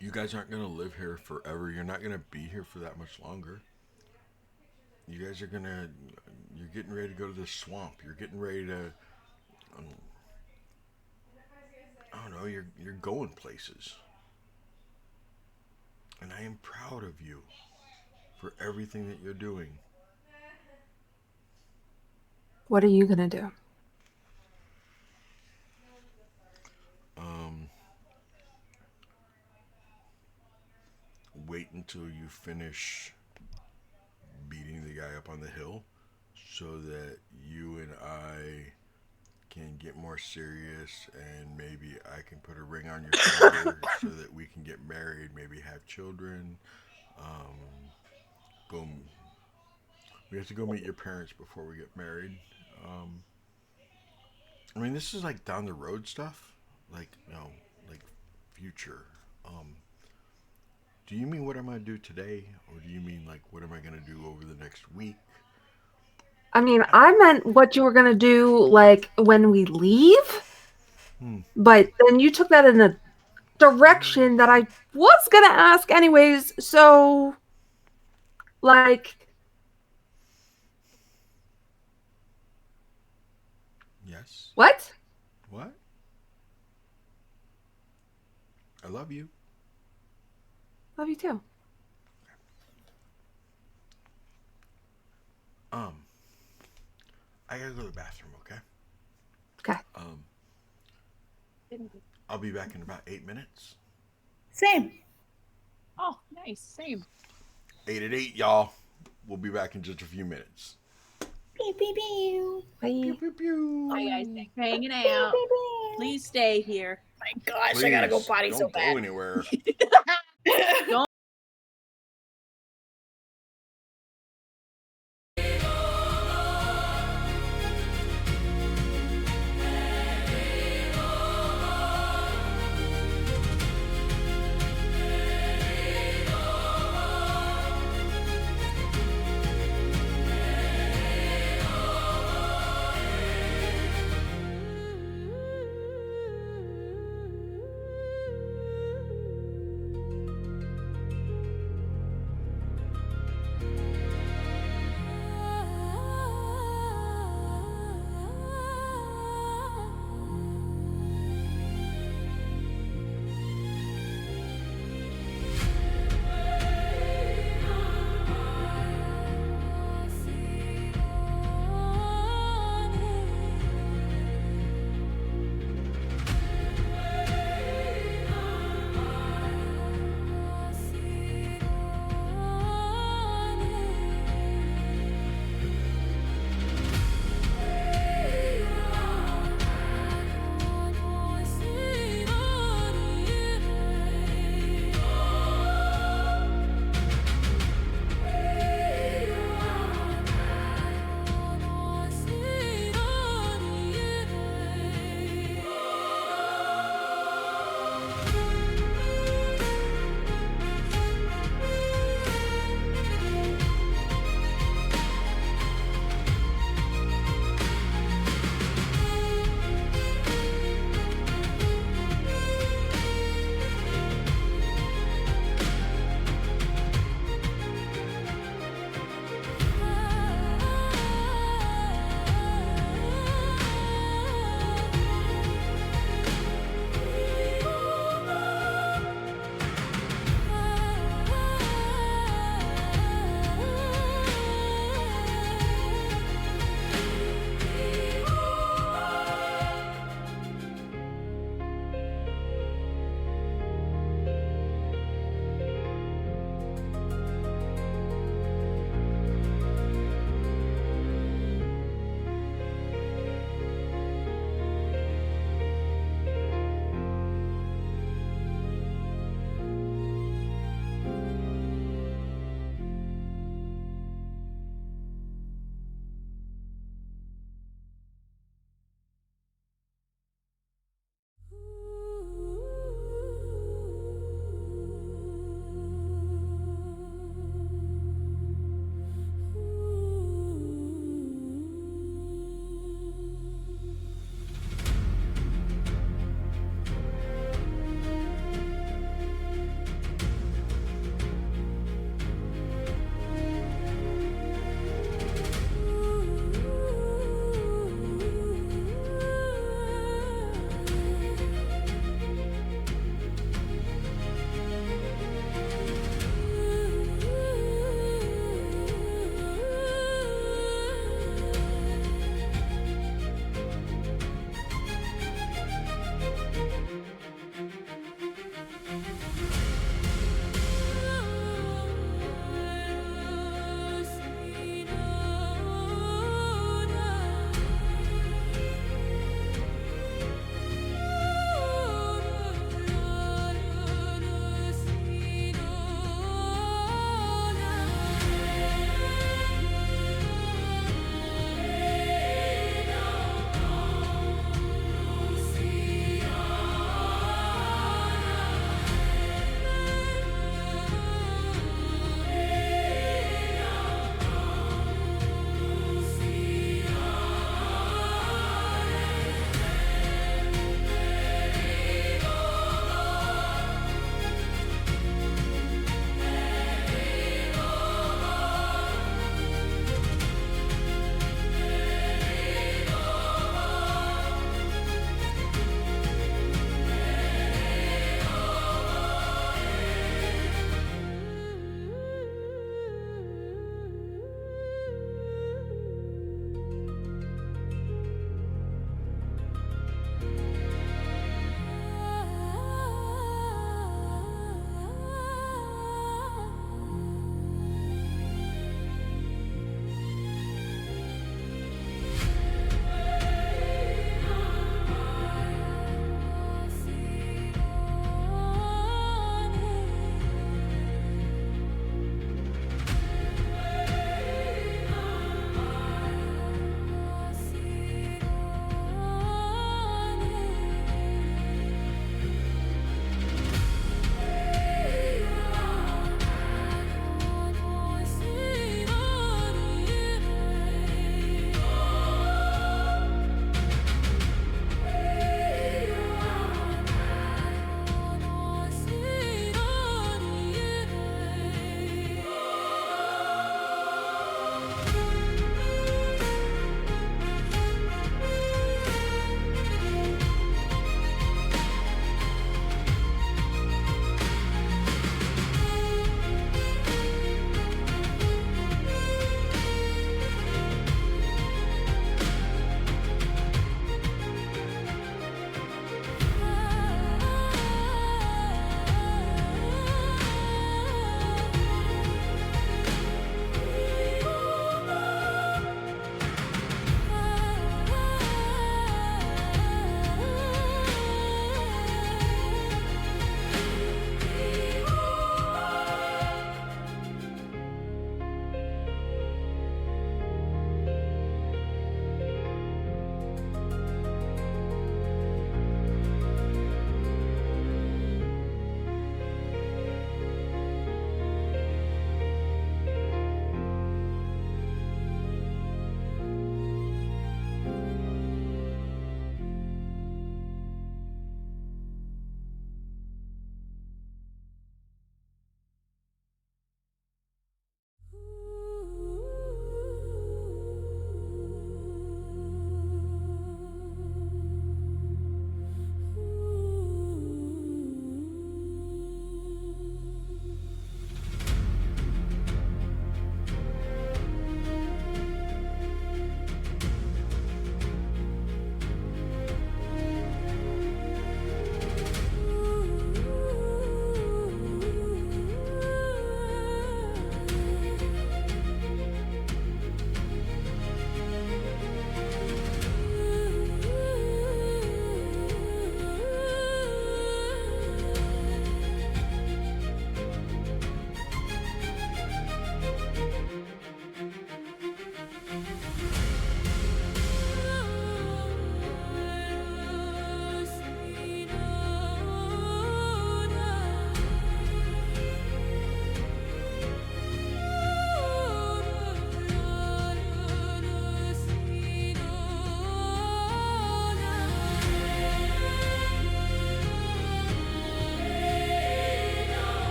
You guys aren't going to live here forever. You're not going to be here for that much longer. You guys are going to... You're getting ready to go to the swamp. You're getting ready to... I don't know. You're going places. And I am proud of you for everything that you're doing. What are you going to do? Wait until you finish beating the guy up on the hill so that you and I can get more serious, and maybe I can put a ring on your finger so that we can get married, maybe have children. Go. We have to go meet your parents before we get married. I mean, this is like down the road stuff, like like future. Do you mean what am I gonna do today, or do you mean like what am I gonna do over the next week? I mean, I meant what you were going to do, like, when we leave. But then you took that in a direction that I was going to ask anyways. So, like... Yes. What? What? I love you. Love you too. I gotta go to the bathroom, okay? Okay. I'll be back in about 8 minutes. Same. Oh, nice. Same. 8 at 8, y'all. We'll be back in just a few minutes. Pew, pew, pew. Bye. Pew, pew, pew. Bye, guys. Thanks for hanging out. Please stay here. My gosh, Please, I gotta go potty don't so go bad. anywhere. Don't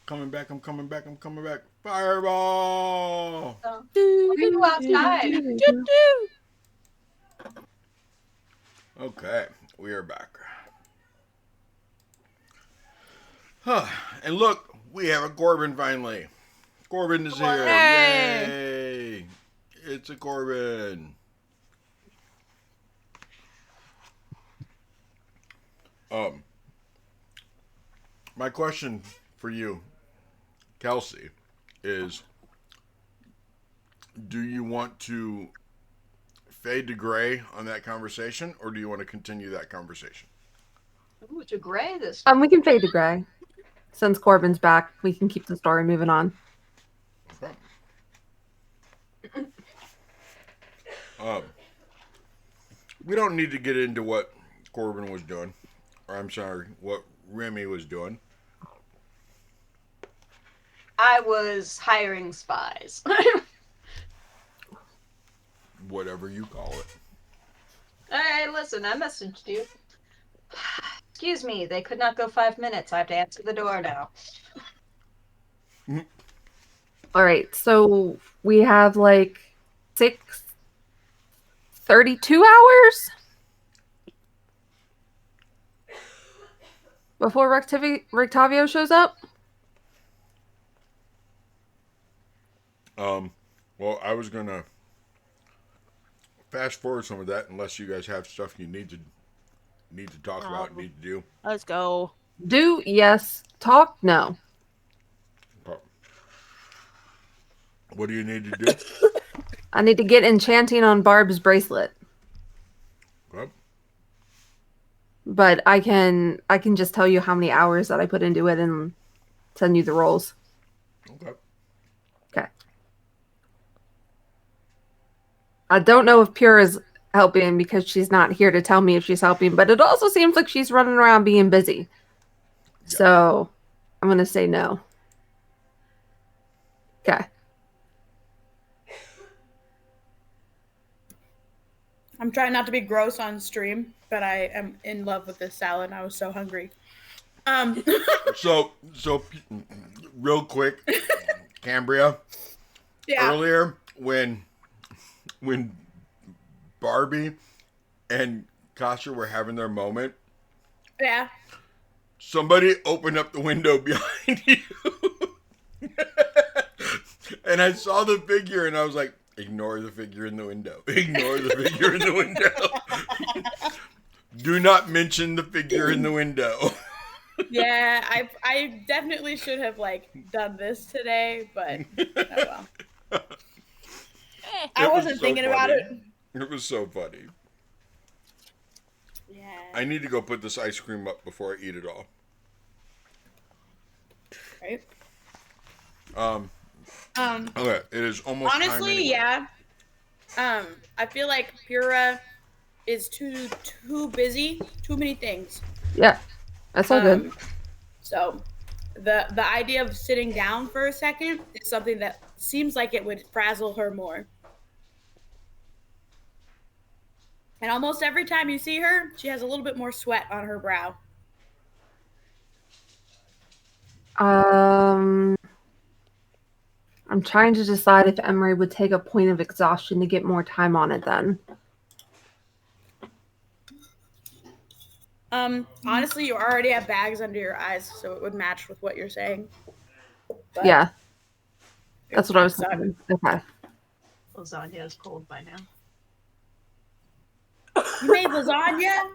coming back. I'm coming back. I'm coming back. Fireball. We go outside. Okay, we are back. Huh. And look, we have a Corbin finally. Corbin is here. Yay! Yay! It's a Corbin. My question for you, Kelsey, is do you want to fade to gray on that conversation, or do you want to continue that conversation? Ooh, to gray this. We can fade to gray. Since Corbin's back, we can keep the story moving on. Okay. We don't need to get into what Corbin was doing, or I'm sorry, what Remy was doing. I was hiring spies. Whatever you call it. Hey, listen, I messaged you. Excuse me, they could not go 5 minutes. I have to answer the door now. All right, so we have like 32 hours before Rictavio shows up. Well, I was gonna fast forward some of that, unless you guys have stuff you need to talk about, need to do. Let's go. Do yes, talk no. What do you need to do? I need to get enchanting on Barb's bracelet. Okay. But I can just tell you how many hours that I put into it and send you the rolls. Okay. Okay. I don't know if Pure is helping because she's not here to tell me if she's helping, but it also seems like she's running around being busy. Yeah. So I'm going to say no. Okay. I'm trying not to be gross on stream, but I am in love with this salad. I was so hungry. So real quick, Cambria. Yeah. Earlier when Barbie and Kasha were having their moment. Yeah. Somebody opened up the window behind you. And I saw the figure and I was like, ignore the figure in the window. Ignore the figure in the window. Do not mention the figure in the window. Yeah, I definitely should have done this today, but oh well. I wasn't thinking about it. It was so funny. Yeah. I need to go put this ice cream up before I eat it all. Right. Okay, it is almost honestly, time anyway. Yeah. I feel like Pura is too busy, too many things. Yeah, that's all good. So, the idea of sitting down for a second is something that seems like it would frazzle her more. And almost every time you see her, she has a little bit more sweat on her brow. I'm trying to decide if Emery would take a point of exhaustion to get more time on it then. Honestly, you already have bags under your eyes, so it would match with what you're saying. But yeah. That's what I was thinking. Okay. Lasagna is cold by now. You made lasagna?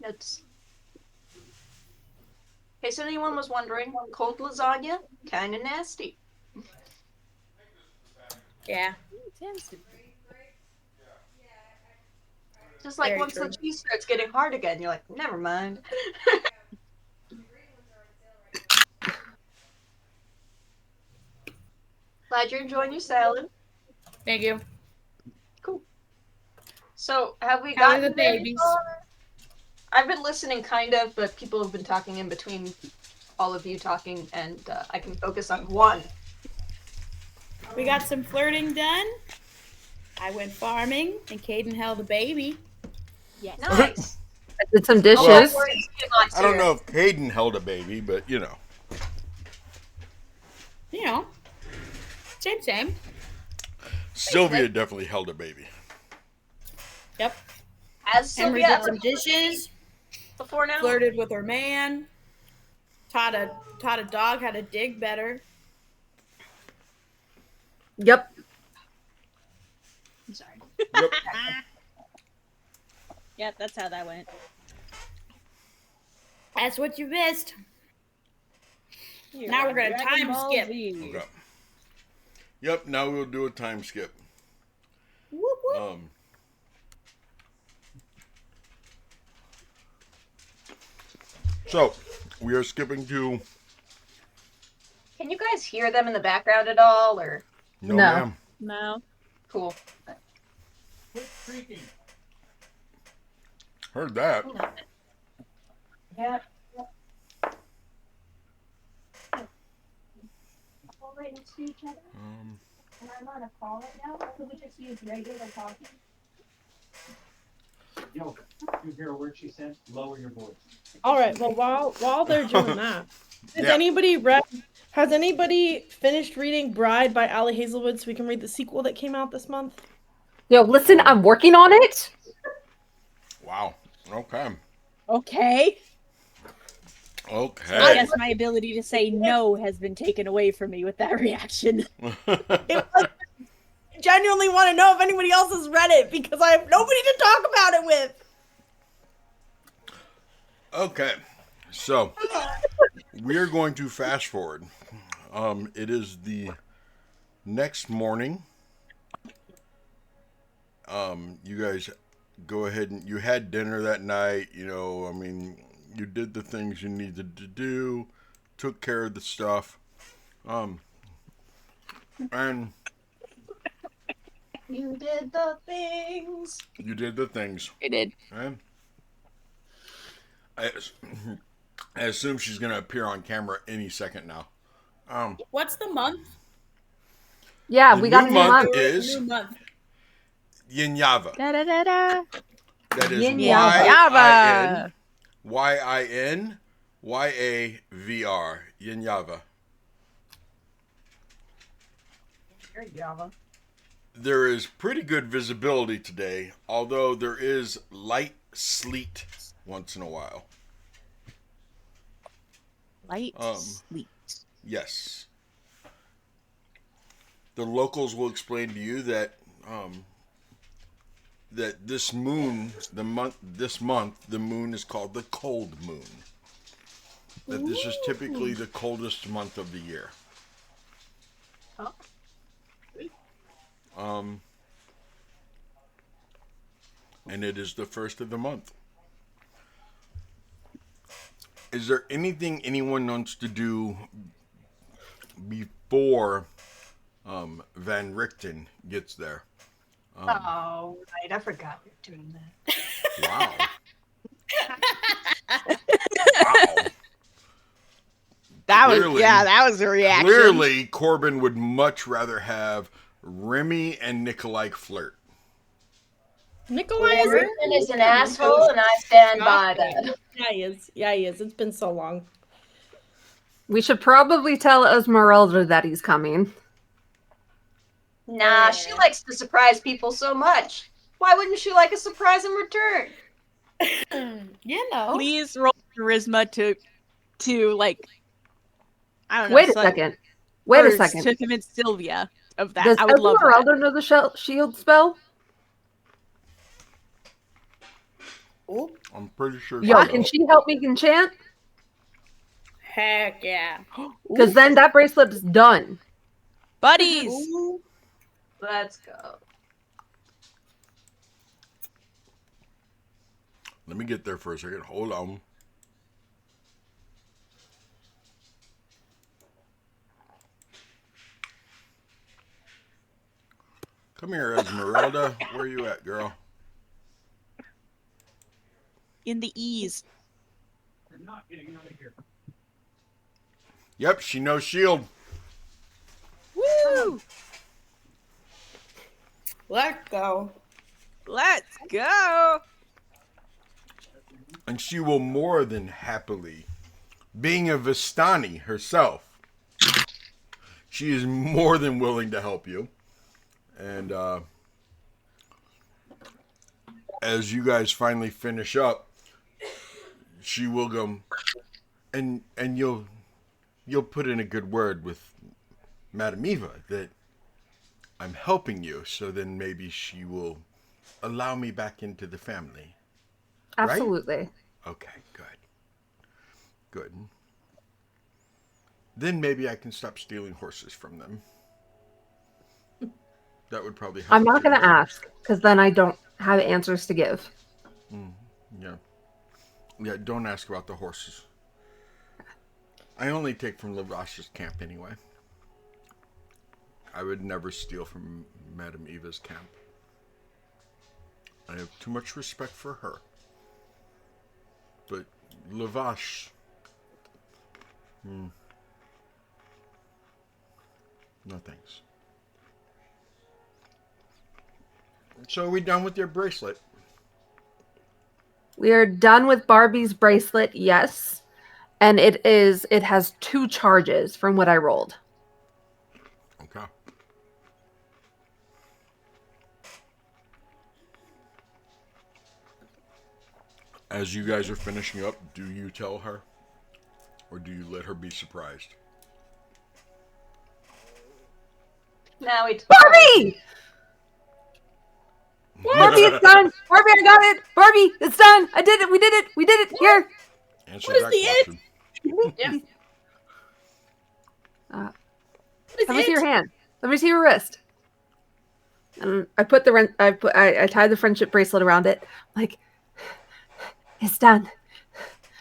It's... In case anyone was wondering, cold lasagna, kind of nasty. Yeah. Just like very once true. the cheese starts getting hard again, you're like, never mind. Glad you're enjoying your salad. Thank you. Cool. So, have we How are gotten the babies? I've been listening kind of, but people have been talking in between all of you talking, and I can focus on one. We got some flirting done. I went farming, and Caden held a baby. Yes. Nice. I did some Oh, dishes. I don't know if Hayden held a baby, but you know. You know, same. Sylvia definitely held a baby. Yep. Has Henry Sylvia did some dishes, before now? flirted with her man, taught a dog how to dig better. Yep. I'm sorry. Yep. Yep, that's how that went. That's what you missed. You're Now on we're gonna Dragon time Ball skip. Z. Okay. Yep. Now we'll do a time skip. Whoop, whoop. So we are skipping to Can you guys hear them in the background at all, or no, No. ma'am. No. cool? Heard that. Yeah. And I'm on a call right now. Could we just use regular talking? Yo, you hear a word she said? Lower your voice. All right. Well, while they're doing that, Yeah. has anybody finished reading Bride by Allie Hazelwood so we can read the sequel that came out this month? Yo, listen, I'm working on it. Wow. Okay. Okay. I Okay. guess my ability to say no has been taken away from me with that reaction. It was, I genuinely want to know if anybody else has read it because I have nobody to talk about it with. Okay. So we're going to fast forward. It is the next morning. You guys go ahead and you had dinner that night. You know, I mean, you did the things you needed to do, took care of the stuff, and You did the things. you did the things. I did. Okay? I assume she's gonna appear on camera any second now. What's the month? Yeah, The we got new a new month month. is New month. Yinyava. Da da da da. That is Yinyava. YINYAVR. Yinyava. There is pretty good visibility today, although there is light sleet once in a while. Light sleep. Yes. The locals will explain to you that that this month, the moon is called the cold moon. That this is typically the coldest month of the year. And it is the first of the month. Is there anything anyone wants to do before Van Richten gets there? Oh, right. I forgot you're doing that. Wow. Wow. That was Clearly- that was a reaction. Clearly, Corbin would much rather have Remy and Nikolai flirt. Nikolai is Ruben is an asshole, and I stand by that. Yeah, he is. Yeah, he is. It's been so long. We should probably tell Esmeralda that he's coming. Nah, she likes to surprise people so much. Why wouldn't she like a surprise in return? You know. Please roll charisma to like I don't know. Wait a so, like, second. Wait a first second. To convince Sylvia of that. Does I would love that. Esmeralda know the shield spell? Ooh, I'm pretty sure. Yo, she can will. she help me enchant? heck yeah. Because then that bracelet is done. Buddies. Ooh. Let's go. Let me get there for a second. Hold on. Come here, Esmeralda. Where you at, girl? In the ease. You're not getting out of here. Yep, she knows shield. Woo! Let's go. Let's go. And she will more than happily, being a Vistani herself, she is more than willing to help you. And as you guys finally finish up, she will go, and you'll put in a good word with Madame Eva that I'm helping you, so then maybe she will allow me back into the family. Absolutely. Right? Okay, good. Good. Then maybe I can stop stealing horses from them. That would probably help. I'm not too. going to ask, because then I don't have answers to give. Yeah. Yeah, don't ask about the horses. I only take from Lavash's camp anyway. I would never steal from Madame Eva's camp. I have too much respect for her. But Lavash... No thanks. So are we done with your bracelet? We are done with Barbie's bracelet, yes. And it has 2 charges from what I rolled. Okay. As you guys are finishing up, do you tell her? Or do you let her be surprised? Now it's Barbie! Barbie, it's done! Barbie, I got it! Barbie, it's done! I did it! We did it! We did it! Here! Answer What is that the question. Yeah. Let me see your hand. Let me see your wrist. And I put I tied the friendship bracelet around it. Like, it's done.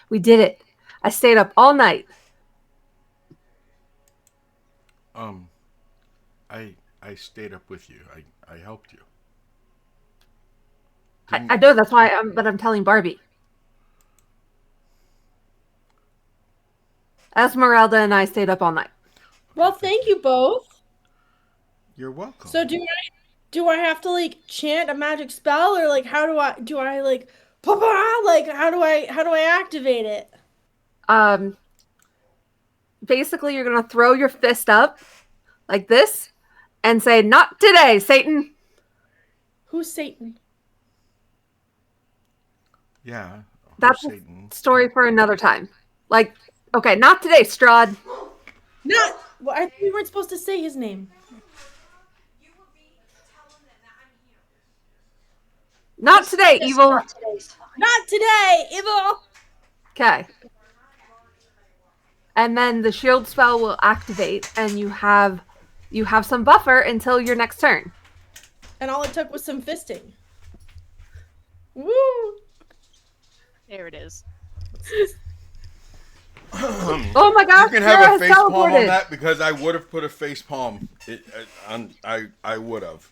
We did it. I stayed up all night. I stayed up with you. I helped you. I know that's why I'm telling Barbie. Esmeralda and I stayed up all night. Well, thank you both. You're welcome. So do I have to like chant a magic spell, or like how do I like papa, like how do I activate it? Basically you're gonna throw your fist up like this and say, "Not today, Satan." Who's Satan? Yeah. That's Satan. a story for another time. Like, okay, not today, Strahd. Not. Well, I think we weren't supposed to say his name. Not today, evil. Not today's fine. Not today, evil. Okay. And then the shield spell will activate, and you have some buffer until your next turn. And all it took was some fisting. Woo! There it is. Oh my gosh! You can have Sarah a face has palm on teleported. that because I would have put a face palm. I would have.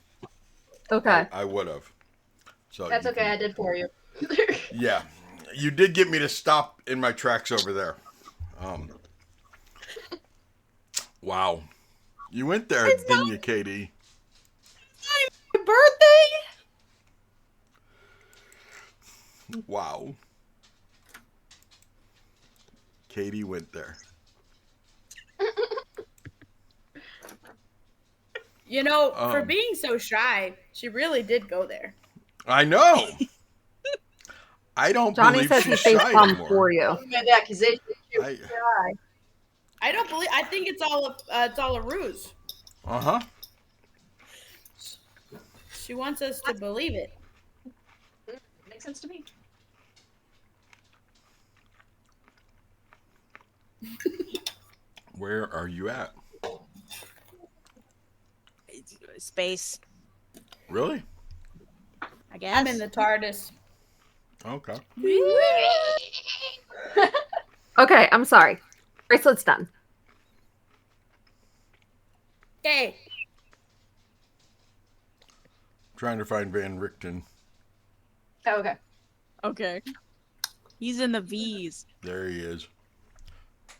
Okay. I would have. So That's okay, I did for you. Yeah, you did get me to stop in my tracks over there. Wow, you went there, didn't you, Katie? My birthday? Wow. Katie went there. You know, for being so shy, she really did go there. I know. I don't Johnny believe says she's he face shy palmed anymore. for you. Made the accusation. I don't believe. I think it's all a ruse. Uh-huh. She wants us to believe it. Makes sense to me. Where are you at? Space, Really? I guess. I'm in the TARDIS. Okay. Okay, I'm sorry. Bracelet's done. Yay! Trying to find Van Richten. Oh, okay. Okay. He's in the V's. There he is.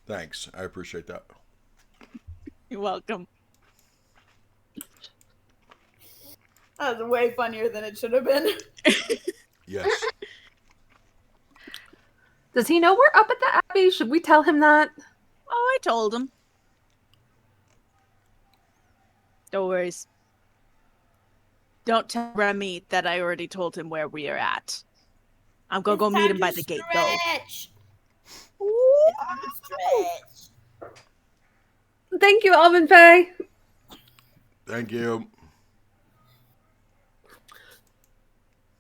Thanks. I appreciate that. You're welcome. That was way funnier than it should have been. Yes. Does he know we're up at the Abbey? Should we tell him that? Oh, I told him. No worries. Don't tell Remy that I already told him where we are at. I'm gonna go meet him by the gate, though. Stretch. Thank you, Alvin Faye. Thank you.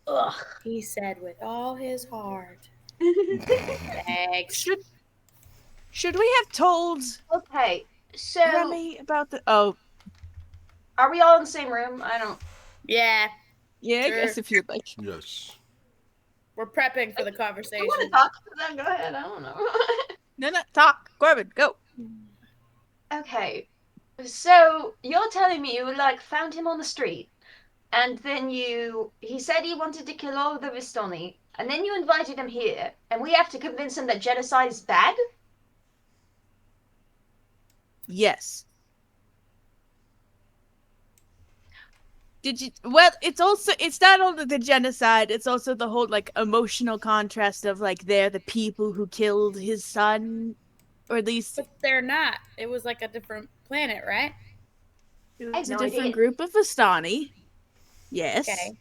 Ugh, he said with all his heart. Thanks. Should we have told Okay, so Remy about the... Oh, are we all in the same room? I don't. Yeah, yeah, Sure. I guess if you'd like. Yes. we're prepping for the I conversation. want to talk to them. Go ahead. I don't know. No, talk. Corbin, go. Okay, so you're telling me you like found him on the street, and then he said he wanted to kill all the Vistoni, and then you invited him here, and we have to convince him that genocide is bad? Yes. Did you? Well, it's not only the genocide, it's also the whole, like, emotional contrast of, like, they're the people who killed his son, or at least But they're not. It was like a different planet, right? it I was have a no different idea. group of Vistani. Yes. Okay.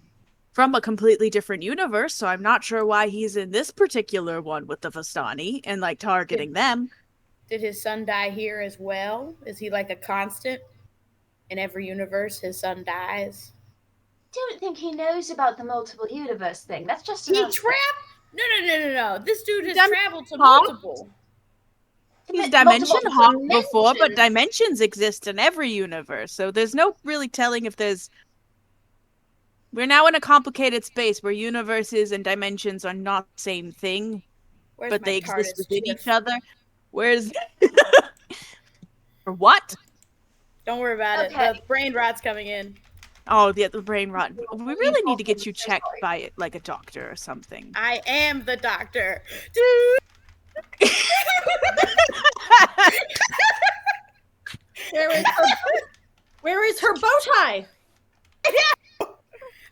From a completely different universe, so I'm not sure why he's in this particular one with the Vistani and, like, targeting them. Did his son die here as well? Is he like a constant? In every universe, his son dies. Don't think he knows about the multiple universe thing. That's just He enough. No. This dude has Done- traveled to Huh? multiple. He's Multiple dimension hopped before, but dimensions. dimensions exist in every universe, so there's no really telling if there's... We're now in a complicated space where universes and dimensions are not the same thing, Where's but my they exist TARDIS within GIF? each other. Where's... Or what? Don't worry about Okay. it. The brain rot's coming in. Oh, the brain rot. We really need to get you checked by, like, a doctor or something. I am the doctor. Dude. Where is her bow tie?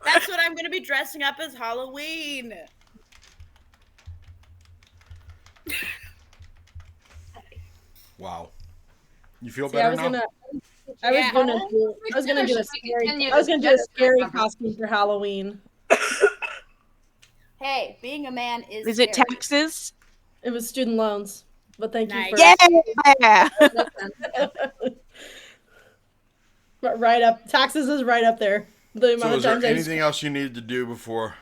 That's what I'm going to be dressing up as Halloween. Wow. You feel See, I better was now? gonna Yeah. do a scary costume for Halloween. Hey, being a man is Is it scary. taxes? It was student loans, but thank Nice. you for Yeah! right up. Taxes is right up there. The amount So of is there times anything else you need to do before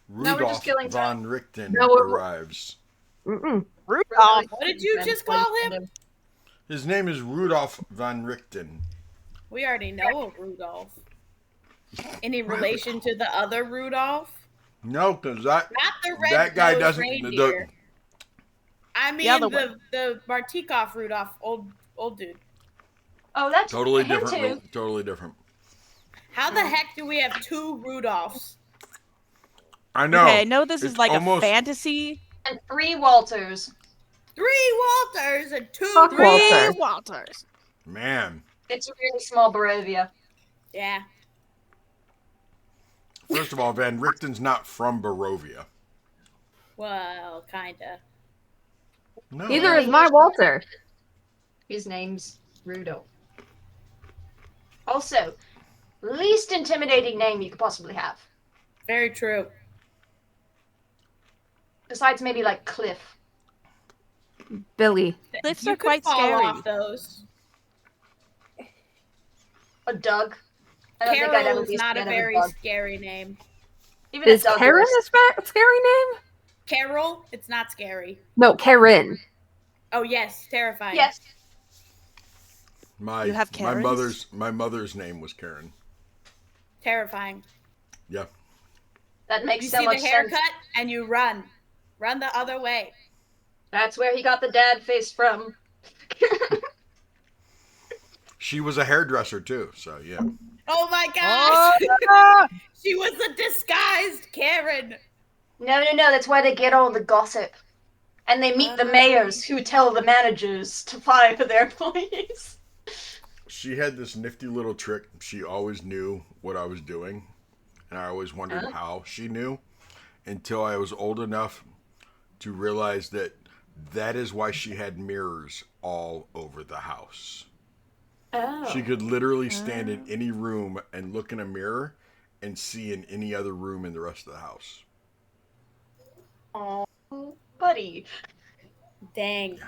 No, we're just Rudolph killing von Richten No, we're- arrives? Mm-mm. Rudolph! What did you just call him? His name is Rudolph von Richten. We already know of Rudolph. Any relation to the other Rudolph? No, because Not the red that guy nosed doesn't. reindeer. I mean other the Martikov Rudolph, old dude. Oh, that's Totally him different. too. Totally different. How the heck do we have two Rudolphs? I know. Okay, I know this is It's like almost- a fantasy. And 3 Walters. 3 Walters and 2 Fuck Rudolphs. Walter. Walters. Man. It's a really small Barovia. Yeah. First of all, Van Richten's not from Barovia. Well, kinda. No. Neither is my Walter. His name's Rudolph. Also, least intimidating name you could possibly have. Very true. Besides maybe like Cliff. Billy. Cliffs You are could quite fall scary. off those. Or Doug. I don't think I'd Carol ever is be not a fan of very Doug. scary name. Even Is if Doug Karen was- a scary name? Carol, it's not scary. No, Karen. Oh yes, terrifying. Yes. My You have my Karens? mother's name was Karen. Terrifying. Yeah. That makes You so see much the haircut sense. and you run. Run the other way. That's where he got the dad face from. She was a hairdresser too, so yeah. Oh my gosh! Oh, She was a disguised Karen. No, that's where they get all the gossip. And they meet the mayors who tell the managers to fire their employees. She had this nifty little trick. She always knew what I was doing, and I always wondered how she knew until I was old enough to realize that that is why she had mirrors all over the house. Oh. She could literally stand in any room and look in a mirror and see in any other room in the rest of the house. Oh, buddy. Dang. Yeah.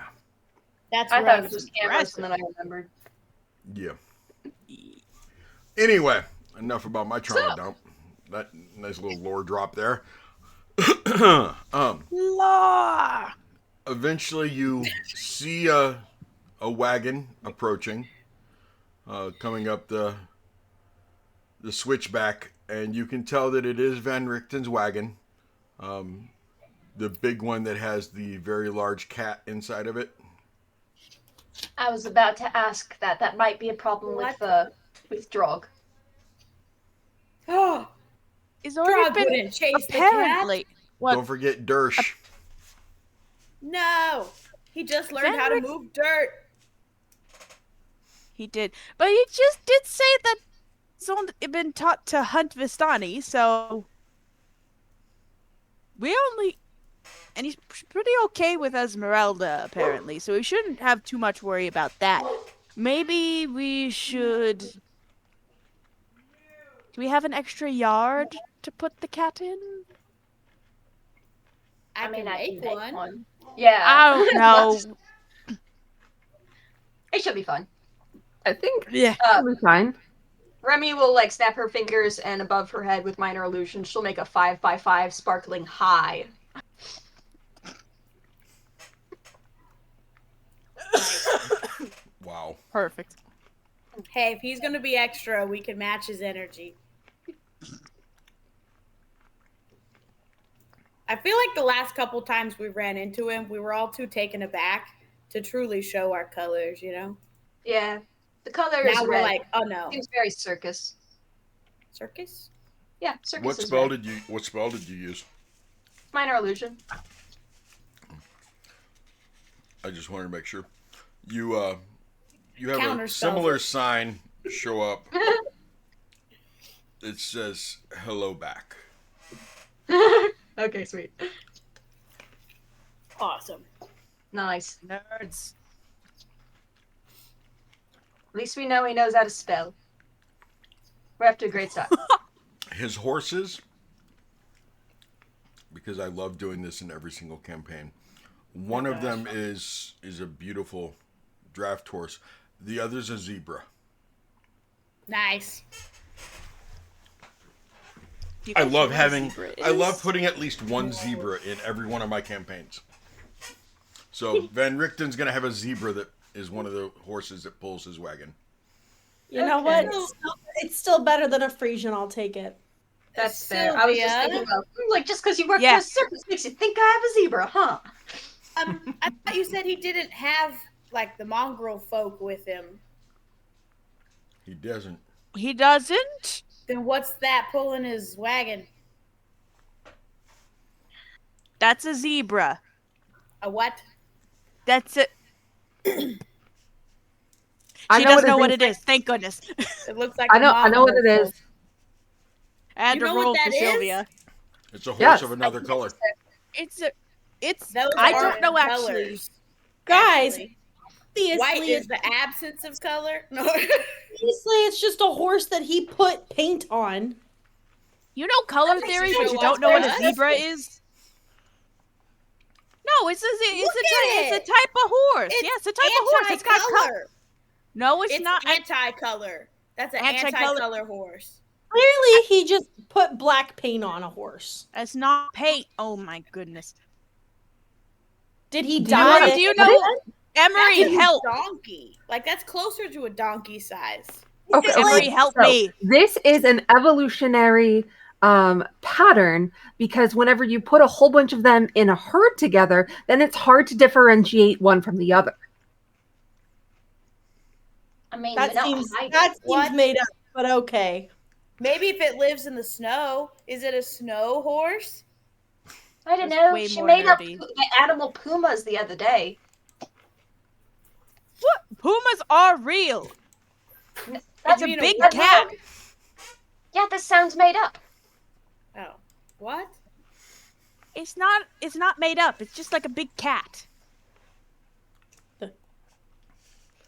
That's I thought it rough. was cameras, and then I remembered. Yeah. Anyway, enough about my trauma dump. That nice little lore drop there. Law. Eventually, you see a wagon approaching, coming up the switchback, and you can tell that it is Van Richten's wagon. The big one that has the very large cat inside of it. I was about to ask that. That might be a problem with Drog. Oh, It's already Frog been wouldn't chase apparently. What? Don't forget Dersh. the cat. No, he just learned how to move dirt. He did, but he just did say that he's only been taught to hunt Vistani, so and he's pretty okay with Esmeralda apparently, so we shouldn't have too much worry about that. Maybe we should. Do we have an extra yard to put the cat in? I can make one. Yeah. I don't know. It should be fun. I think Yeah. it'll be fine. Remy will like snap her fingers, and above her head with minor illusion, she'll make a 5x5 sparkling high. Wow. Perfect. Hey, if he's gonna be extra, we can match his energy. I feel like the last couple times we ran into him, we were all too taken aback to truly show our colors, you know? Yeah. The color is Now we're red. like, oh no. Seems very circus. Circus? Yeah, circus What is spell red. did you use? Minor illusion. I just wanted to make sure. You have Counter a spells similar it. sign show up. It says hello back. Okay, sweet. Awesome. Nice. Nerds. At least we know he knows how to spell. We're up to a great start. His horses, because I love doing this in every single campaign. One of them is a beautiful draft horse. The other's a zebra. Nice. Do you I guys love know what a having. zebra I love is? putting at least one zebra in every one of my campaigns. So Van Richten's gonna have a zebra that is one of the horses that pulls his wagon. You know Okay. what? It's still better than a Frisian. I'll take it. That's fair. I was just Sylvia? thinking about, like, just because you work Yeah. for a circus makes you think I have a zebra, huh? I thought you said he didn't have like the mongrel folk with him. He doesn't. He doesn't? Then what's that pulling his wagon? That's a zebra. A what? That's it. I She know doesn't what know it what is. it is. Thank goodness. It looks like I know what it mongrel is. folk. And You a know what roll for that is? Sylvia. It's a horse Yes. of another color. It's Those I are don't know actually. colors, Guys, actually. obviously, White is it's, the absence of color. No. obviously, it's just a horse that he put paint on. You know color That makes theory, you but know you what's don't know what a best. zebra is? No, it's at a it. type of horse. It's Yeah, it's a type of horse. It's got color. Anti-color. No, it's It's not. anti-color. That's an Anti-color. anti-color horse. Clearly, he just put black paint on a horse. It's not paint. Oh my goodness. Did he Do you dye wanna- it? Do you What know, is Emery, That's a help. donkey. Like that's closer to a donkey size. Okay, Emery, help so me. This is an evolutionary pattern because whenever you put a whole bunch of them in a herd together, then it's hard to differentiate one from the other. I mean, That you're not seems hiding. What? made up, but okay. Maybe if it lives in the snow, is it a snow horse? I don't That's know. way She more made up nerdy. the animal pumas the other day. What? Pumas are real. It's That's a mean a big what? cat. Yeah, this sounds made up. Oh, what? It's not made up. It's just like a big cat.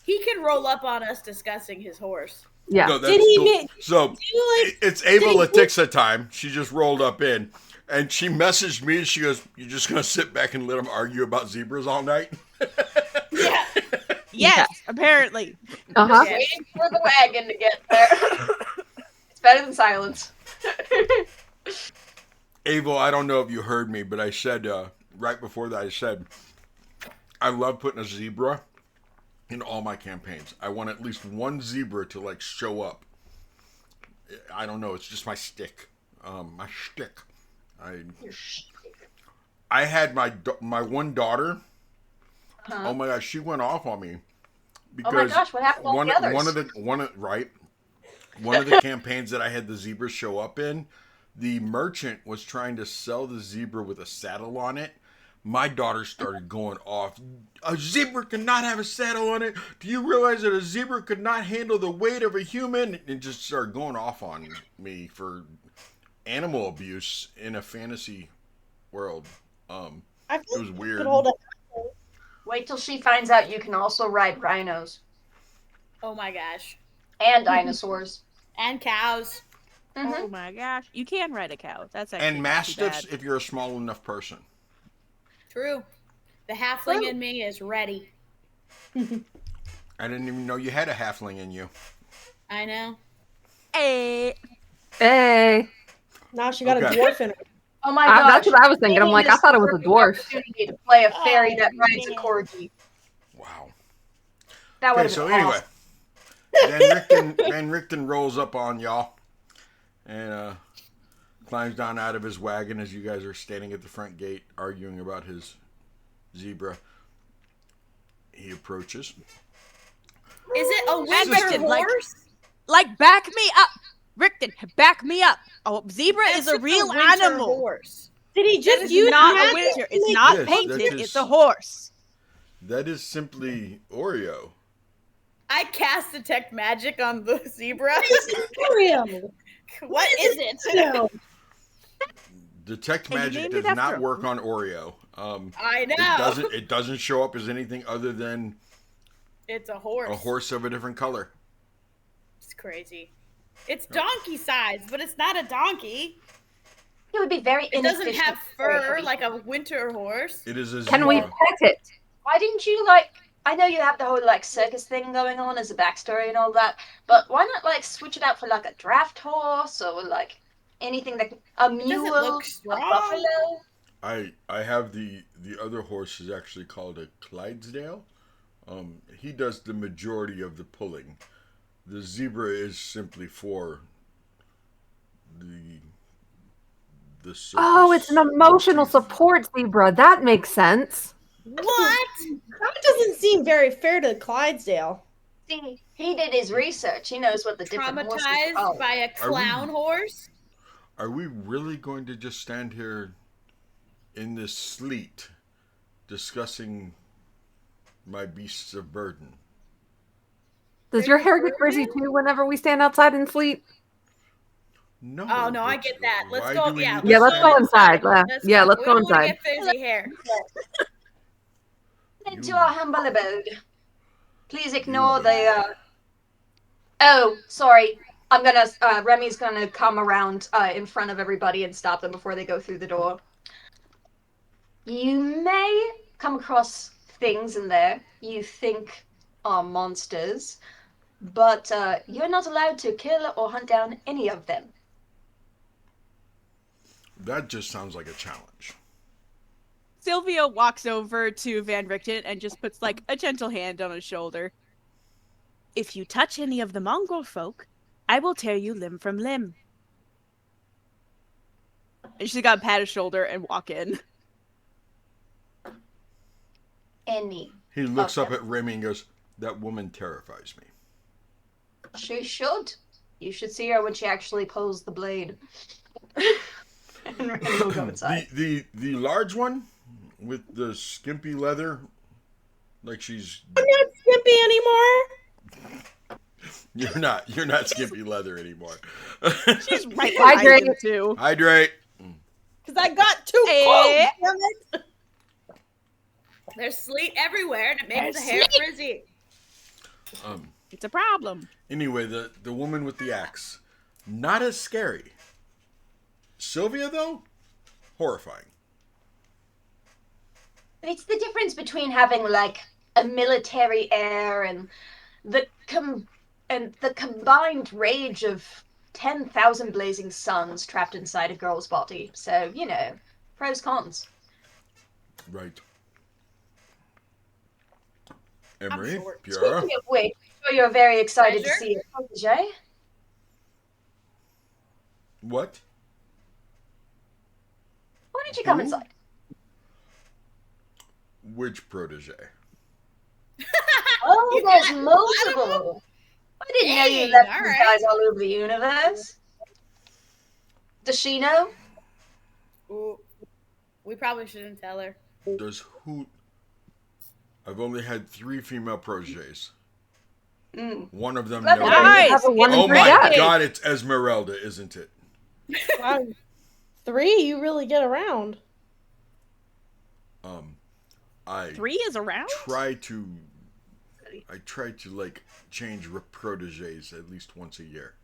He can roll up on us discussing his horse. Yeah. No, that's Did he cool. make- So you, it's Ava did he- Letixa time. She just rolled up in, and she messaged me. She goes, "You're just gonna sit back and let them argue about zebras all night?" Yeah. Yes, apparently. Uh-huh. Yeah. Waiting for the wagon to get there. It's better than silence. Ava, I don't know if you heard me, but I said right before that, I said I love putting a zebra in all my campaigns. I want at least one zebra to like show up. I don't know. It's just my stick. My shtick. I had my one daughter. Oh my gosh, she went off on me because Oh my gosh, what happened to all the others? one of the campaigns that I had the zebra show up in, the merchant was trying to sell the zebra with a saddle on it. My daughter started going off. A zebra cannot have a saddle on it. Do you realize that a zebra could not handle the weight of a human? And just started going off on me for animal abuse in a fantasy world. I It was weird. could hold up. Wait till she finds out you can also ride rhinos Oh my gosh. and dinosaurs. And cows. Oh my gosh. You can ride a cow. That's actually And not too bad. mastiffs if you're a small enough person. True. The halfling in me is ready. I didn't even know you had a halfling in you. I know. Hey. Hey. Now she got Okay. a dwarf in her. Oh my gosh. That's what I was thinking. I'm like, I thought it was a dwarf. Opportunity to play a fairy that rides a man. corgi. Wow. That would Okay, have so been anyway, awesome. Van Richten rolls up on y'all and climbs down out of his wagon as you guys are standing at the front gate arguing about his zebra. He approaches. Is it a winter Richten, like- horse? Like, back me up. Richten, back me up. A zebra That's is a just real winter animal. horse. Did he That just is use not a magic? winter. It's not Yes, painted. that is- It's a horse. That is simply Oreo. I cast detect magic on the zebra. Oreo. What is it? No. Detect And you magic named does it not after work on Oreo. I know. It doesn't show up as anything other than It's a horse. a horse of a different color. It's crazy. It's donkey size, but it's not a donkey. It would be very It doesn't inefficient have for fur every- like a winter horse. It is a Can we zebra. pet it? Why didn't you I know you have the whole circus thing going on as a backstory and all that, but why not switch it out for a draft horse or anything that a mule, look a strong. buffalo? I have the other horse is actually called a Clydesdale. He does the majority of the pulling. The zebra is simply for the circus. Oh, it's an emotional support zebra. That makes sense. What? That doesn't seem very fair to Clydesdale. See, he did his research. He knows what the different horses are Traumatized called. by a clown horse? Are we really going to just stand here in this sleet discussing my beasts of burden? Does your hair get frizzy too whenever we stand outside in sleet? No. Oh no, I but get that. Let's why go. do we Yeah, need Yeah, to let's stand go inside. Yeah, let's We go don't wanna inside. get frizzy hair. Into our humble abode. Please ignore the. Oh, sorry. I'm gonna. Remy's gonna come around in front of everybody and stop them before they go through the door. You may come across things in there you think are monsters, but you're not allowed to kill or hunt down any of them. That just sounds like a challenge. Sylvia walks over to Van Richten and just puts a gentle hand on his shoulder. If you touch any of the mongrel folk, I will tear you limb from limb. And she's got to pat his shoulder and walk in. Any. He looks Okay. up at Remy and goes, "That woman terrifies me." She should. You should see her when she actually pulls the blade. And Remy will go inside. The large one with the skimpy leather, like she's I'm not skimpy anymore. you're not skimpy leather anymore. She's right Hydrate. behind him, too. Hydrate. Because I got too Eh? cold, damn it. There's sleet everywhere, and it makes There's the hair sleet. frizzy. It's a problem. Anyway, the woman with the axe, not as scary. Sylvia though, horrifying. It's the difference between having like a military air and the combined rage of 10,000 blazing suns trapped inside a girl's body. So, pros cons. Right. Emery, short. Pura. Speaking of which, I'm sure you're very excited to Pleasure. see your protege. What? Why don't you come Who? inside? Which protege? Oh, there's multiple. I didn't know you Dang, left all these right. guys all over the universe. Does she know? Ooh, we probably shouldn't tell her. Does who? I've only had 3 female proteges. One of them That's knows. Nice. Have a 1 Oh in 3 my deaths. God! It's Esmeralda, isn't it? Wow. 3, you really get around. I 3 is around? try to like change proteges at least once a year.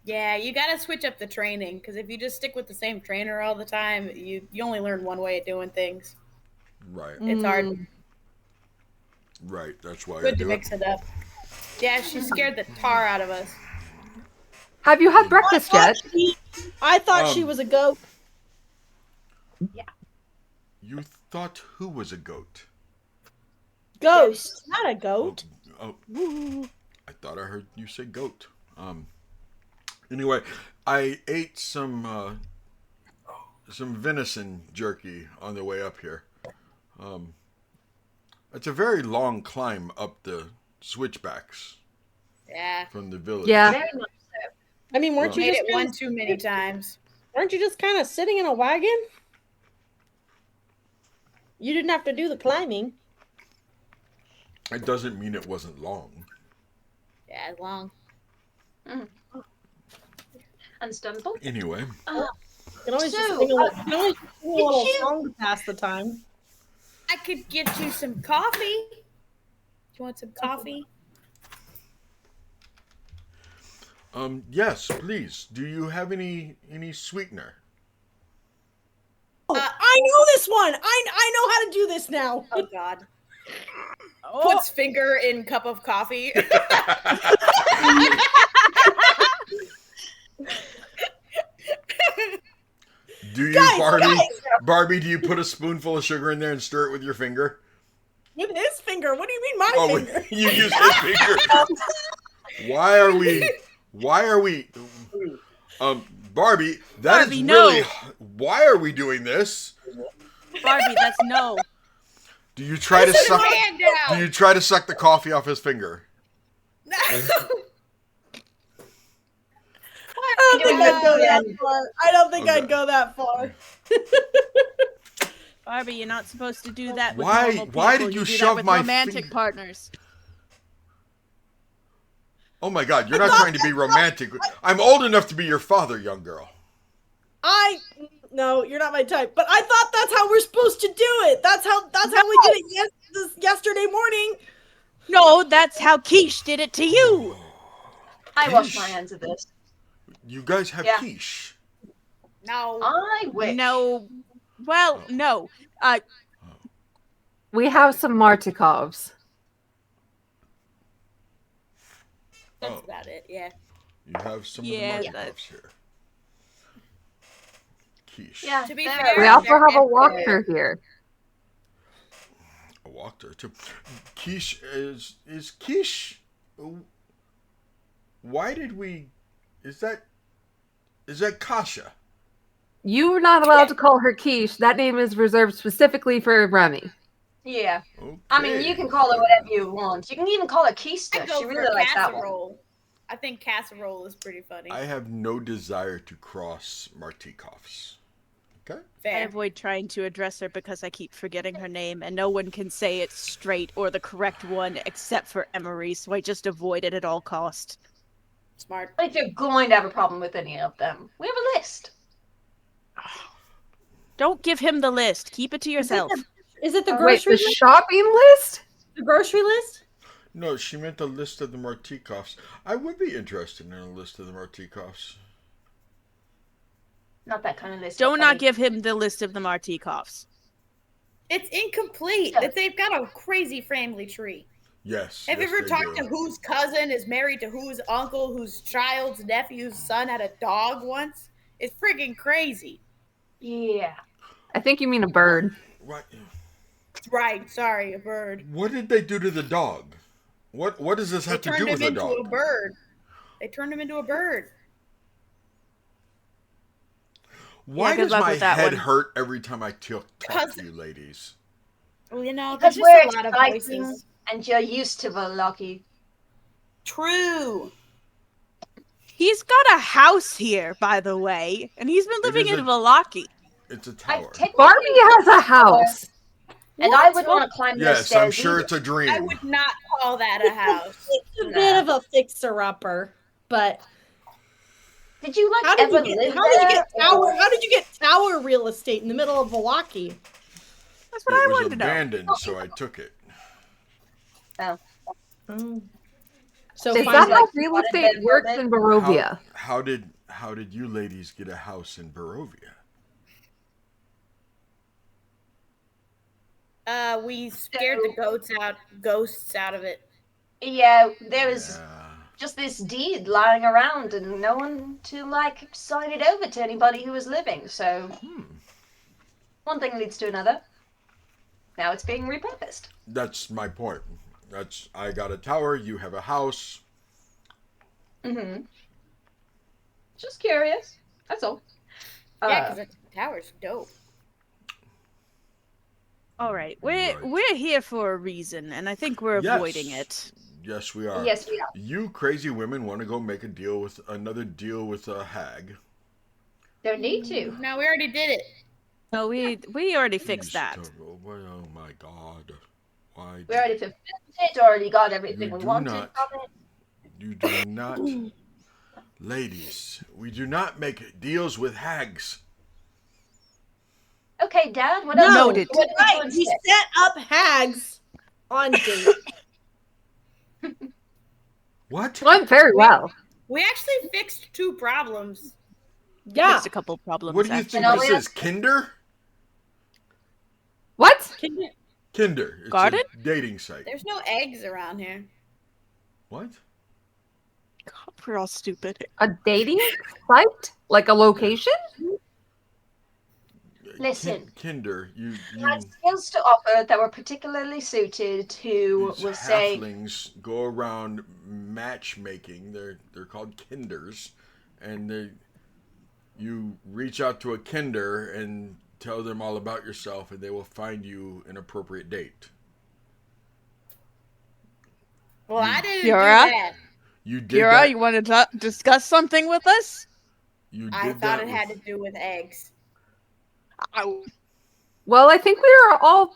Yeah, you gotta switch up the training, because if you just stick with the same trainer all the time, you only learn one way of doing things. Right. It's hard. Right. That's why I Good to do it. mix it up. Yeah, she scared the tar out of us. Have you had breakfast yet? I thought she Um, was a goat. You thought who was a goat? Ghost, not a goat. Oh, I thought I heard you say goat. Anyway, I ate some venison jerky on the way up here. It's a very long climb up the switchbacks Yeah. from the village. Yeah. Very much so. I mean, weren't you Made just it one too many times. weren't you just kind of sitting in a wagon? You didn't have to do the climbing. It doesn't mean it wasn't long. Yeah, it's long. Understandable. Anyway, You can always just So, sing a little, you can always sing a little you- song to pass the time. I could get you some coffee. Do you want some coffee? yes, please. Do you have any sweetener? Oh, I know this one. I know how to do this now. Oh God. Oh, Puts finger in cup of coffee. Do you, Guys, Barbie, do you put a spoonful of sugar in there and stir it with your finger? With his finger. What do you mean my Oh, finger? you use his finger. Why are we, Barbie, that is Barbie, no. really, why are we doing this? Barbie, that's no. Do you try to suck, Hand do down. you try to suck the coffee off his finger? I don't think doing I'd go that that far. I don't think Okay. I'd go that far. Barbie, you're not supposed to do that with Why- normal people. why did you do shove that with my romantic finger- partners? Oh my God, you're not trying to be romantic. I'm old enough to be your father, young girl. No, you're not my type. But I thought that's how we're supposed to do it. That's how we did it yesterday morning. No, that's how Quiche did it to you. I wash my hands of this. You guys have Yeah. quiche. No. I wish. No. Well, no. We have some Martikovs. That's Oh. about it. Yeah. You have some Yeah, of the that- Martikovs here. Quiche. Yeah, To be fair. fair, We also they're have a everywhere. walker here. I walked her too. Quiche is quiche. Why did we? Is that Kasha? You're not allowed to call her Quiche. That name is reserved specifically for Remy. Yeah. Okay. I mean, you can call her whatever you want. You can even call her Keister. I go She for really likes that one. casserole. I think casserole is pretty funny. I have no desire to cross Martikovs. Okay. I Fair. avoid trying to address her because I keep forgetting her name, and no one can say it straight or the correct one except for Emery, so I just avoid it at all cost. Smart. If you're going to have a problem with any of them, we have a list. Don't give him the list. Keep it to yourself. Is it the Wait, grocery the list? shopping list? The grocery list? No, she meant the list of the Martikovs. I would be interested in a list of the Martikovs. Not that kind of list. Do but not funny. give him the list of the Martikovs. It's incomplete. Yeah. They've got a crazy family tree. Yes. Have you yes, ever they talked do. to whose cousin is married to whose uncle, whose child's nephew's son had a dog once? It's freaking crazy. Yeah. I think you mean a bird. What? Right, sorry, a bird. What did they do to the dog? What does this They have to turned do him with the into dog? a bird. They turned him into a bird. Why Yeah, good does luck my with that head one. hurt every time I talk Because- to you ladies? Well, you know, Because there's we're just a lot of exciting voices. and you're used to Volaki. True. He's got a house here, by the way, and he's been living is in a- Valaki. It's a I've tower. technically Barbie has a house. and I wouldn't want to climb those Yes, stairs I'm sure either. it's a dream. I would not call that a house. It's a bit of a fixer-upper, but Did you like how did ever you live get tower? there? How did you get tower real estate in the middle of Valaki? That's what I It was wanted to know. abandoned, so I took it. Oh. So Is Fine, that how like, real what estate did works they- in Barovia? How did you ladies get a house in Barovia? We scared the ghosts out of it. Yeah, there was Yeah. just this deed lying around and no one to like sign it over to anybody who was living. So one thing leads to another. Now it's being repurposed. That's my point. I got a tower, you have a house. Mm-hmm. Just curious. That's all. Yeah, because the tower's dope. All right, we're Right. we're here for a reason, and I think we're Yes. avoiding it. Yes, we are. Yes, we are. You crazy women want to go make another deal with a hag. Don't need to. No, we already did it. No, we already fixed You that. stubborn- Oh my God! Why? We already fulfilled it. Already got everything You we do wanted not. from it. You do not, ladies. We do not make deals with hags. Okay, Dad. What No, else? Noted. What did Right, you we say? set up hags on date. What? Went very well. We actually fixed 2 problems. Yeah. Fixed a couple problems. What do you actually. think No, this we is? Kinder? What? Kinder. It's Garden? a dating site. There's no eggs around here. What? God, we're all stupid. A dating site? Like a location? Listen. Kinder. You Had skills to offer that were particularly suited to, these we'll say, halflings go around matchmaking. They're called kinders, and you reach out to a kinder and tell them all about yourself, and they will find you an appropriate date. Well, I didn't Yara? do that. You did Kira, that. you want to discuss something with us? You did I that thought it had to with- do with eggs. Well, I think we are all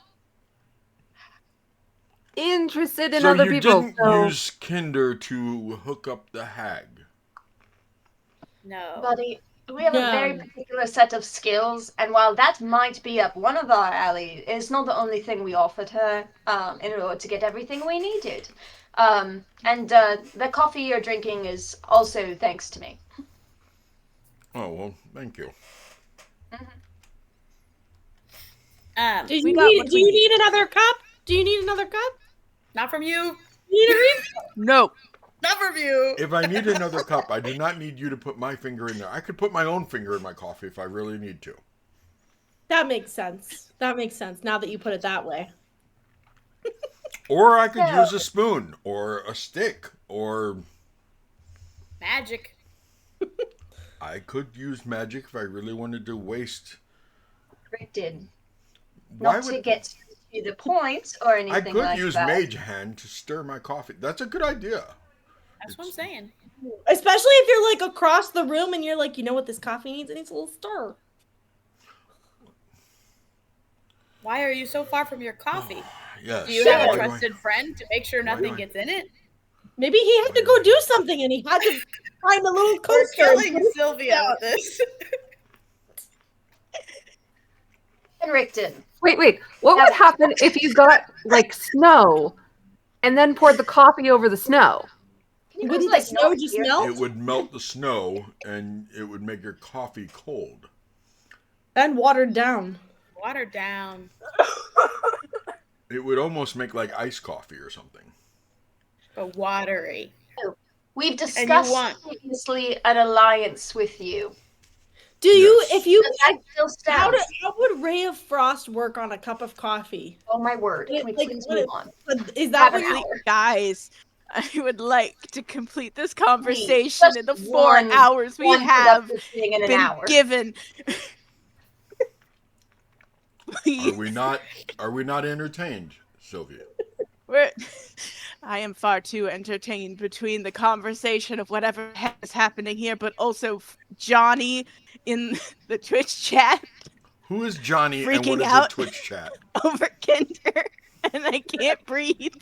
interested in So other you people. didn't so- use Kinder to hook up the hag. No. buddy, we have a very No. particular set of skills, and while that might be up one of our alleys, it's not the only thing we offered her in order to get everything we needed. And the coffee you're drinking is also thanks to me. Oh well, thank you. Um, Do you, We got need, what do we you need. need another cup? Do you need another cup? not from you. You need a refill? No. Not from you. If I need another cup, I do not need you to put my finger in there. I could put my own finger in my coffee if I really need to. That makes sense. That makes sense now that you put it that way. Or I could Yeah. use a spoon or a stick, or Magic. I could use magic if I really wanted to waste. Restricted. Why Not to would get to the point or anything I could like use that. mage hand to stir my coffee? That's a good idea. That's what I'm saying. Especially if you're like across the room and you're like, you know what this coffee needs? It needs a little stir. Why are you so far from your coffee? Yes. Do you have why a do I- trusted friend to make sure why do nothing I- gets in it? Maybe he had to go do something and he had to find a little We're coaster. and killing put it Sylvia down. with this. Henrikton. Wait. What would happen if you got like snow and then poured the coffee over the snow? Can you Wouldn't guys, the snow not just hear? melt? It would melt the snow, and it would make your coffee cold. And watered down. Watered down. It would almost make like iced coffee or something. But watery. We've you discussed want- previously an alliance with you. Do you, Yes. if you, That still stands. how would Ray of Frost work on a cup of coffee? Oh my word. Can we Like, please what move it- on? Is that Have what an you, hour. Guys, I would like to complete this Please, conversation just in the 4 one- hours we one have productive thing in an been hour. given. Are Please. we not? Are we not entertained, Sylvia? I am far too entertained between the conversation of whatever is happening here, but also Johnny in the Twitch chat Who is Johnny and Freaking what is out. a Twitch chat? over Kinder, and I can't breathe.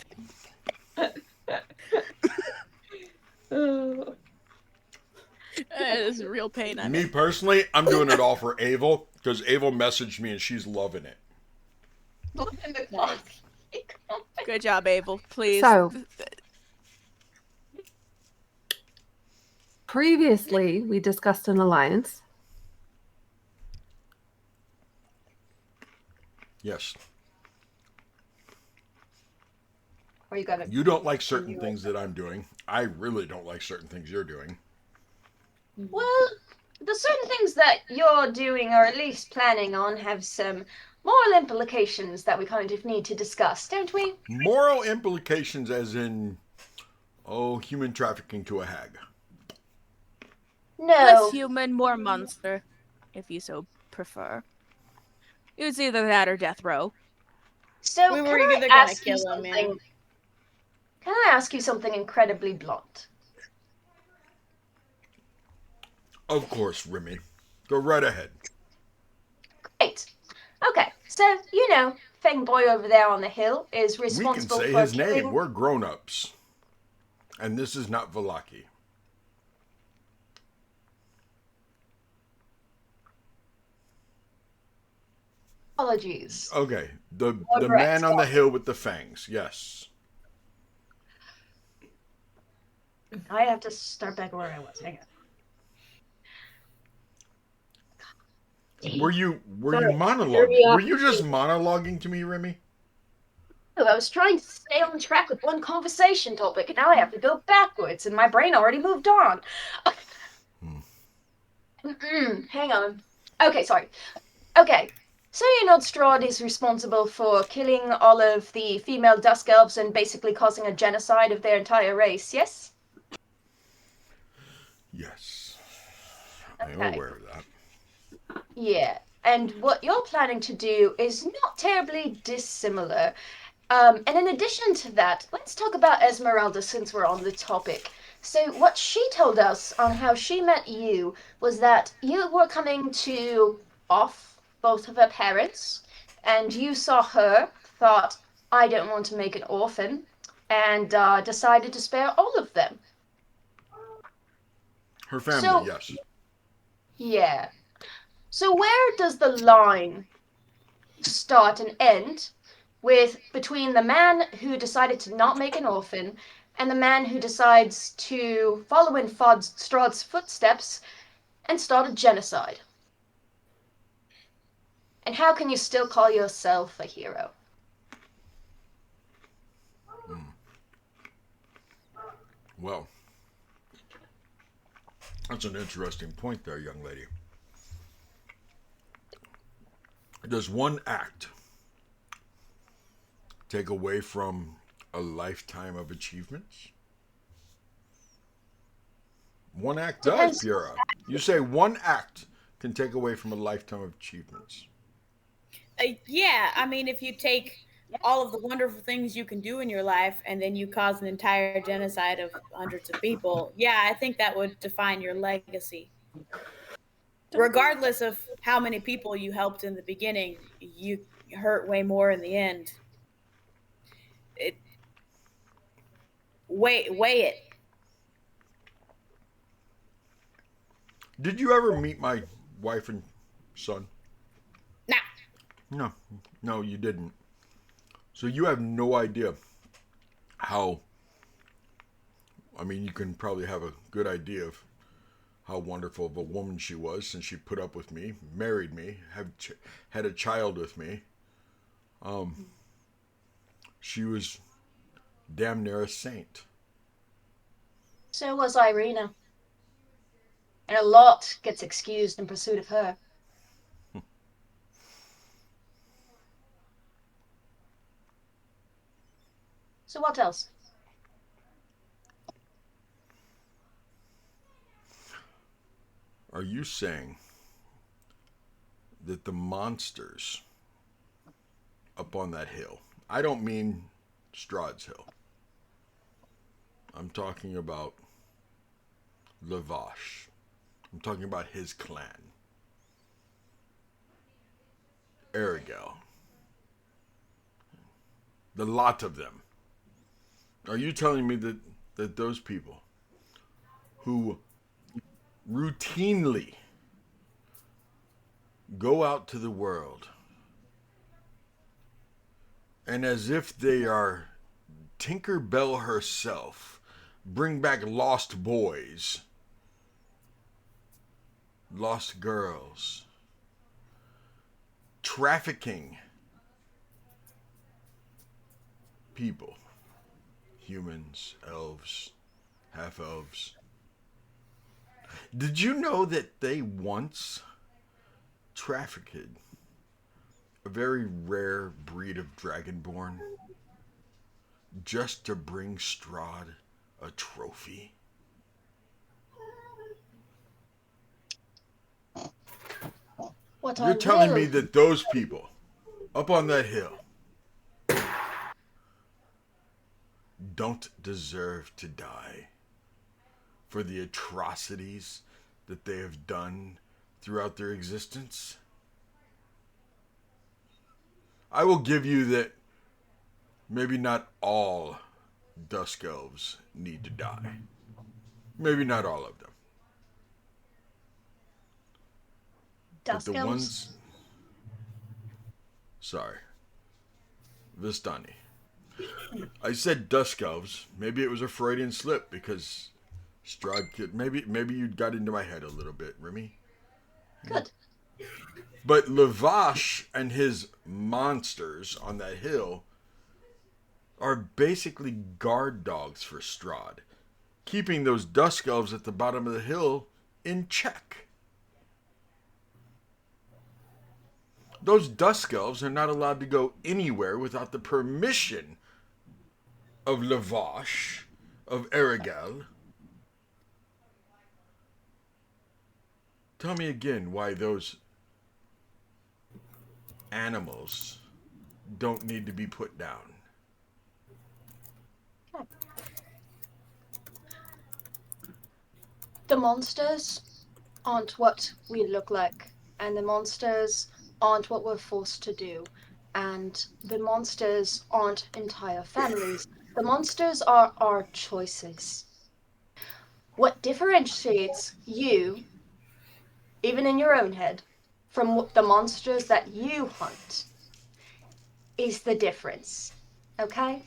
It is a real pain. I Me know. personally, I'm doing it all for Avel because Avel messaged me and she's loving it. Look in the coffee. Good job, Abel. Please. So- Previously, we discussed an alliance. Yes. Or you gotta. You don't like certain things that I'm doing. I really don't like certain things you're doing. Well, the certain things that you're doing or at least planning on have some moral implications that we kind of need to discuss, don't we? Moral implications as in, human trafficking to a hag. No. Less human, more monster, if you so prefer. It was either that or death row. So We can were I either gonna ask you kill him, something? yeah. Can I ask you something incredibly blunt? Of course, Remy. Go right ahead. Great. Okay, so Fang Boy over there on the hill is We can responsible say for his name. killing. We're grown-ups. And this is not Velaki. Apologies. Okay. The Correct. man on the hill with the fangs. Yes. I have to start back where I was. Hang on. Were you Sorry, monologuing? Were you just monologuing to me, Remy? I was trying to stay on track with one conversation topic, and now I have to go backwards, and my brain already moved on. Hang on. Okay, sorry. Okay, so Strahd is responsible for killing all of the female Dusk Elves and basically causing a genocide of their entire race, yes? Yes. I am Okay. aware of that. Yeah, and what you're planning to do is not terribly dissimilar. And in addition to that, let's talk about Esmeralda since we're on the topic. So what she told us on how she met you was that you were coming to off both of her parents, and you saw her, thought, I don't want to make an orphan, and decided to spare all of them. Her family, So- yes. Yeah. So where does the line start and end with between the man who decided to not make an orphan and the man who decides to follow in Strahd's footsteps and start a genocide? And how can you still call yourself a hero? Well, that's an interesting point there, young lady. Does one act take away from a lifetime of achievements? One act does, Depends. Pura. You say one act can take away from a lifetime of achievements. Yeah, I mean, if you take all of the wonderful things you can do in your life and then you cause an entire genocide of hundreds of people, yeah, I think that would define your legacy. Regardless of how many people you helped in the beginning, you hurt way more in the end. Weigh it. Did you ever meet my wife and son? Nah. No, no, you didn't. So you have no idea how. I mean, you can probably have a good idea of how wonderful of a woman she was since she put up with me, married me, had a child with me. She was damn near a saint. So was Irina. And a lot gets excused in pursuit of her. So what else? Are you saying that the monsters up on that hill, I don't mean Strahd's hill, I'm talking about Lavash, I'm talking about his clan, Arigel, the lot of them. Are you telling me that those people who routinely go out to the world and as if they are Tinker Bell herself, bring back lost boys, lost girls, trafficking people, humans, elves, half elves? Did you know that they once trafficked a very rare breed of dragonborn just to bring Strahd a trophy? What You're I telling will. me that those people up on that hill don't deserve to die for the atrocities that they have done throughout their existence? I will give you that maybe not all Dusk Elves need to die. Maybe not all of them. But the Dusk elves? ones. Sorry. Vistani. I said Dusk Elves. Maybe it was a Freudian slip because Strahd kid. Maybe you got into my head a little bit, Remy. Good. But Lavash and his monsters on that hill are basically guard dogs for Strahd, keeping those Dusk Elves at the bottom of the hill in check. Those Dusk Elves are not allowed to go anywhere without the permission of Lavash, of Arigel. Tell me again why those animals don't need to be put down. The monsters aren't what we look like, and the monsters aren't what we're forced to do, and the monsters aren't entire families. The monsters are our choices. What differentiates you, even in your own head, from the monsters that you hunt is the difference, okay?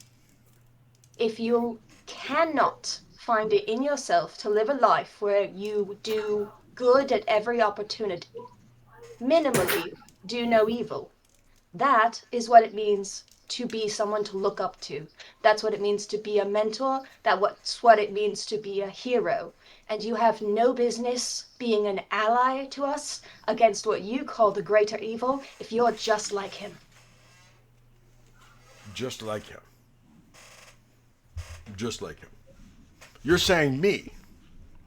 If you cannot find it in yourself to live a life where you do good at every opportunity, minimally do no evil, that is what it means to be someone to look up to. That's what it means to be a mentor. That's what it means to be a hero. And you have no business being an ally to us against what you call the greater evil if you're just like him. Just like him. Just like him. You're saying me,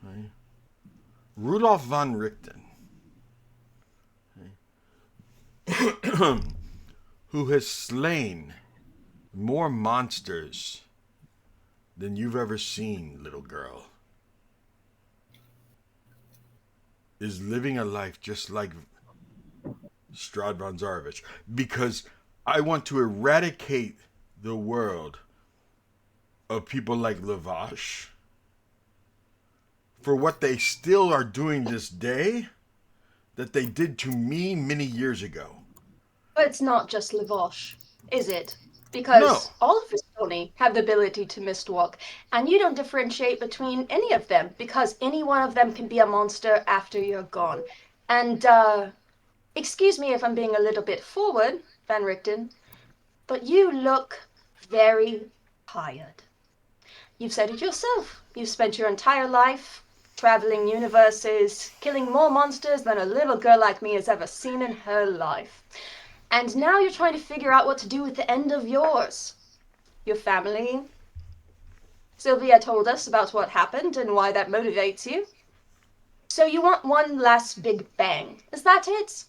right? Rudolf von Richten, right? Who has slain more monsters than you've ever seen, little girl, is living a life just like Strahd von Zarovich, because I want to eradicate the world of people like Lavash for what they still are doing this day that they did to me many years ago. But it's not just Lavosh, is it? No. Because all of Vistoni have the ability to mistwalk, and you don't differentiate between any of them, because any one of them can be a monster after you're gone. And, excuse me if I'm being a little bit forward, Van Richten, but you look very tired. You've said it yourself. You've spent your entire life traveling universes, killing more monsters than a little girl like me has ever seen in her life. And now you're trying to figure out what to do with the end of yours. Your family. Sylvia told us about what happened and why that motivates you. So you want one last big bang. Is that it?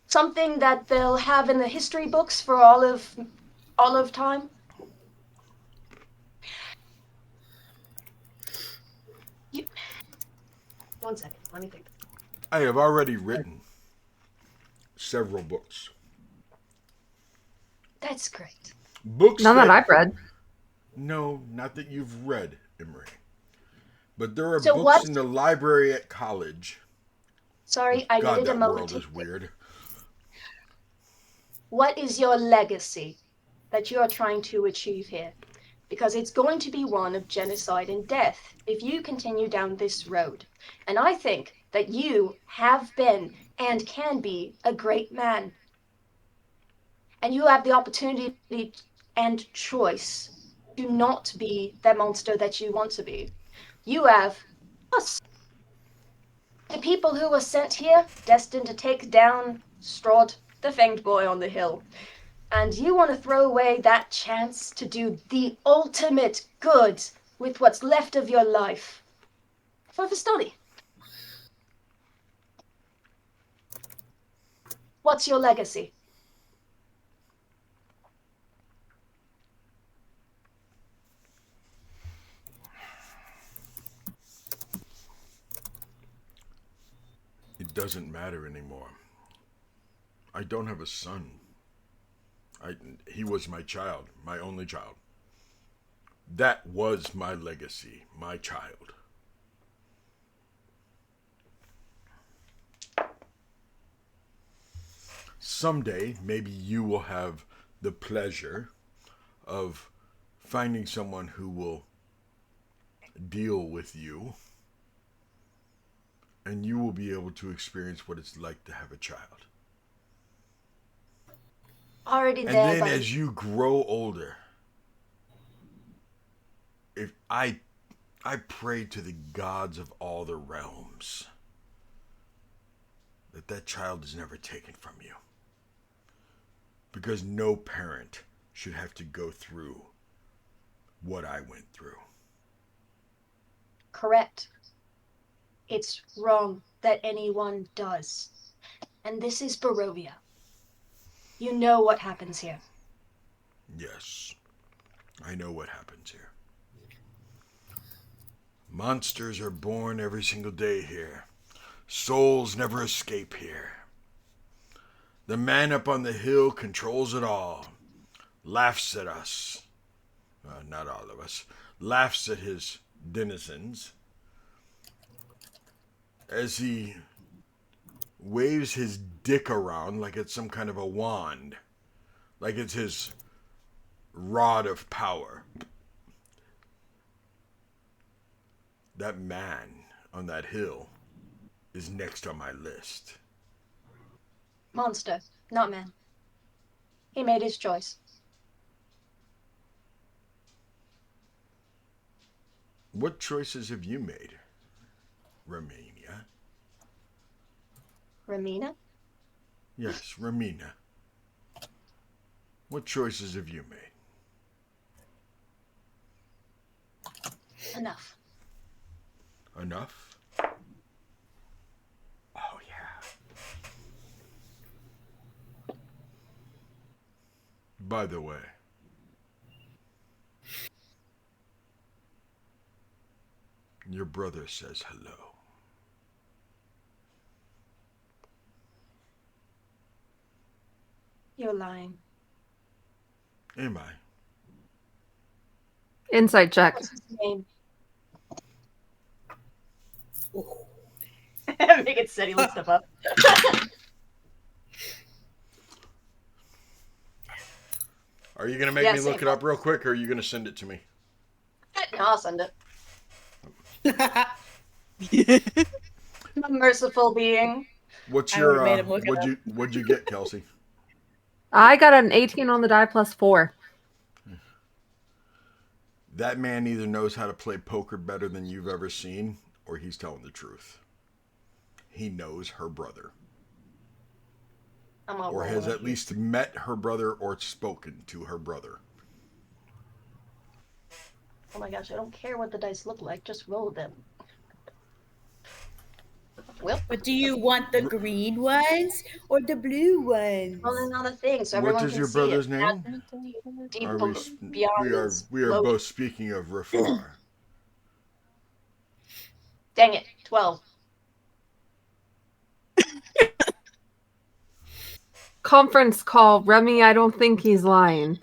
Something that they'll have in the history books for all of time? One second, let me think. I have already written several books. That's great. Books None that I've read. No, not that you've read, Emery. But there are So books what- in the library at college. Sorry, I God, needed a that moment world to is think. weird. What is your legacy that you are trying to achieve here? Because it's going to be one of genocide and death if you continue down this road. And I think that you have been and can be a great man. And you have the opportunity and choice to not be the monster that you want to be. You have us. The people who were sent here, destined to take down Strahd, the fanged boy on the hill. And you want to throw away that chance to do the ultimate good with what's left of your life. For the study. What's your legacy? It doesn't matter anymore. I don't have a son. He was my child, my only child. That was my legacy, my child. Someday, maybe you will have the pleasure of finding someone who will deal with you, and you will be able to experience what it's like to have a child. Already And there, then buddy. as you grow older, if I pray to the gods of all the realms that child is never taken from you. Because no parent should have to go through what I went through. Correct. It's wrong that anyone does. And this is Barovia. You know what happens here. Yes, I know what happens here. Monsters are born every single day here. Souls never escape here. The man up on the hill controls it all. Laughs at us. Not all of us. Laughs at his denizens. As he waves his dick around like it's some kind of a wand. Like it's his rod of power. That man on that hill is next on my list. Monster, not man. He made his choice. What choices have you made, Romania? Ramina? Yes, Romina. What choices have you made? Enough. Enough? Oh, yeah. By the way, your brother says hello. You're lying. Am I? Insight check. What's his name? Make it said he looked stuff up. Are you gonna make me look it up real quick, or are you gonna send it to me? No, I'll send it. I'm a merciful being. What's I your would've made him look it what'd you get, Kelsey? I got an 18 on the die plus 4. That man either knows how to play poker better than you've ever seen, or he's telling the truth. He knows her brother. Or has at least met her brother or spoken to her brother. Oh my gosh, I don't care what the dice look like, just roll them. Well, But do you want the green ones or the blue ones? rolling on the thing so What everyone is can your see brother's it. name? Deep Are beyond we are both speaking of Rafar. Dang it, 12. Conference call. Remy, I don't think he's lying.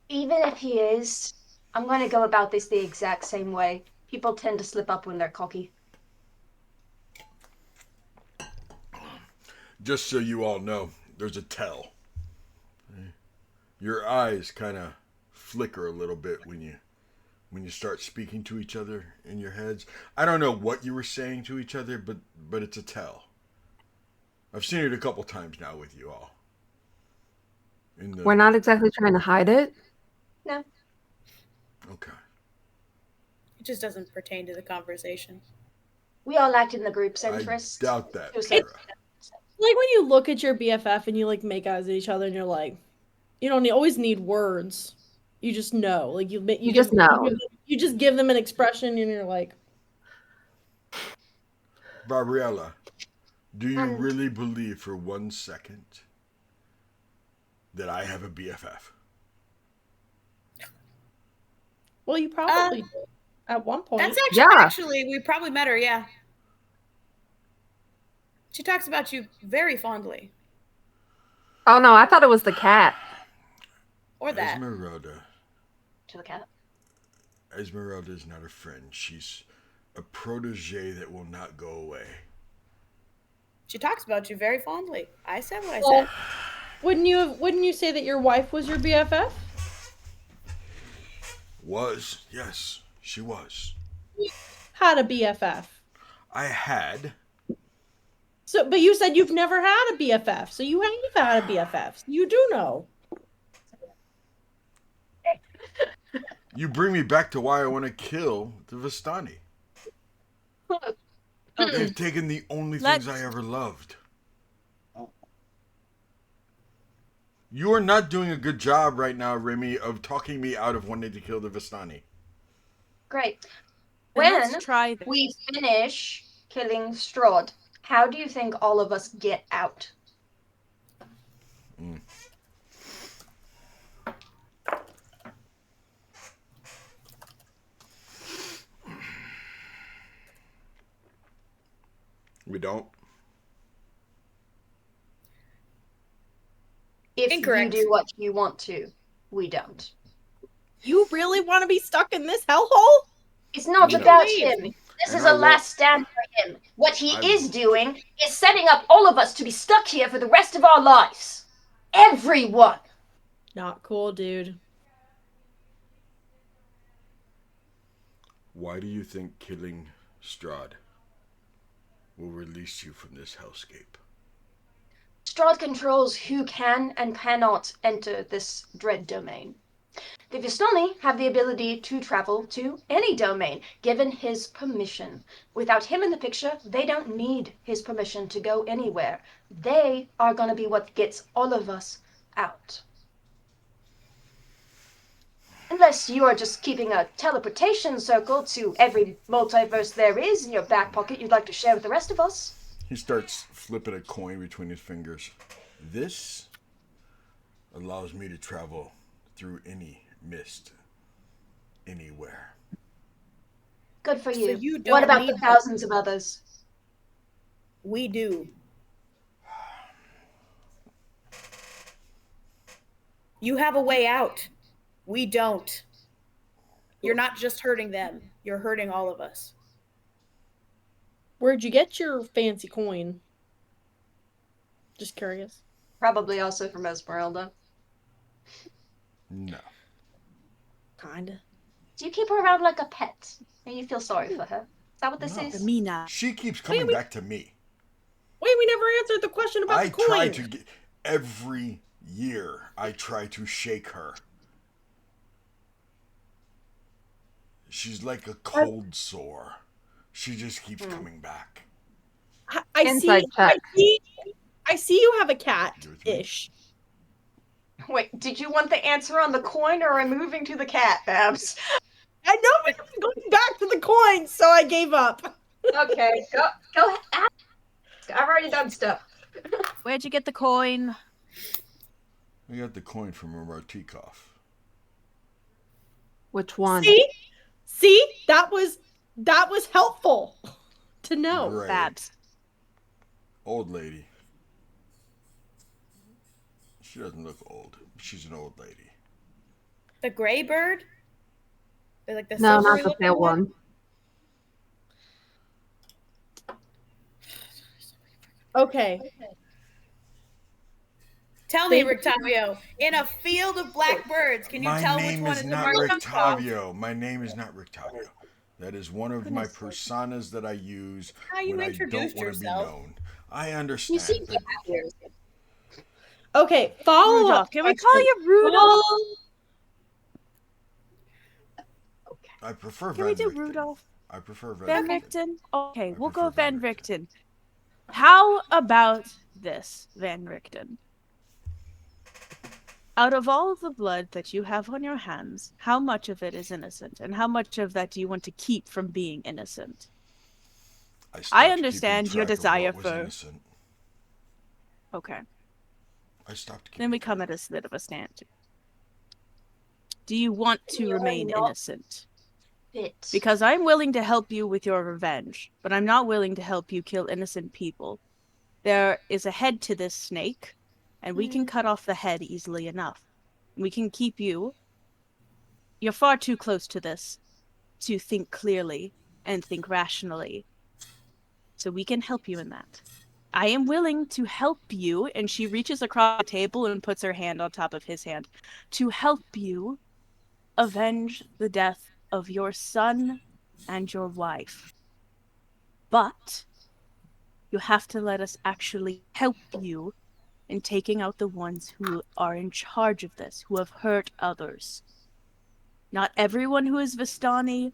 Even if he is, I'm going to go about this the exact same way. People tend to slip up when they're cocky. Just so you all know, there's a tell. Your eyes kind of flicker a little bit when you start speaking to each other in your heads. I don't know what you were saying to each other, but it's a tell. I've seen it a couple times now with you all. We're not exactly trying to hide it. No. Okay. It just doesn't pertain to the conversation. We all act in the group's interest. I doubt that. Like when you look at your BFF and you like make eyes at each other and you're like, you don't always need words. You just know. Like you just know. You just give them an expression and you're like, Barbarella, do you really believe for 1 second that I have a BFF? well, you probably did at one point. That's actually, we probably met her, yeah. She talks about you very fondly. Oh no, I thought it was the cat. Or that. Esmeralda. To the cat. Esmeralda is not a friend. She's a protege that will not go away. She talks about you very fondly. I said what I said. Wouldn't you say that your wife was your BFF? Was, yes, she was. Had a BFF. I had. So, but you said you've never had a BFF, so you have had a BFF. So you do know. You bring me back to why I want to kill the Vistani. They've taken the only things I ever loved. You are not doing a good job right now, Remy, of talking me out of wanting to kill the Vistani. Great. Then When let's try this. we finish killing Strahd, how do you think all of us get out? We don't. If Incorrect. you do what you want to, we don't. You really want to be stuck in this hellhole? It's not No. about Leave. him. This And is I a won't- last stand for him. What he I- is doing is setting up all of us to be stuck here for the rest of our lives. Everyone. Not cool, dude. Why do you think killing Strahd will release you from this hellscape? Strahd controls who can and cannot enter this dread domain. The Vistani have the ability to travel to any domain, given his permission. Without him in the picture, they don't need his permission to go anywhere. They are going to be what gets all of us out. Unless you are just keeping a teleportation circle to every multiverse there is in your back pocket you'd like to share with the rest of us. He starts flipping a coin between his fingers. This allows me to travel through any mist, anywhere. Good for you. you don't What about need the thousands of others? We do. You have a way out. We don't. You're not just hurting them. You're hurting all of us. Where'd you get your fancy coin? Just curious. Probably also from Esmeralda. No. Kinda. Do you keep her around like a pet? And you feel sorry for her? Is that what this No. is? Mina. She keeps coming back to me. Wait, we never answered the question about I the coin. try to get every year. I try to shake her. She's like a cold sore. She just keeps coming back. I Inside check. I see you have a cat You with me? ish. Wait, did you want the answer on the coin or moving to the cat, Babs? I know we have going back to the coin, so I gave up. Okay, go ahead. I've already done stuff. Where'd you get the coin? I got the coin from Martikov. Which one? See, that was helpful to know. Great. Babs. Old lady. She doesn't look old. She's an old lady. The gray bird? Like the No, not silvery the looking pale one. Okay. Tell me, Rictavio, in a field of black birds, can you My tell which name one is is the not Martikov? Rictavio. My name is not Rictavio. That is one of my personas that I use How you when I don't introduced want to be yourself. known. I understand. But Okay, follow Rudolph. up. Can we call you Rudolph? I prefer Can Van we do Richten. Rudolph? I prefer Van Van Richten? Okay, I we'll prefer go Van Van Richten. Richten. How about this, Van Richten? Out of all the blood that you have on your hands, how much of it is innocent? And how much of that do you want to keep from being innocent? stopped understand keeping your track of desire what was for- innocent. Okay. I stopped keeping Then we come track. at a bit of a stand. Do you want to You are remain not- innocent? Bit. Because I'm willing to help you with your revenge, but I'm not willing to help you kill innocent people. There is a head to this snake, and we can cut off the head easily enough. We can keep you. You're far too close to this to think clearly and think rationally. So we can help you in that. I am willing to help you, and she reaches across the table and puts her hand on top of his hand, to help you avenge the death of your son and your wife. But you have to let us actually help you in taking out the ones who are in charge of this, who have hurt others. Not everyone who is Vistani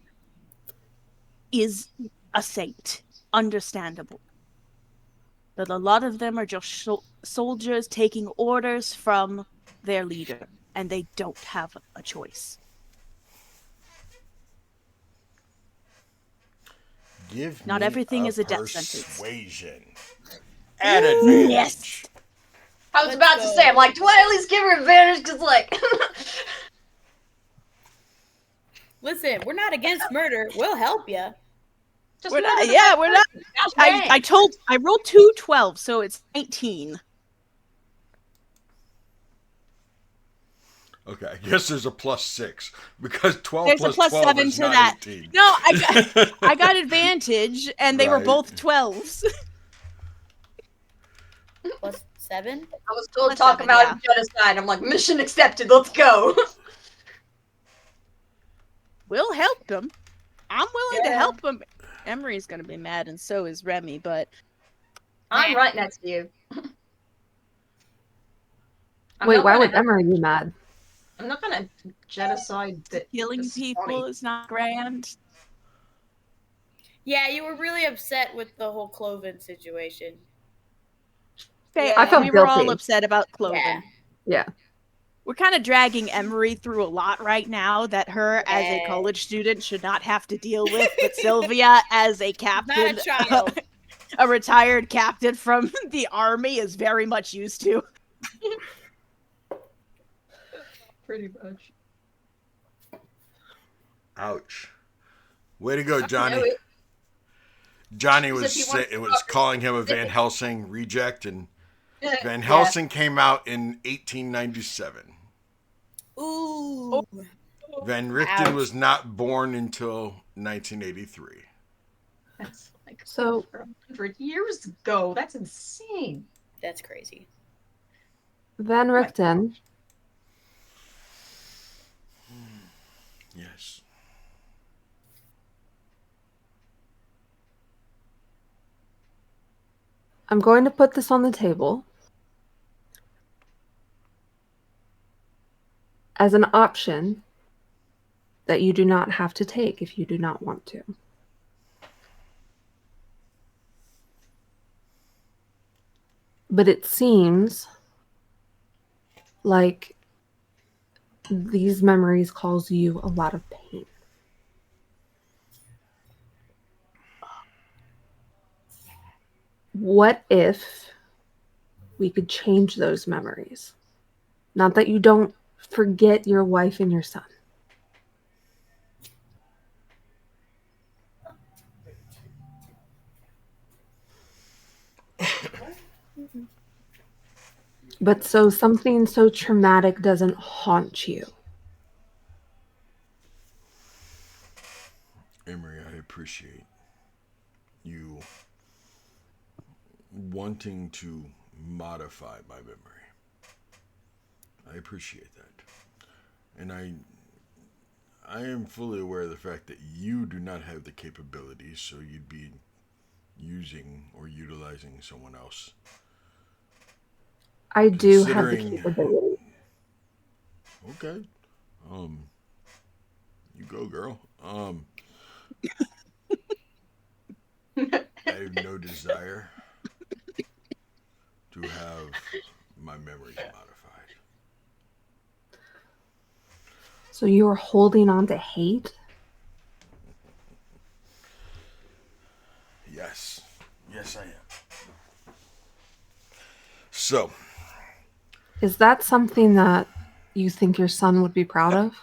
is a saint. Understandable. But a lot of them are just soldiers taking orders from their leader, and they don't have a choice. Give Not me everything is a death sentence. persuasion. At advantage. Yes! I was Let's about to go. say, I'm like, do I at least give her advantage? Because, like, Listen, we're not against murder. We'll help you. just We're not, murder the yeah, bad we're not. person. Gosh dang. I rolled 2 12s, so it's 19. Okay, I guess there's a +6 because 12 There's a plus plus 12 7 is to not that. 18. No, I got advantage, and they were Right. both 12s. Plus 7? I was told Plus talk 7, about yeah. genocide. I'm like, mission accepted. Let's go. We'll help them. I'm willing to Yeah. help them. Emery's gonna be mad, and so is Remy, but I'm right next to you. I'm Wait, not why gonna- would Emery be mad? I'm not gonna genocide killing this people funny. is not grand. Yeah, you were really upset with the whole Cloven situation. Okay, Yeah. I felt we were all guilty. upset about Cloven. Yeah. Yeah. We're kind of dragging Emery through a lot right now that her, as a Yeah. college student, should not have to deal with, but Sylvia, as a captain, Not a child. a retired captain from the army, is very much used to. Pretty much. Ouch. Way to go, Johnny. know it. Johnny As was if he wants to was talk calling him a Van specific. Helsing reject, and Van Yeah. Helsing came out in 1897. Ooh. Van Richten Ouch. was not born until 1983. That's like So over 100 years ago. That's insane. That's crazy. Van Richten, Yes. I'm going to put this on the table as an option that you do not have to take if you do not want to. But it seems like these memories cause you a lot of pain. What if we could change those memories? Not that you don't forget your wife and your son. But so something so traumatic doesn't haunt you. Emery, I appreciate you wanting to modify my memory. I appreciate that. And I am fully aware of the fact that you do not have the capabilities, so you'd be using or utilizing someone else. I do have the Considering- capability. Okay. You go, girl. I have no desire to have my memories modified. So you're holding on to hate? Yes. Yes, I am. So, Is that something that you think your son would be proud of?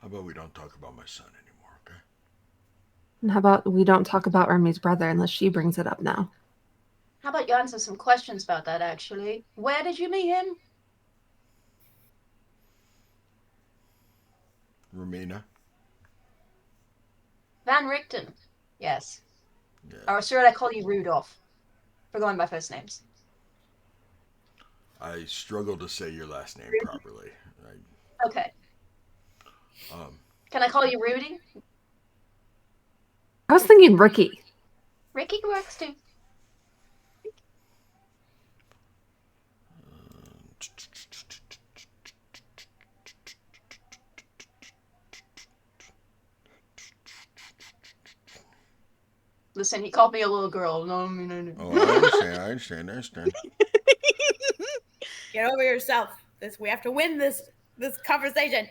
how about we don't talk about my son anymore, okay? And how about we don't talk about Ermi's brother unless she brings it up now? How about you answer some questions about that, actually? Where did you meet him? Romina? Van Richten. Yes. Yeah. Or should I call you Rudolph? For going by first names. I struggle to say your last name properly. Okay. Um, Can I call you Rudy? I was thinking Ricky. Ricky works too. Listen, he called me a little girl. No, I mean, oh, I understand. Get over yourself. We have to win this conversation.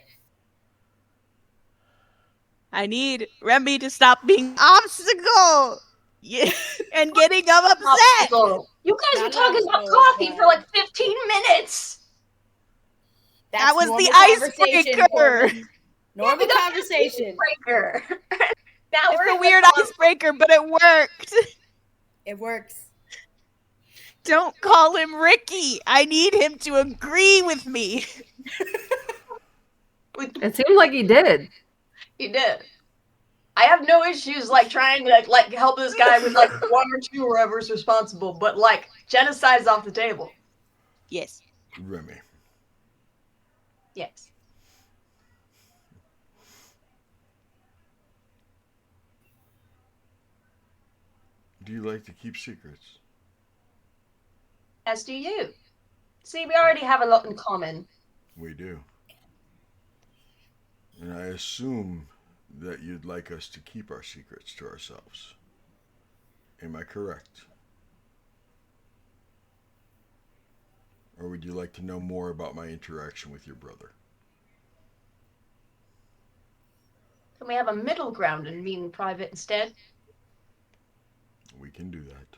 I need Remy to stop being an obstacle. Yeah, and getting them upset. Obstacle. You guys Not were an talking about obstacle, coffee but- for like 15 minutes. That was normal the conversation, icebreaker. Corbin. Normal Yeah, that's conversation. Breaker. Now It's we're a in weird the icebreaker, but it worked. It works. Don't call him Ricky. I need him to agree with me. It seemed like he did. He did. I have no issues like trying to like help this guy with like one or two whoever's responsible, but like genocide's off the table. Yes. Remy. Yes. Do you like to keep secrets? As do you. See, we already have a lot in common. We do. And I assume that you'd like us to keep our secrets to ourselves. Am I correct? Or would you like to know more about my interaction with your brother? Can we have a middle ground and meet in private instead? We can do that.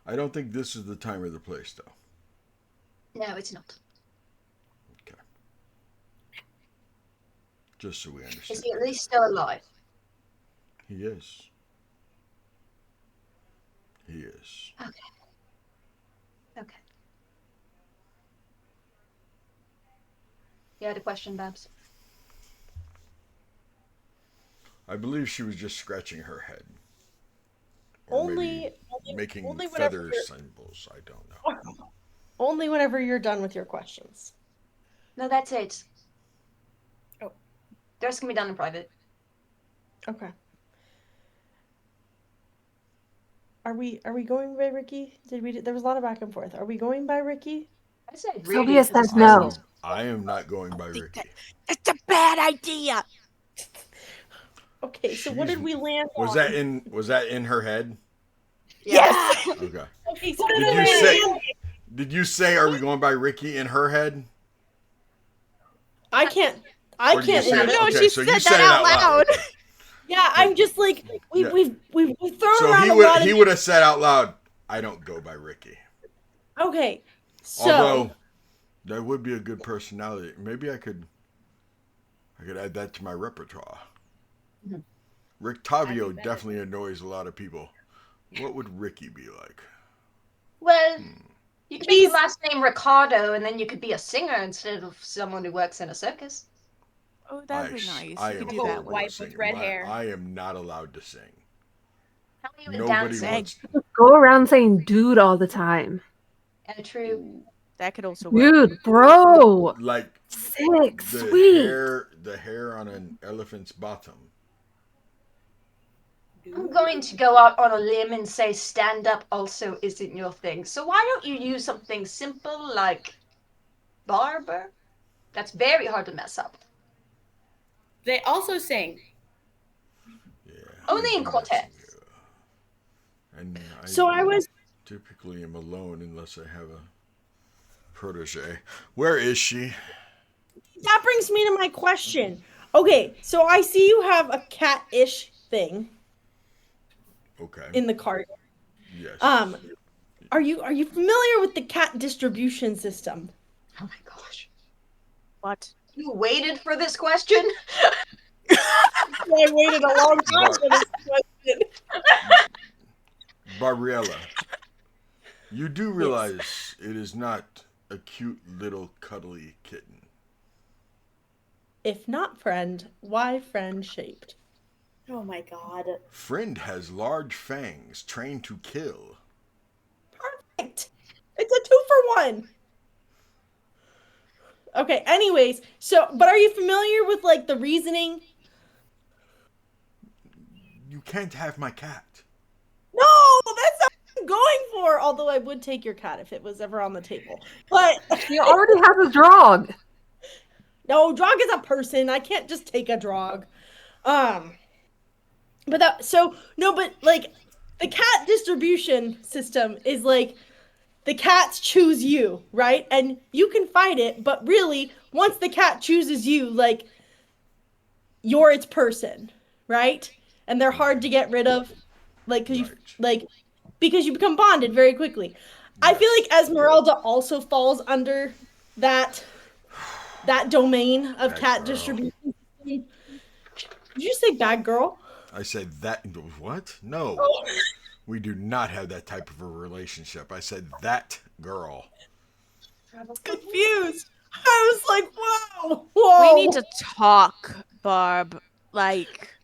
I don't think this is the time or the place, though. No, it's not. Okay. Just so we Is understand. he at least still alive? He is. He is. Okay. You had a question, Babs? I believe she was just scratching her head. Only Making whenever feather you're- symbols. I don't know. Only whenever you're done with your questions. No, that's it. Oh. The rest can be done in private. Okay. Are we going by Ricky? There was a lot of back and forth. Are we going by Ricky? I said Sylvia Rudy. 'cause says it's no. nice. I am not going by think Ricky. That's a bad idea. Okay, so what She's- did we land Was on? that in her head? Yes. Okay. Okay, so Did you say are we going by Ricky in her head? I can't. Or did you say it- No, okay, she so said you that said it out out loud. loud. Yeah, I'm just like Yeah. we've thrown So around a lot he of. would have said out loud, I don't go by Ricky. Okay, so Although that would be a good personality. Maybe I could add that to my repertoire. Mhm. Rick Tavio That'd be better. definitely annoys a lot of people. What would Ricky be like? Well, Hmm. you could make your last name Ricardo, and then you could be a singer instead of someone who works in a circus. Oh, that'd be nice. I You am could do that horrible one. Wife at with singing. red hair. I am not allowed to sing. How are you in Nobody dancing? wants. Go around saying dude all the time. True. That could also work. Dude, bro. Like Sick, the sweet. hair on an elephant's bottom. I'm going to go out on a limb and say stand up also isn't your thing. So why don't you use something simple like barber? That's very hard to mess up. They also sing. Yeah. Only in I'm quartet. messing you. And So I was typically am alone unless I have a protege. Where is she? that brings me to my question. Okay, so I see you have a cat-ish thing Okay. in the cart. Yes. Are you familiar with the cat distribution system? Oh my gosh. What? You waited for this question? I waited a long time for this question. Barbarella, you do realize it is not a cute little cuddly kitten. If not friend, why friend shaped? Oh my god. Friend has large fangs trained to kill. Perfect. It's a 2-for-1. Okay, anyways, so but are you familiar with like the reasoning? You can't have my cat. No, that's not what I'm going for. Although I would take your cat if it was ever on the table. But He already has a dog. no, Drog is a person. I can't just take a Drog. But like the cat distribution system is like the cats choose you, right? And you can fight it, but really, once the cat chooses you, like you're its person, right? And they're hard to get rid of, like because you become bonded very quickly. I feel like Esmeralda also falls under that domain of Bad cat girl. distribution. Did you say bad girl? I said that. What? No. We do not have that type of a relationship. I said that girl. Confused. I was like, whoa. We need to talk, Barb. Like,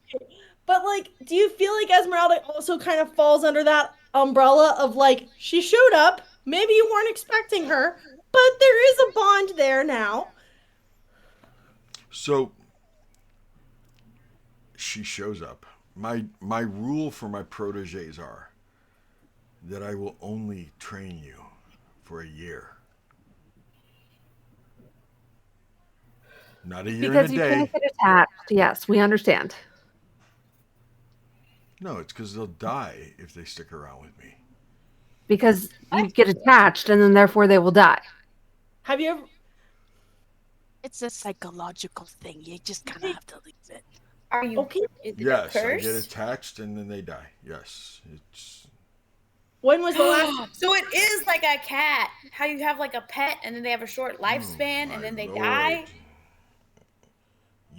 But like, do you feel like Esmeralda also kind of falls under that umbrella of like she showed up, maybe you weren't expecting her, but there is a bond there now. So she shows up. My rule for my proteges are that I will only train you for a year. Not a year Because and a you day. can't get attached. Yes, we understand. No, it's because they'll die if they stick around with me. Because you get attached and then therefore they will die. Have you ever it's a psychological thing. You just kind of have to leave it. Are you okay? is it Yes, a I curse? get attached and then they die. Yes, it's When was the last So it is like a cat. How you have like a pet and then they have a short lifespan and then they die.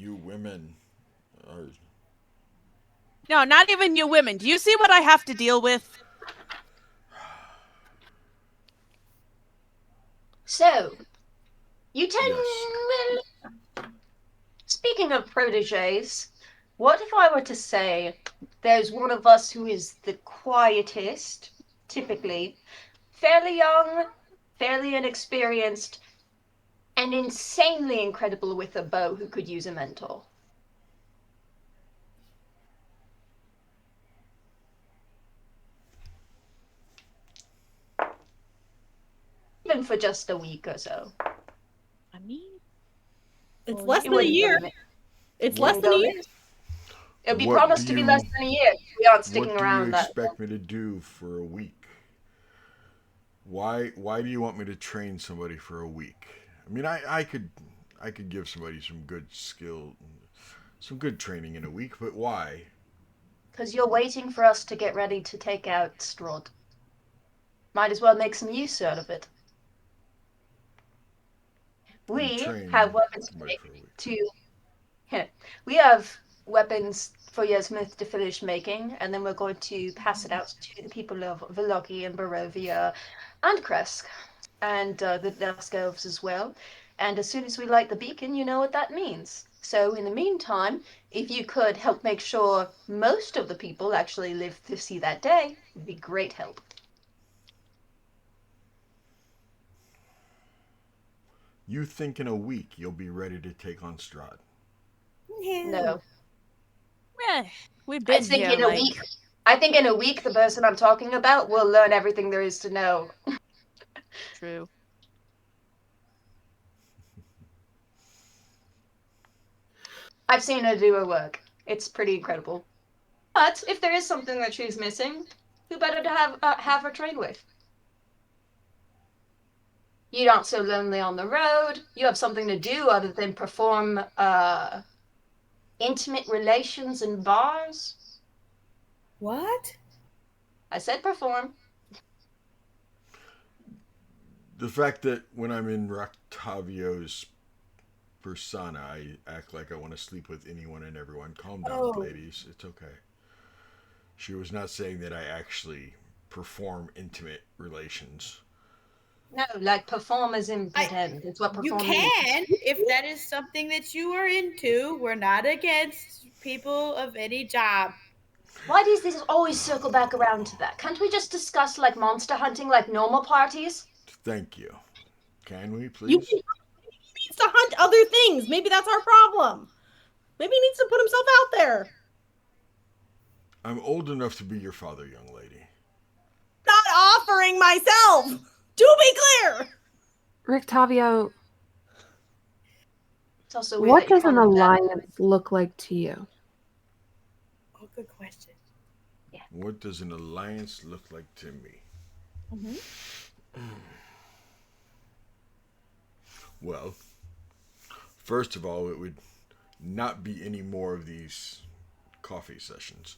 You women are. No, not even you women. Do you see what I have to deal with? So, you tell Yes. well, speaking of proteges, what if I were to say there's one of us who is the quietest, typically, fairly young, fairly inexperienced, and insanely incredible with a bow who could use a mentor? Even for just a week or so. I mean, It's well, less It than a wouldn't go year. mi- It's less wouldn't than a go year. miss. It'll be What do promised to be less you than a year. We aren't What sticking do you around that long. expect me to do for a week? Why do you want me to train somebody for a week? I mean, I could give somebody some good skill, some good training in a week, but why? Because you're waiting for us to get ready to take out Strahd. Might as well make some use out of it. And We have train weapons to somebody make for a week. to we have weapons for Yasmith to finish making, and then we're going to pass it out to the people of Veloki and Barovia and Kresk, and the Dusk Elves as well. And as soon as we light the beacon, you know what that means. So in the meantime, if you could help make sure most of the people actually live to see that day, would be great help. You think in a week you'll be ready to take on Strahd? No, eh, we've I been think here in a like week. I think in a week, the person I'm talking about will learn everything there is to know. true. I've seen her do her work. It's pretty incredible. But if there is something that she's missing, who better to have her train with? You aren't so lonely on the road. You have something to do other than perform intimate relations in bars. What? I said perform. The fact that when I'm in Octavio's persona, I act like I want to sleep with anyone and everyone. Calm down, Oh. ladies. It's okay. She was not saying that I actually perform intimate relations. No, like perform as in pretend. It's what You perform can, means. if that is something that you are into. We're not against people of any job. Why does this always circle back around to that? Can't we just discuss like monster hunting like normal parties? Thank you. Can we, You please? can, he needs to hunt other things. Maybe that's our problem. Maybe he needs to put himself out there. I'm old enough to be your father, young lady. Not offering myself. To be clear. Rictavio, It's also weird what that you're does an calling him that. alliance look like to you? Oh, good question. What does an alliance look like to me? Mm-hmm. Well, first of all, it would not be any more of these coffee sessions.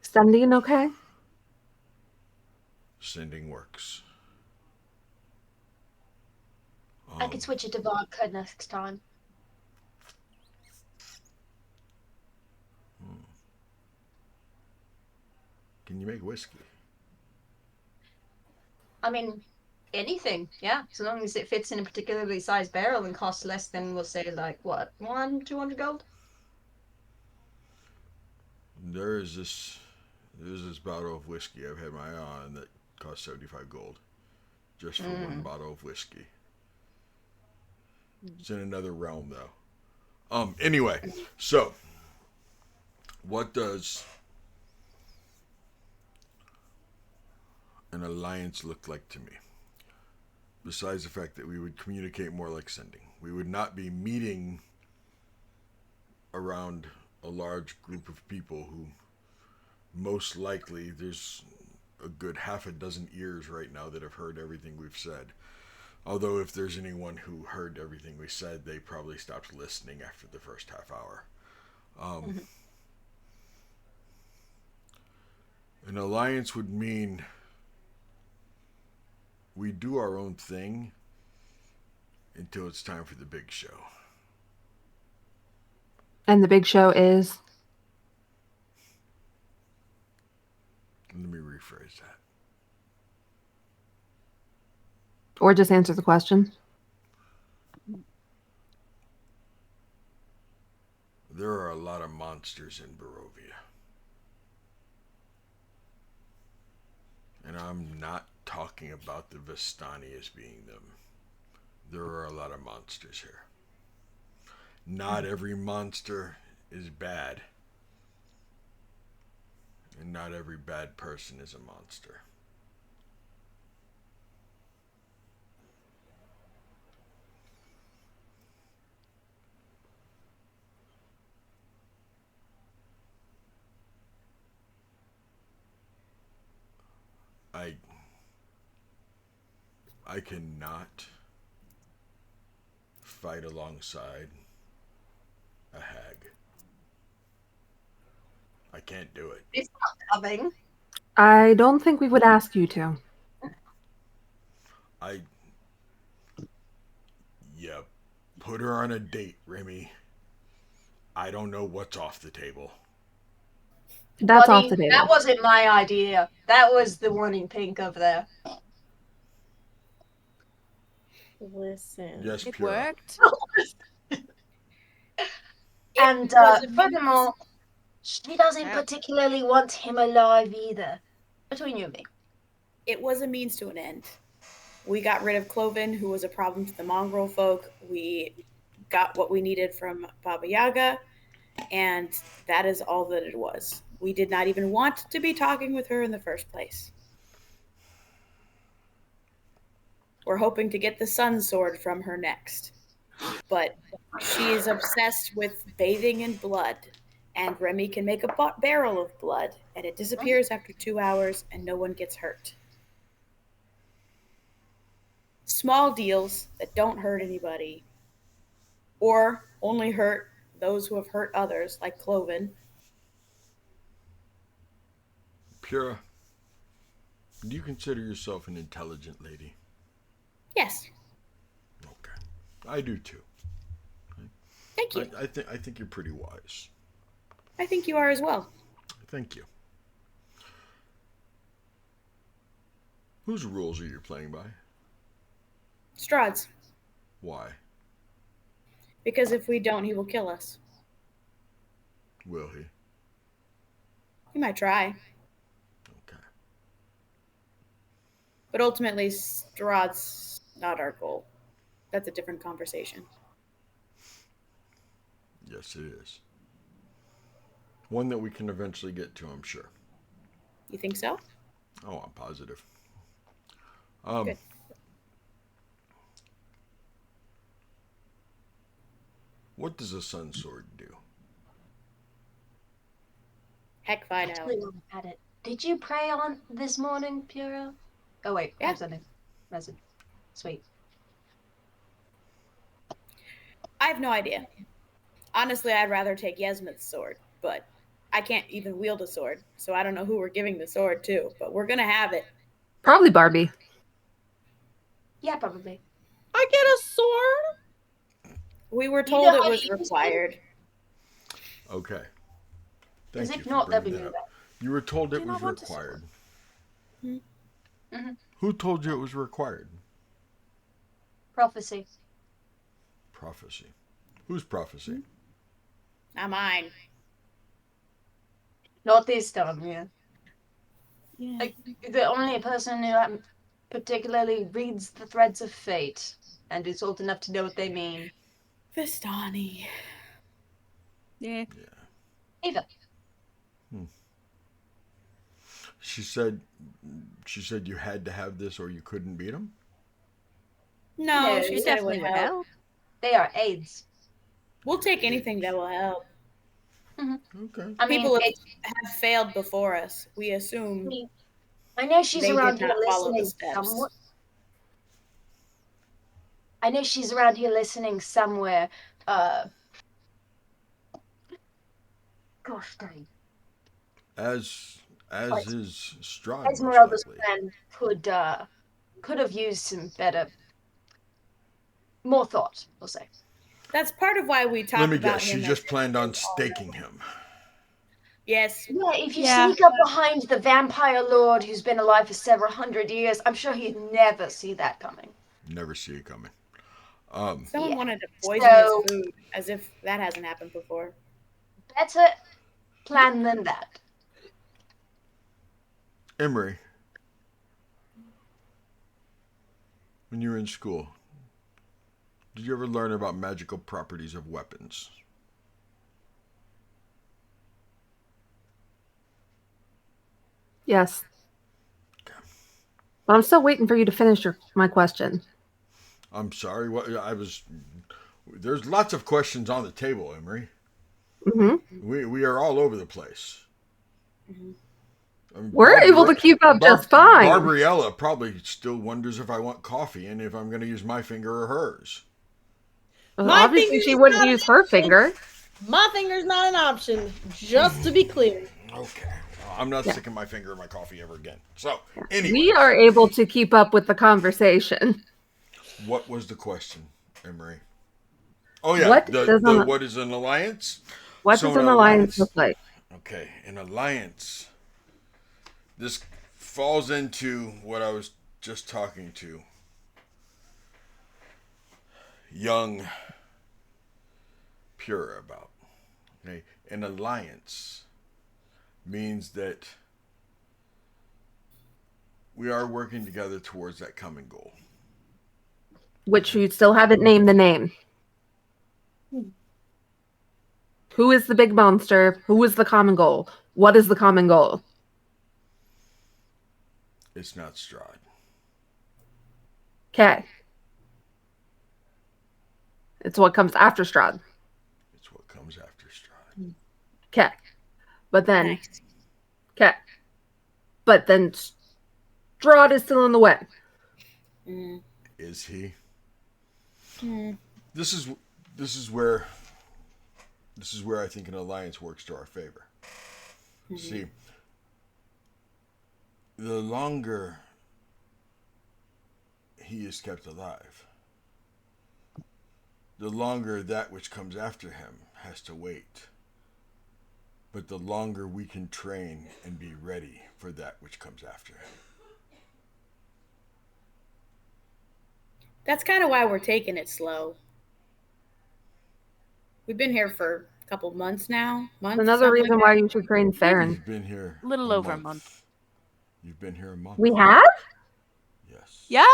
Sending okay? Sending works. I could switch it to vodka next time. Can you make whiskey? I mean, anything, yeah. As long as it fits in a particularly sized barrel and costs less than, we'll say, like, what, 200 gold? There's this bottle of whiskey I've had my eye on that costs 75 gold. Just for one bottle of whiskey. It's in another realm, though. Anyway, so what does an alliance look like to me? Besides the fact that we would communicate more like sending. We would not be meeting around a large group of people who most likely there's a good half a dozen ears right now that have heard everything we've said. Although if there's anyone who heard everything we said, they probably stopped listening after the first half hour. An alliance would mean we do our own thing until it's time for the big show. And the big show is? Let me rephrase that. Or just answer the question. There are a lot of monsters in Barovia. And I'm not talking about the Vistani as being them. There are a lot of monsters here. Not every monster is bad. And not every bad person is a monster. I cannot fight alongside a hag. I can't do it. It's not coming. I don't think we would ask you to. Yeah, put her on a date, Remy. I don't know what's off the table. That's Buddy, off the table. that wasn't my idea. That was the one in pink over there. Listen. Yes, It Pura. worked. And was a furthermore, she doesn't Yeah. particularly want him alive either. Between you and me. It was a means to an end. We got rid of Cloven, who was a problem to the mongrel folk. We got what we needed from Baba Yaga, and that is all that it was. We did not even want to be talking with her in the first place. We're hoping to get the sun sword from her next. But she is obsessed with bathing in blood, and Remy can make a barrel of blood, and it disappears after 2 hours, and no one gets hurt. Small deals that don't hurt anybody, or only hurt those who have hurt others, like Cloven. Pura, do you consider yourself an intelligent lady? Yes, Okay. I do too. thank you. I think you're pretty wise. I think you are as well. Thank you. Whose rules are you playing by? Strahd's, Why? because if we don't, he will kill us. Will he? He might try, Okay. but ultimately, Strahd's not our goal. That's a different conversation. Yes, it is. One that we can eventually get to, I'm sure. You think so? Oh, I'm positive. Good. What does a sun sword do? Heck, find out. Actually, while I'm at it, did you pray on this morning, Pura? Oh wait, I Yeah. have something. Message. Sweet. I have no idea. Honestly, I'd rather take Yasmith's sword, but I can't even wield a sword, so I don't know who we're giving the sword to, but we're gonna have it. Probably Barbie. Yeah, probably. I get a sword? We were You told know it how was to use it? required. Okay. Because Thank you if for not, they'll bringing be that moving. up. You were told Do it not was want a sword. required. Mm-hmm. Who told you it was required? Prophecy. Prophecy. Whose prophecy? Not mine. Not this time, yeah. Yeah. Like, the only person who particularly reads the threads of fate and is old enough to know what they mean. Vistani. Yeah. Eva. She said you had to have this or you couldn't beat him? No, No, she It said it would definitely would help. help. They are aids. We'll take anything that will help. Okay. I mean, People have failed before us. We assume I know she's they around did here not follow the listening steps. somewhere. I know she's around here listening somewhere. Gosh dang. As Right. is Strahd, most Esmeralda's likely. friend could have used some better more thought, we'll say. That's part of why we talked Let me about guess. She him just as planned on as all staking him. Yes. Yeah, if you Yeah. sneak up behind the vampire lord who's been alive for several hundred years, I'm sure he'd never see that coming. Never see it coming. Someone Yeah. wanted to poison So- his food, as if that hasn't happened before. Better plan than that. Emery, when you were in school, did you ever learn about magical properties of weapons? Yes. But I'm still waiting for you to finish my question. I'm sorry. There's lots of questions on the table, Emery. Mm-hmm. We are all over the place. We're able to keep up just fine. Barbarella probably still wonders if I want coffee and if I'm going to use my finger or hers. Well, My obviously, finger's she wouldn't not use an her option. finger. My finger's not an option, just to be clear. Okay. Well, I'm not sticking my finger in my coffee ever again. So, anyway. We are able to keep up with the conversation. What was the question, Emery? Oh, yeah. What What is an alliance? What So does an alliance look like? Okay, an alliance. This falls into what I was just talking to young Pure about. Okay, an alliance means that we are working together towards that common goal. Which you still haven't named the name. Who is the big monster? Who is the common goal? What is the common goal? It's not Strahd. Okay. It's what comes after Strahd. It's what comes after Strahd. Okay. But then... Nice. Okay. But then Strahd is still in the way. Is he? Mm. This is where I think an alliance works to our favor. See, the longer he is kept alive, the longer that which comes after him has to wait. But the longer we can train and be ready for that which comes after him. That's kind of why we're taking it slow. We've been here for a couple months now. Another reason why you should train Siren. You've been here A little over a month. You've been here a month. We have? Yes. Yeah?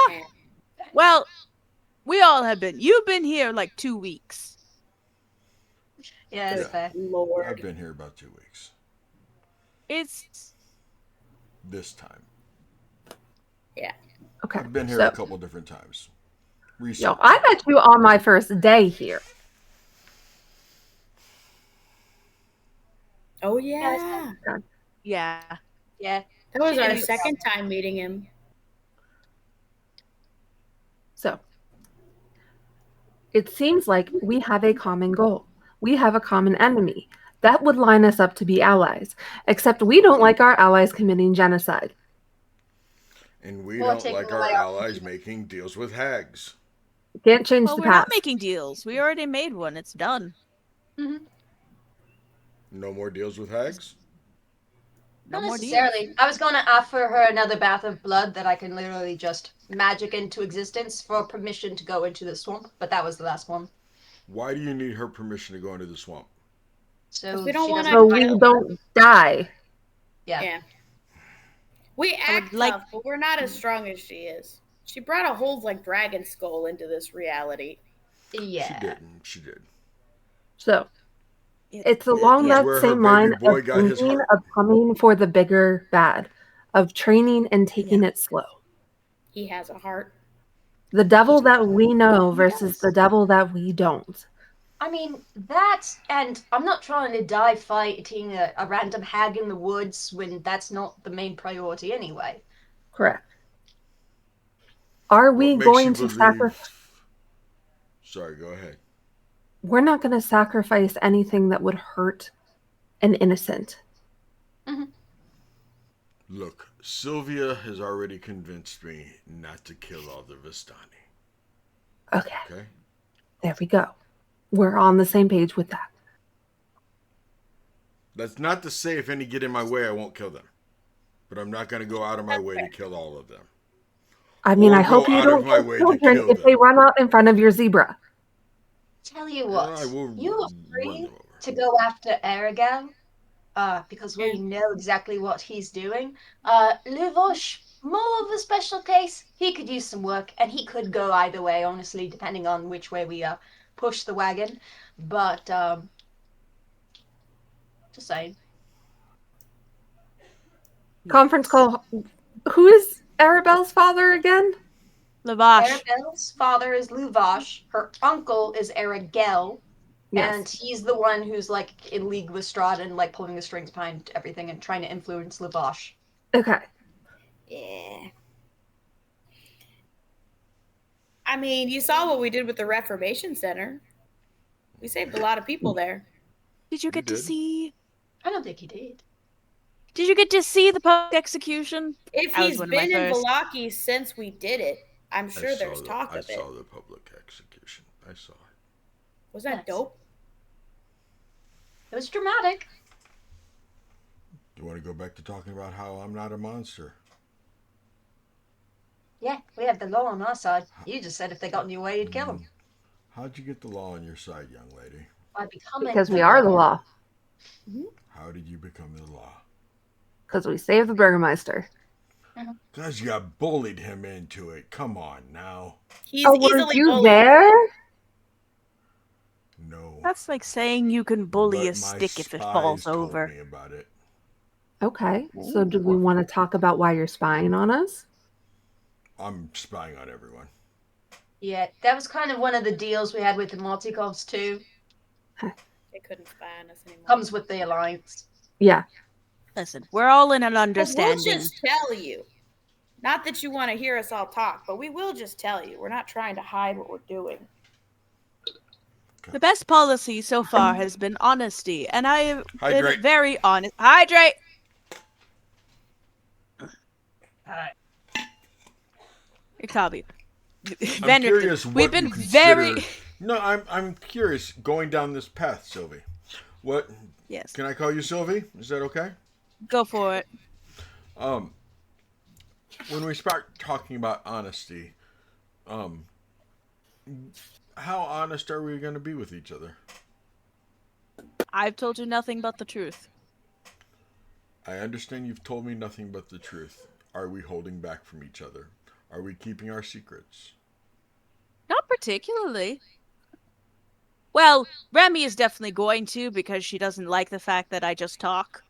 Well, we all have been. You've been here like 2 weeks. Yeah, that's fair. Lord. I've been here about 2 weeks. It's... This time. Yeah. Okay. I've been here so, a couple different times. Yo, I met you on my first day here. Oh, yeah. Yeah. Yeah. That was our Yeah. second time meeting him. So, it seems like we have a common goal. We have a common enemy. That would line us up to be allies. Except we don't like our allies committing genocide. And we Well, don't take like away our our- allies making deals with hags. Can't change Well, the we're not past. making deals. We already made one. It's done. No more deals with hags? No Not more deals. necessarily. I was going to offer her another bath of blood that I can literally just magic into existence for permission to go into the swamp, but that was the last one. Why do you need her permission to go into the swamp? So 'Cause we don't she wanna- doesn't So we kill- don't die. Yeah. We would act like- tough, but we're not as strong as she is. She brought a whole dragon skull into this reality. Yeah. She did. So it's along It's that where her same baby line boy of got his thinking heart. of coming for the bigger bad, of training and taking it slow. He has a heart. The devil that we know He versus does. the devil that we don't. I mean, that, and I'm not trying to die fighting a random hag in the woods when that's not the main priority anyway. Correct. Are we What makes going you to believe- sacrifice? Sorry, go ahead. We're not going to sacrifice anything that would hurt an innocent. Look, Sylvia has already convinced me not to kill all the Vistani. Okay. Okay? There we go. We're on the same page with that. That's not to say if any get in my way, I won't kill them. But I'm not going to go out of my way to kill all of them. I mean, Or I hope go you out of don't my kill way to children kill if them. they run out in front of your zebra. Tell you I what, will you are run free them over. to go after Erigel, because we know exactly what he's doing. Luvosh, more of a special case. He could use some work, and he could go either way, honestly, depending on which way we push the wagon. But just saying. Conference call. Who is Arabelle's father again? Lavash. Arabelle's father is Luvosh. Her uncle is Erigel. Yes. And he's the one who's like in league with Strahd and like pulling the strings behind everything and trying to influence Luvosh. Okay. Yeah. I mean, you saw what we did with the Reformation Center. We saved a lot of people there. Did you get to did. see? I don't think he did. Did you get to see the public execution? If That was he's one of my been in first. Valaki since we did it, I'm sure there's talk of it. I saw the public execution. I saw it. Was that Yes. dope? It was dramatic. You want to go back to talking about how I'm not a monster? Yeah, we have the law on our side. You just said if they got in your way, you'd kill them. How'd you get the law on your side, young lady? By becoming Because we are the law. How did you become the law? Because we saved the Burgermeister. Because you bullied him into it. Come on now. He's Oh, were easily you bullied. there? No. That's like saying you can bully But a my stick if it spies falls told over. me about it. Okay. So do we want to talk about why you're spying on us? I'm spying on everyone. Yeah, that was kind of one of the deals we had with the Multicoms too. They couldn't spy on us anymore. Comes with the alliance. Yeah. Listen, we're all in an But understanding. we'll just tell you. Not that you want to hear us all talk, but we will just tell you. We're not trying to hide what we're doing. The best policy so far has been honesty, and I have been Hydrate. very honest. Hydrate. Octavia. I'm curious what We've been you consider... very. No, I'm curious going down this path, Sylvie. What? Yes. Can I call you Sylvie? Is that okay? Go for it. When we start talking about honesty, how honest are we going to be with each other? I've told you nothing but the truth. I understand you've told me nothing but the truth. Are we holding back from each other? Are we keeping our secrets? Not particularly. Well, Remy is definitely going to because she doesn't like the fact that I just talk.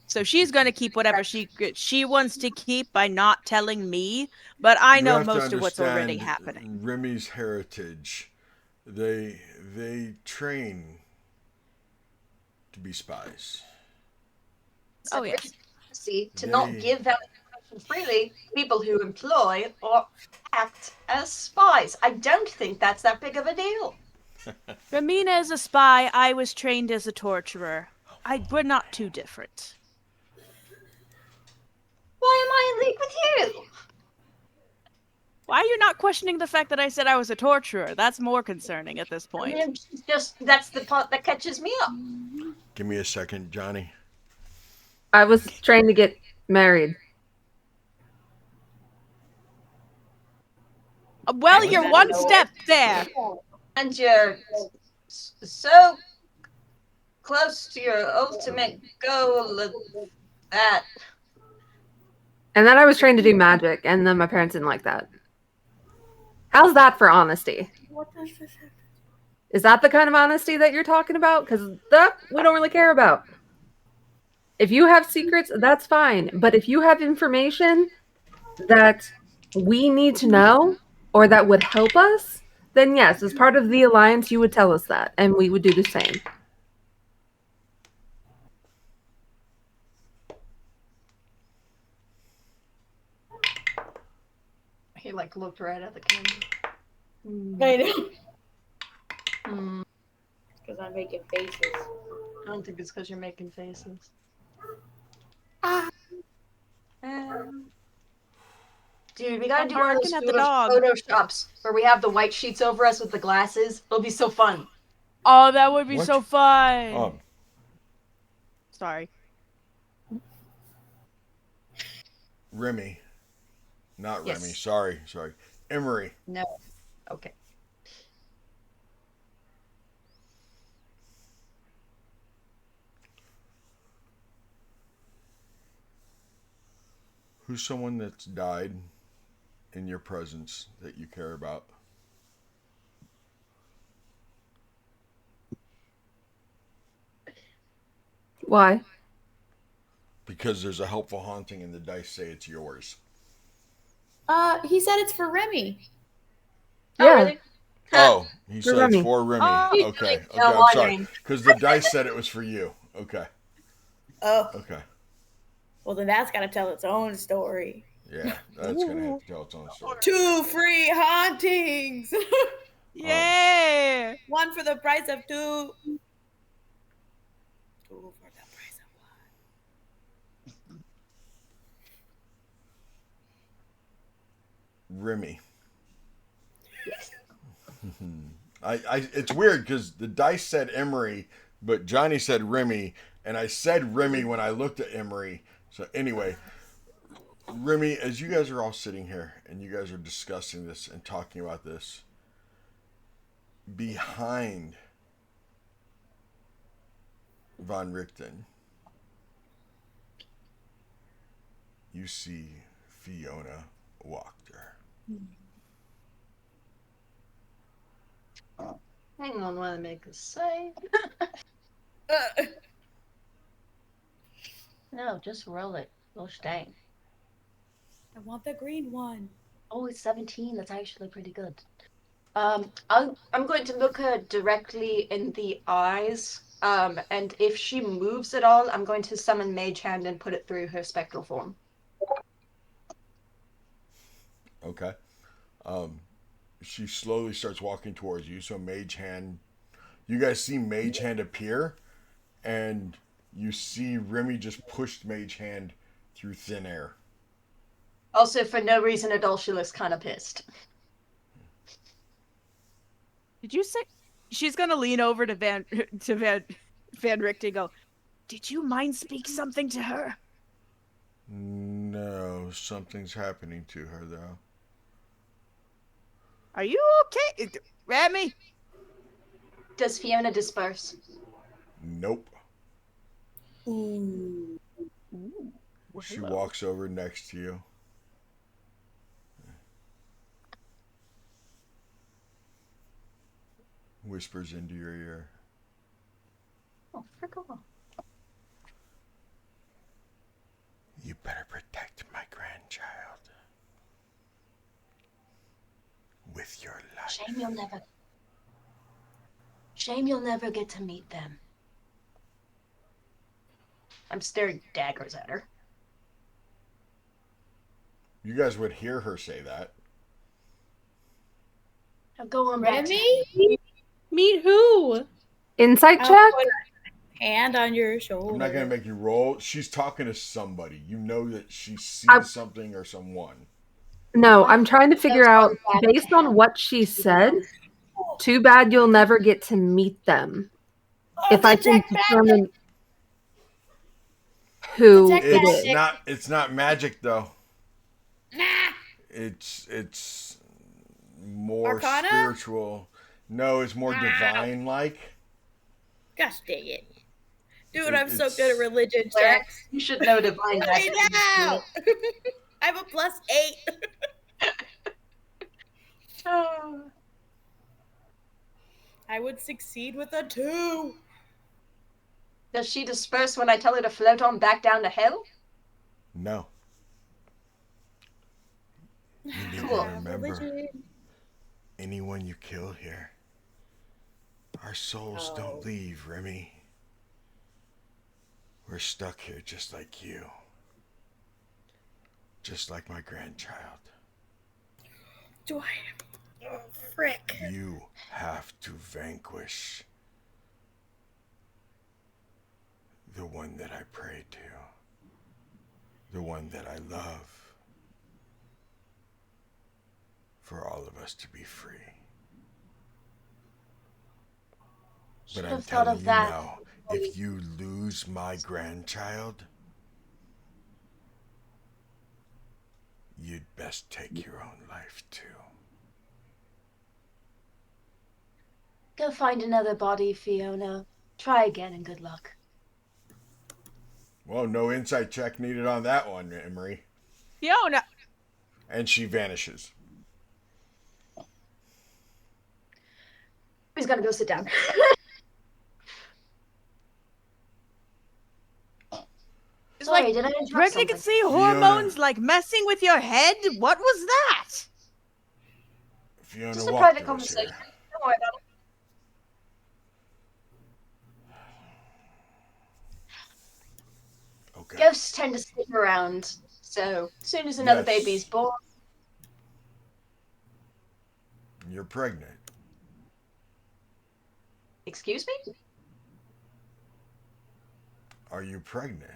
So she's going to keep whatever she wants to keep by not telling me, but I know most of what's already happening. Remy's heritage. They train to be spies. Oh, yes. See, to not give that information freely to people who employ or act as spies. I don't think that's that big of a deal. Ramina is a spy. I was trained as a torturer. We're not too different. Why am I in league with you? Why are you not questioning the fact that I said I was a torturer? That's more concerning at this point. I mean, just that's the part that catches me up. Give me a second, Johnny. I was trying to get married. Well, you're one step there. And you're so close to your ultimate goal of that. And then I was trying to do magic, and then my parents didn't like that. How's that for honesty? Is that the kind of honesty that you're talking about? Because that we don't really care about. If you have secrets, that's fine. But if you have information that we need to know or that would help us, then yes, as part of the alliance, you would tell us that, and we would do the same. He like looked right at the camera. I know. Hmm. Because I'm making faces. I don't think it's because you're making faces. Dude, we gotta I'm do one of those barking at the dog. photoshops where we have the white sheets over us with the glasses. It'll be so fun. Oh, that would be What? so fun. Sorry. Remy. Not Yes. Remy. Sorry. Emery. No. Okay. Who's someone that's died in your presence that you care about? Why? Because there's a helpful haunting and the dice say it's yours. He said it's for Remy. Oh, Yeah. really? Oh, he For said it's Remy. for Remy. Oh. Okay, No, I'm sorry. wondering. Because the dice said it was for you. Okay, Oh, okay. well then that's gotta tell its own story. Yeah, that's going to have to tell its own story. 2 free hauntings. Yeah. One for the price of 2. 2 for the price of 1. Remy. Yes. It's weird because the dice said Emery, but Johnny said Remy, and I said Remy when I looked at Emery. So anyway, Remy, as you guys are all sitting here and you guys are discussing this and talking about this, behind Von Richten, you see Fiona Wachter. Hang on while I make a save. No, just roll it. Gosh dang. I want the green one. Oh, it's 17. That's actually pretty good. I'm going to look her directly in the eyes. And if she moves at all, I'm going to summon Mage Hand and put it through her spectral form. Okay. She slowly starts walking towards you. So Mage Hand, you guys see Mage Hand appear, and you see Remy just pushed Mage Hand through thin air. Also, for no reason at all, she looks kind of pissed. Did you say she's gonna lean over to Van Richten and go, "Did you mind speak something to her?" No, something's happening to her though. Are you okay, Remy? Does Fiona disperse? Nope. Ooh. Well, She hello. walks over next to you. Whispers into your ear. Oh, frick off. You better protect my grandchild. With your life. Shame you'll never get to meet them. I'm staring daggers at her. You guys would hear her say that. Now go on back. Remy? Meet who? Insight I'll check? put a hand on your shoulder. I'm not going to make you roll. She's talking to somebody. You know that she sees something or someone. No, I'm trying to figure out, based on what she said, too bad you'll never get to meet them. If I can determine who Detect it It's is. it's not magic though. Nah. It's more Arcana? spiritual. No, it's more divine like. Gosh dang it. Dude, I'm so good at It's- religion Claire, checks. you should know divine Right magic. now. I have a +8. I would succeed with a 2. Does she disperse when I tell her to float on back down to hell? No. You need Cool. to remember, Religion. anyone you kill here, our souls don't leave, Remy. We're stuck here just like you. Just like my grandchild. Do I? Oh, frick. You have to vanquish the one that I pray to. The one that I love. for all of us to be free. Should But I'm have thought telling of you that. now, if you lose my grandchild, you'd best take your own life too. Go find another body, Fiona. Try again and good luck. Well, no insight check needed on that one, Emery. Fiona. And she vanishes. He's gonna go sit down. It's Sorry, like did I interrupt something? pregnancy hormones like messing with your head. What was that? Fiona, Just a walk private to us conversation. here. Don't worry about it. Okay. Ghosts tend to stick around, so as soon as another Yes. baby's born, You're pregnant. excuse me? Are you pregnant?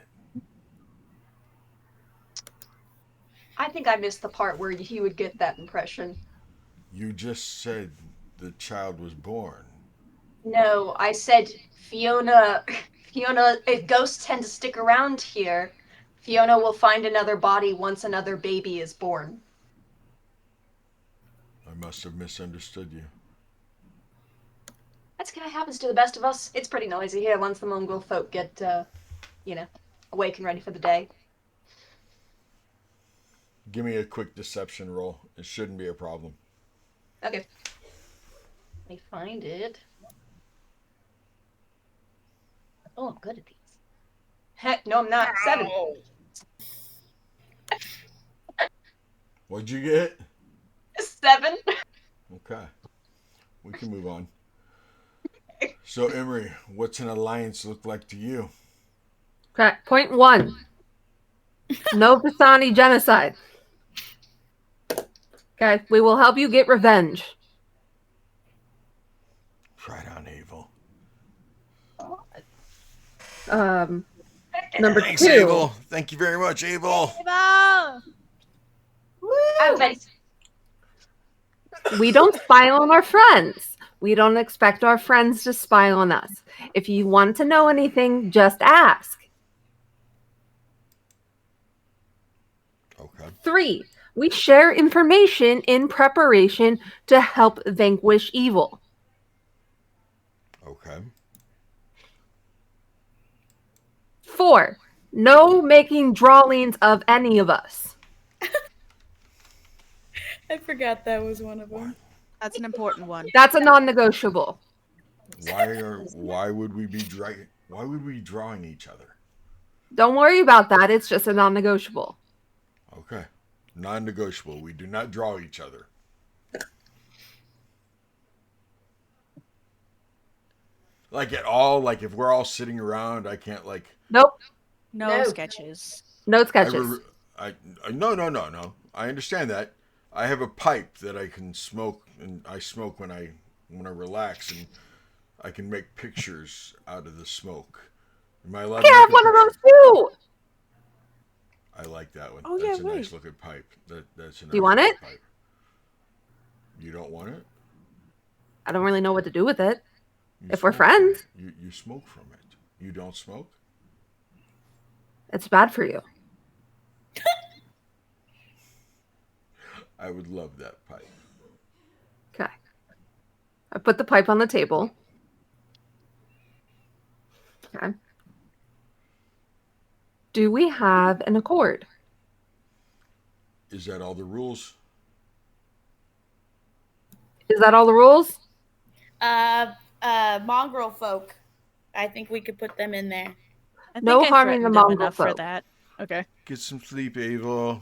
I think I missed the part where he would get that impression. You just said the child was born. No, I said Fiona. Fiona, if ghosts tend to stick around here, Fiona will find another body once another baby is born. I must have misunderstood you. That's kind of happens to the best of us. It's pretty noisy here once the mongrel folk get, awake and ready for the day. Give me a quick deception roll. It shouldn't be a problem. Okay. Let me find it. Oh, I'm good at these. Heck, no, I'm not. 7. What'd you get? 7. Okay. We can move on. So, Emery, what's an alliance look like to you? Okay. Point 1. No Vistani genocide. Okay. We will help you get revenge. Right on, Abel. Number Thanks, 2. Abel. Thank you very much, Abel. We don't spy on our friends. We don't expect our friends to spy on us. If you want to know anything, just ask. Okay. 3. We share information in preparation to help vanquish evil. Okay. 4. No making drawings of any of us. I forgot that was one of them. That's an important one. That's a non-negotiable. Why would we be drawing each other? Don't worry about that. It's just a non-negotiable. Okay. Non-negotiable. We do not draw each other. Like at all, like if we're all sitting around, I can't like Nope. No sketches. No sketches. No. I understand that. I have a pipe that I can smoke, and I smoke when I relax, and I can make pictures out of the smoke. Am I allowed I have one of those too. I like that one. Oh, That's yeah, a nice wait. looking pipe. That's a nice Do you want looking it? pipe. You don't want it? I don't really know what to do with it. You If we're smoke from friends. it. You smoke from it. You don't smoke? It's bad for you. I would love that pipe. Okay. I put the pipe on the table. Okay. Do we have an accord? Is that all the rules? Is that all the rules? Mongrel folk. I think we could put them in there. I No think I harming the threatened them mongrel enough for folk. that. Okay. Get some sleep, Ava.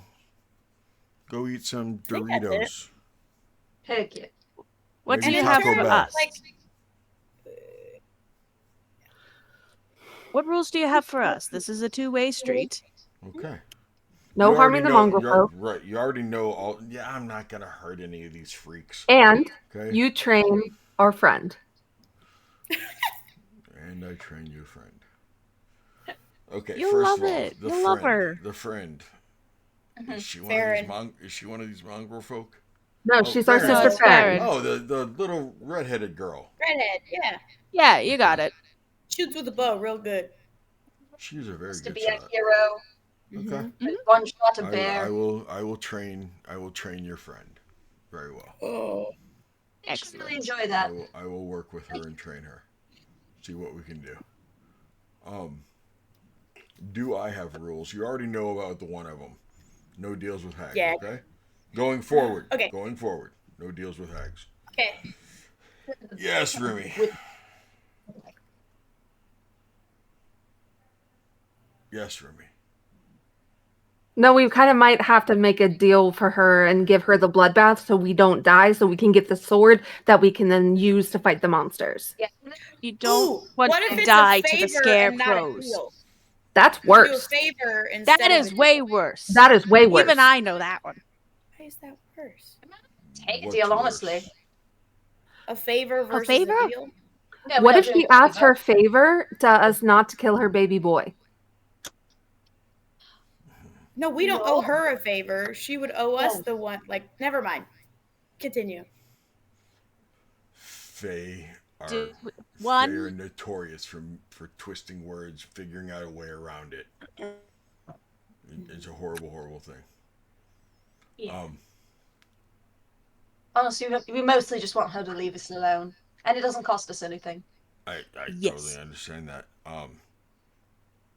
Go eat some think that's Doritos. Heck yeah. What Maybe do you in have Taco for Bell. us? What rules do you have for us? This is a two-way street. Okay. No You harming the already know- mongrel folk. Right. You already know all. Yeah, I'm not going to hurt any of these freaks. And Okay. you train our friend. And I train your friend. Okay, You'll first love of all, it. the You'll friend. love her. The friend. Is she one Siren. of these is she one of these mongrel folk? No, Oh, she's our Farron. sister it's Farron. Farron. Oh, the little redheaded girl. Redhead, yeah. Yeah, you got it. Shoots with a bow real good. She's a very Wants to good be a shot. hero. Okay. Mhm. One shot a I bear. will train your friend very well. Oh. I should really Excellent. enjoy that. I will work with her and train her. See what we can do. Do I have rules? You already know about the one of them. No deals with hags. Yeah. Okay. Going forward. Okay. Going forward. No deals with hags. Okay. Yes, Rumi. Yes, Rumi. No, we kind of might have to make a deal for her and give her the bloodbath so we don't die, so we can get the sword that we can then use to fight the monsters. Yeah. You don't Ooh, want what if to it's die a to the favor and not a scarecrows. deal? That's We should do a worse. favor instead That of is a way deal. worse. That is way worse. Even I know that one. Why is that worse? Take a What's deal, worse? honestly. A favor versus favor? a deal? Yeah, What we're if doing she a asks favor. her favor to us not to kill her baby boy? No, we don't No. owe her a favor. She would owe us No. the one. Like, never mind. Continue. Fae are Do- They one. are notorious for twisting words, figuring out a way around it. It's a horrible, horrible thing. Yeah. Honestly, we mostly just want her to leave us alone. And it doesn't cost us anything. I Yes. totally understand that.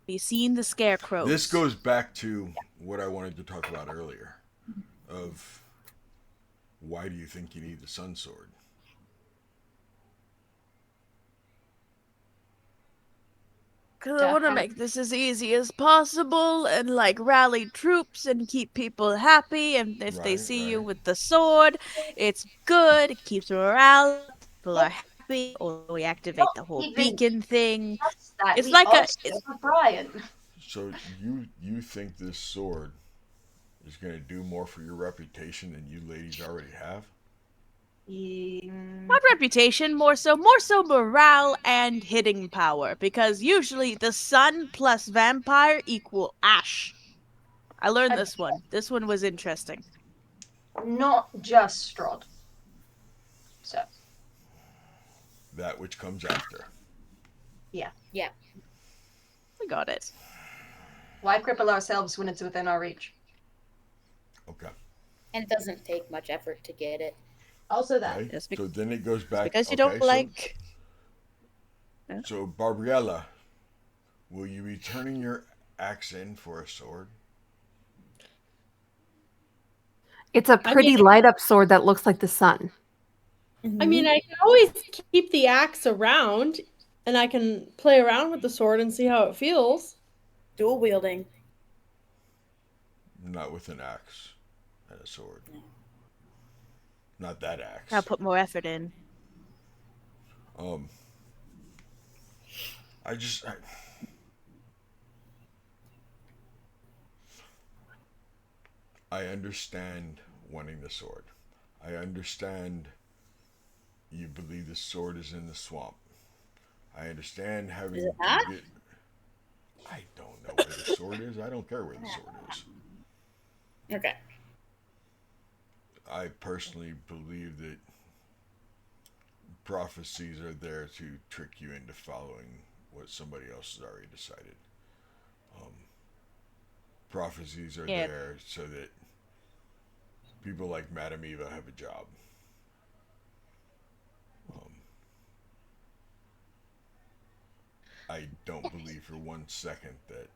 Be seen the scarecrows. This goes back to what I wanted to talk about earlier. Of why do you think you need the sun sword? Because I want to make this as easy as possible and like rally troops and keep people happy. And if they Right, see you right. with the sword, it's good. It keeps morale up. People are happy. Or we activate the whole Even beacon thing. That's that. It's We like a. also It's, have Brian. So you think this sword is going to do more for your reputation than you ladies already have? not reputation, more so morale and hitting power. Because usually the sun plus vampire equal ash. I learned this one. This one was interesting. Not just Strahd. So, That which comes after. yeah. Yeah. We got it. Why cripple ourselves when it's within our reach? Okay. And it doesn't take much effort to get it. Also that. Okay. It's So then it goes back. Because you okay, don't like. So Barbriella, will you be turning your axe in for a sword? It's a pretty light up sword that looks like the sun. I mean, I can always keep the axe around and I can play around with the sword and see how it feels. Dual wielding. Not with an axe and a sword. Not that axe. I'll put more effort in. I understand wanting the sword. I understand you believe the sword is in the swamp. I understand having Is it not? to get. I don't know where the sword is. I don't care where the sword is. Okay. I personally believe that prophecies are there to trick you into following what somebody else has already decided. Prophecies are there so that people like Madame Eva have a job. I don't believe for 1 second that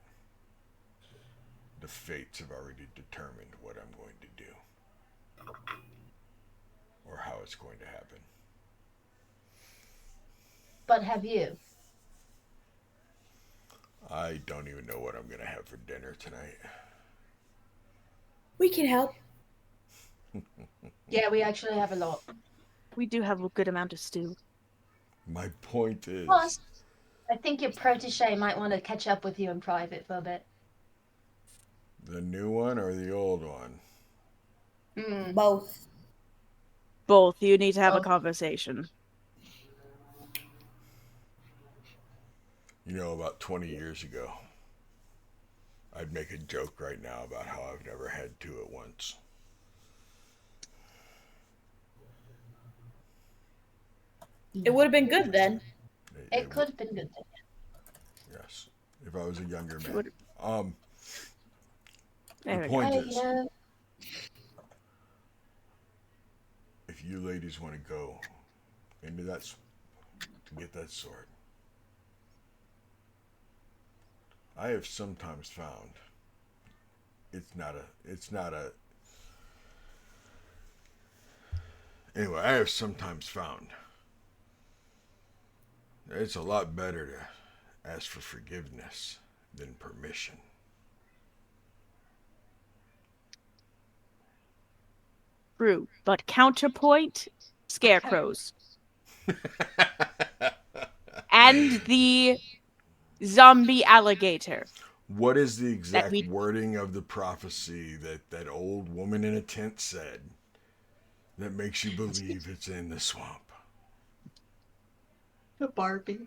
the fates have already determined what I'm going to do or how it's going to happen. But have you? I don't even know what I'm going to have for dinner tonight. We can help. Yeah, we actually have a lot. We do have a good amount of stew. My point is, Plus, I think your protege might want to catch up with you in private for a bit. the new one or the old one? Both. Both. You need to have a conversation. You know, about 20 years ago, I'd make a joke right now about how I've never had two at once. It would have been good then. It could have been good. Yes, if I was a younger man. Would- There The we go. point Oh, is, if you ladies want to go into to get that sword, I have sometimes found anyway, I have sometimes found that it's a lot better to ask for forgiveness than permission. True, but counterpoint, scarecrows. And the zombie alligator. What is the exact we- wording of the prophecy that old woman in a tent said that makes you believe it's in the swamp? Barbie.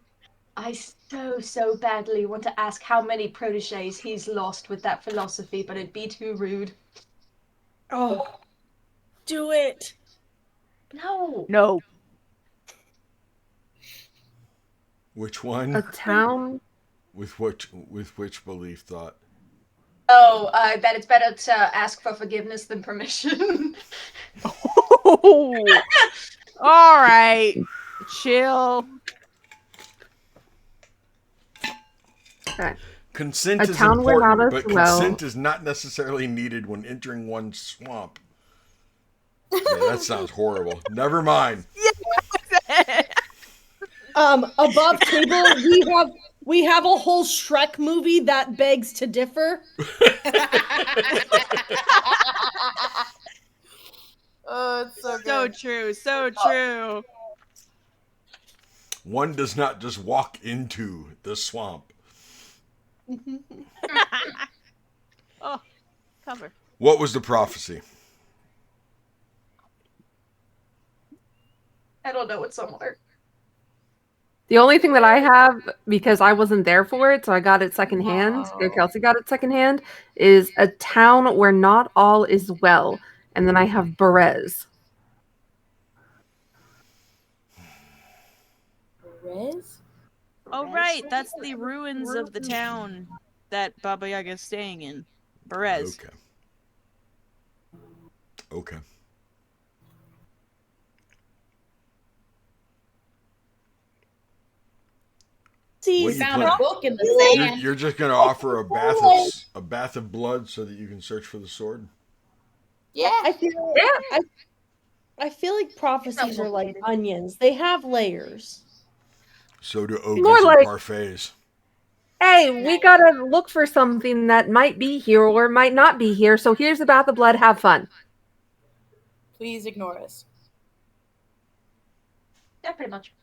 I so badly want to ask how many proteges he's lost with that philosophy, but it'd be too rude. Oh, do it. No. No. Which A one? town. With which belief thought? Oh, that it's better to ask for forgiveness than permission. Oh. All right. Chill. Okay. Consent A is town where not important, as but well. consent is not necessarily needed when entering one's swamp. Yeah, that sounds horrible. Never mind. Above table, we have a whole Shrek movie that begs to differ. Oh, it's so So good. true. So true. One does not just walk into the swamp. Oh, cover. What was the prophecy? I don't know, it's somewhere. The only thing that I have, because I wasn't there for it, so I got it secondhand, Kelsey got it secondhand, is a town where not all is well. And then I have Berez. Riz? Oh, right. That's the ruins of the town that Baba Yaga's staying in. Berez. Okay. See, What do you Found plan- a book in the sand. You're just gonna offer a bath of blood so that you can search for the sword? Yeah. I feel like prophecies are like onions. They have layers. So do ogres More and like- parfaits. Hey, we gotta look for something that might be here or might not be here. So here's the bath of blood. Have fun. Please ignore us. Yeah, pretty much.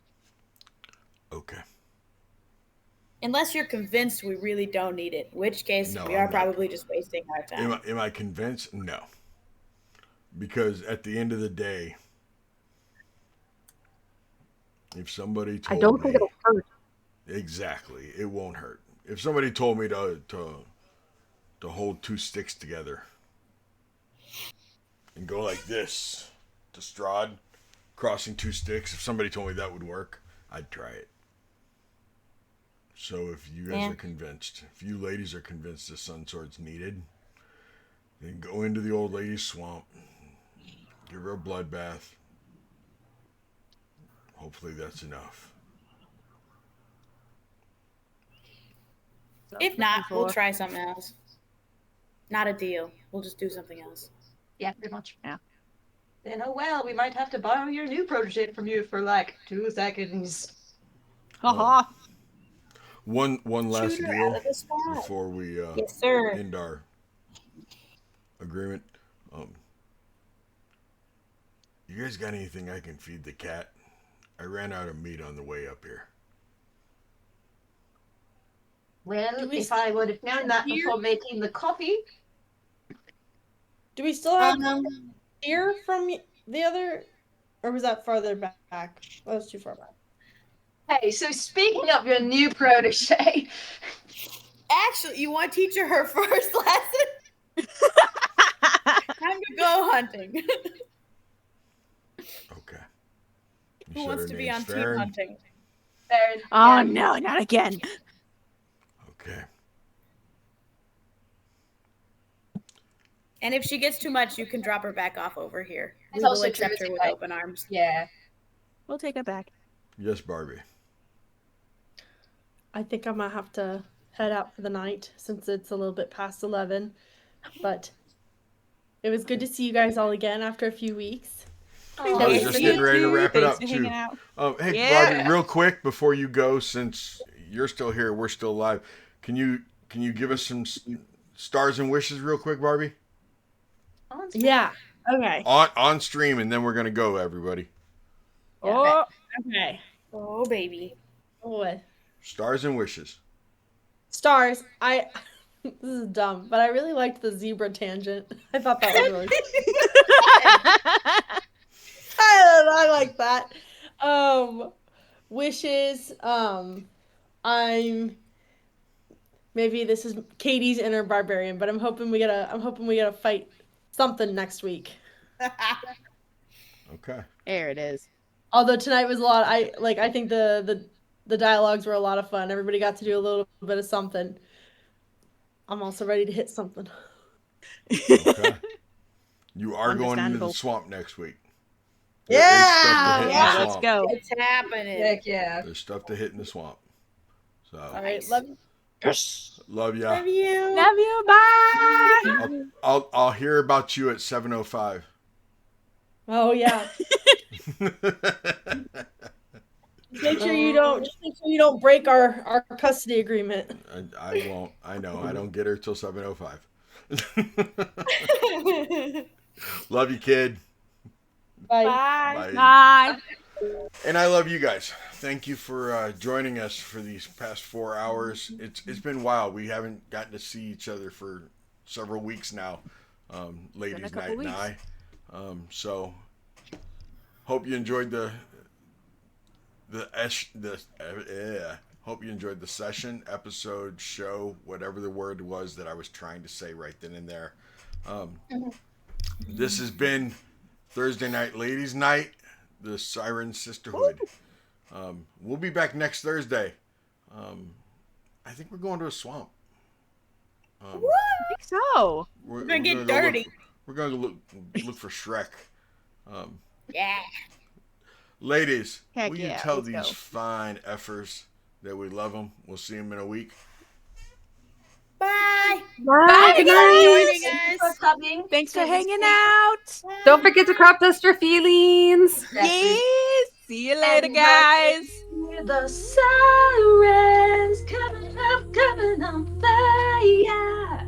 Okay. Unless you're convinced we really don't need it, in which case No, we I'm are not. probably just wasting our time. Am I convinced? No. Because at the end of the day, if somebody I told don't me think it'll hurt. exactly, it won't hurt. If somebody told me to hold two sticks together and go like this to Strahd, crossing two sticks, if somebody told me that would work, I'd try it. So if you guys are convinced, if you ladies are convinced the sun sword's needed, then go into the old lady's swamp, give her a bloodbath. Hopefully that's enough. If not, we'll try something else. Not a deal. We'll just do something else. Yeah, pretty much. Yeah. Then, oh well, we might have to borrow your new protege from you for like 2 seconds. Haha. One last Shoot her deal out of the sky. before we Yes, sir. end our agreement. You guys got anything I can feed the cat? I ran out of meat on the way up here. Well, Do we if I would have known that hear- before making the coffee. Do we still have Um, ear from the other, or was that farther back? That was too far back. Hey, so speaking of your new protege, actually, you want to teach her first lesson? Time to go hunting. Okay. Who said wants her to be name's on team Siren. hunting? There, Oh yeah. no, not again. Okay. And if she gets too much, you can drop her back off over here. It's We will also accept true, her with like- open arms. Yeah. We'll take it back. Yes, Barbie. I think I'm gonna have to head out for the night since it's a little bit past 11. But it was good to see you guys all again after a few weeks. I was Thanks just for getting ready to wrap it Thanks up for too. hanging out. Hey, Yeah. Barbie, real quick before you go, since you're still here, we're still alive. Can you give us some stars and wishes real quick, Barbie? Yeah. Okay. On stream, and then we're gonna go, everybody. Oh. Okay. Oh, baby. Oh. Stars and wishes. Stars. This is dumb, but I really liked the zebra tangent. I thought that was really. I like that. Wishes. I'm. Maybe this is Katie's inner barbarian, but I'm hoping we get a fight something next week. Okay. There it is. Although tonight was a lot. I think the dialogues were a lot of fun. Everybody got to do a little bit of something. I'm also ready to hit something. Okay. You are going into the Understandable. swamp next week. Yeah! There is stuff to hit in Yeah, the let's swamp. go. It's happening. Heck yeah. There's stuff to hit in the swamp. So All right, Nice. love you. love ya. Love you. Love you. Bye. I'll hear about you at 7:05. Oh yeah. Make sure you don't break our custody agreement. I won't. I know. I don't get her till 7:05. Love you, kid. Bye. Bye. Bye. And I love you guys. Thank you for joining us for these past 4 hours. It's been wild. We haven't gotten to see each other for several weeks now. Ladies' couple night and I. So hope you enjoyed hope you enjoyed the session, episode, show, whatever the word was that I was trying to say right then and there. This has been Thursday Night Ladies Night, the Siren Sisterhood. We'll be back next Thursday. I think we're going to a swamp. I think so. We're gonna get dirty. We're going to look for Shrek. Yeah. Ladies, Heck will you yeah, tell let's these go. fine effers that we love them? We'll see them in a week. Bye. Bye. Good night. Joining us. For coming. Thanks for hanging out. Don't forget to crop dust your feelings. Yes. See you later, guys. The sirens coming up on fire.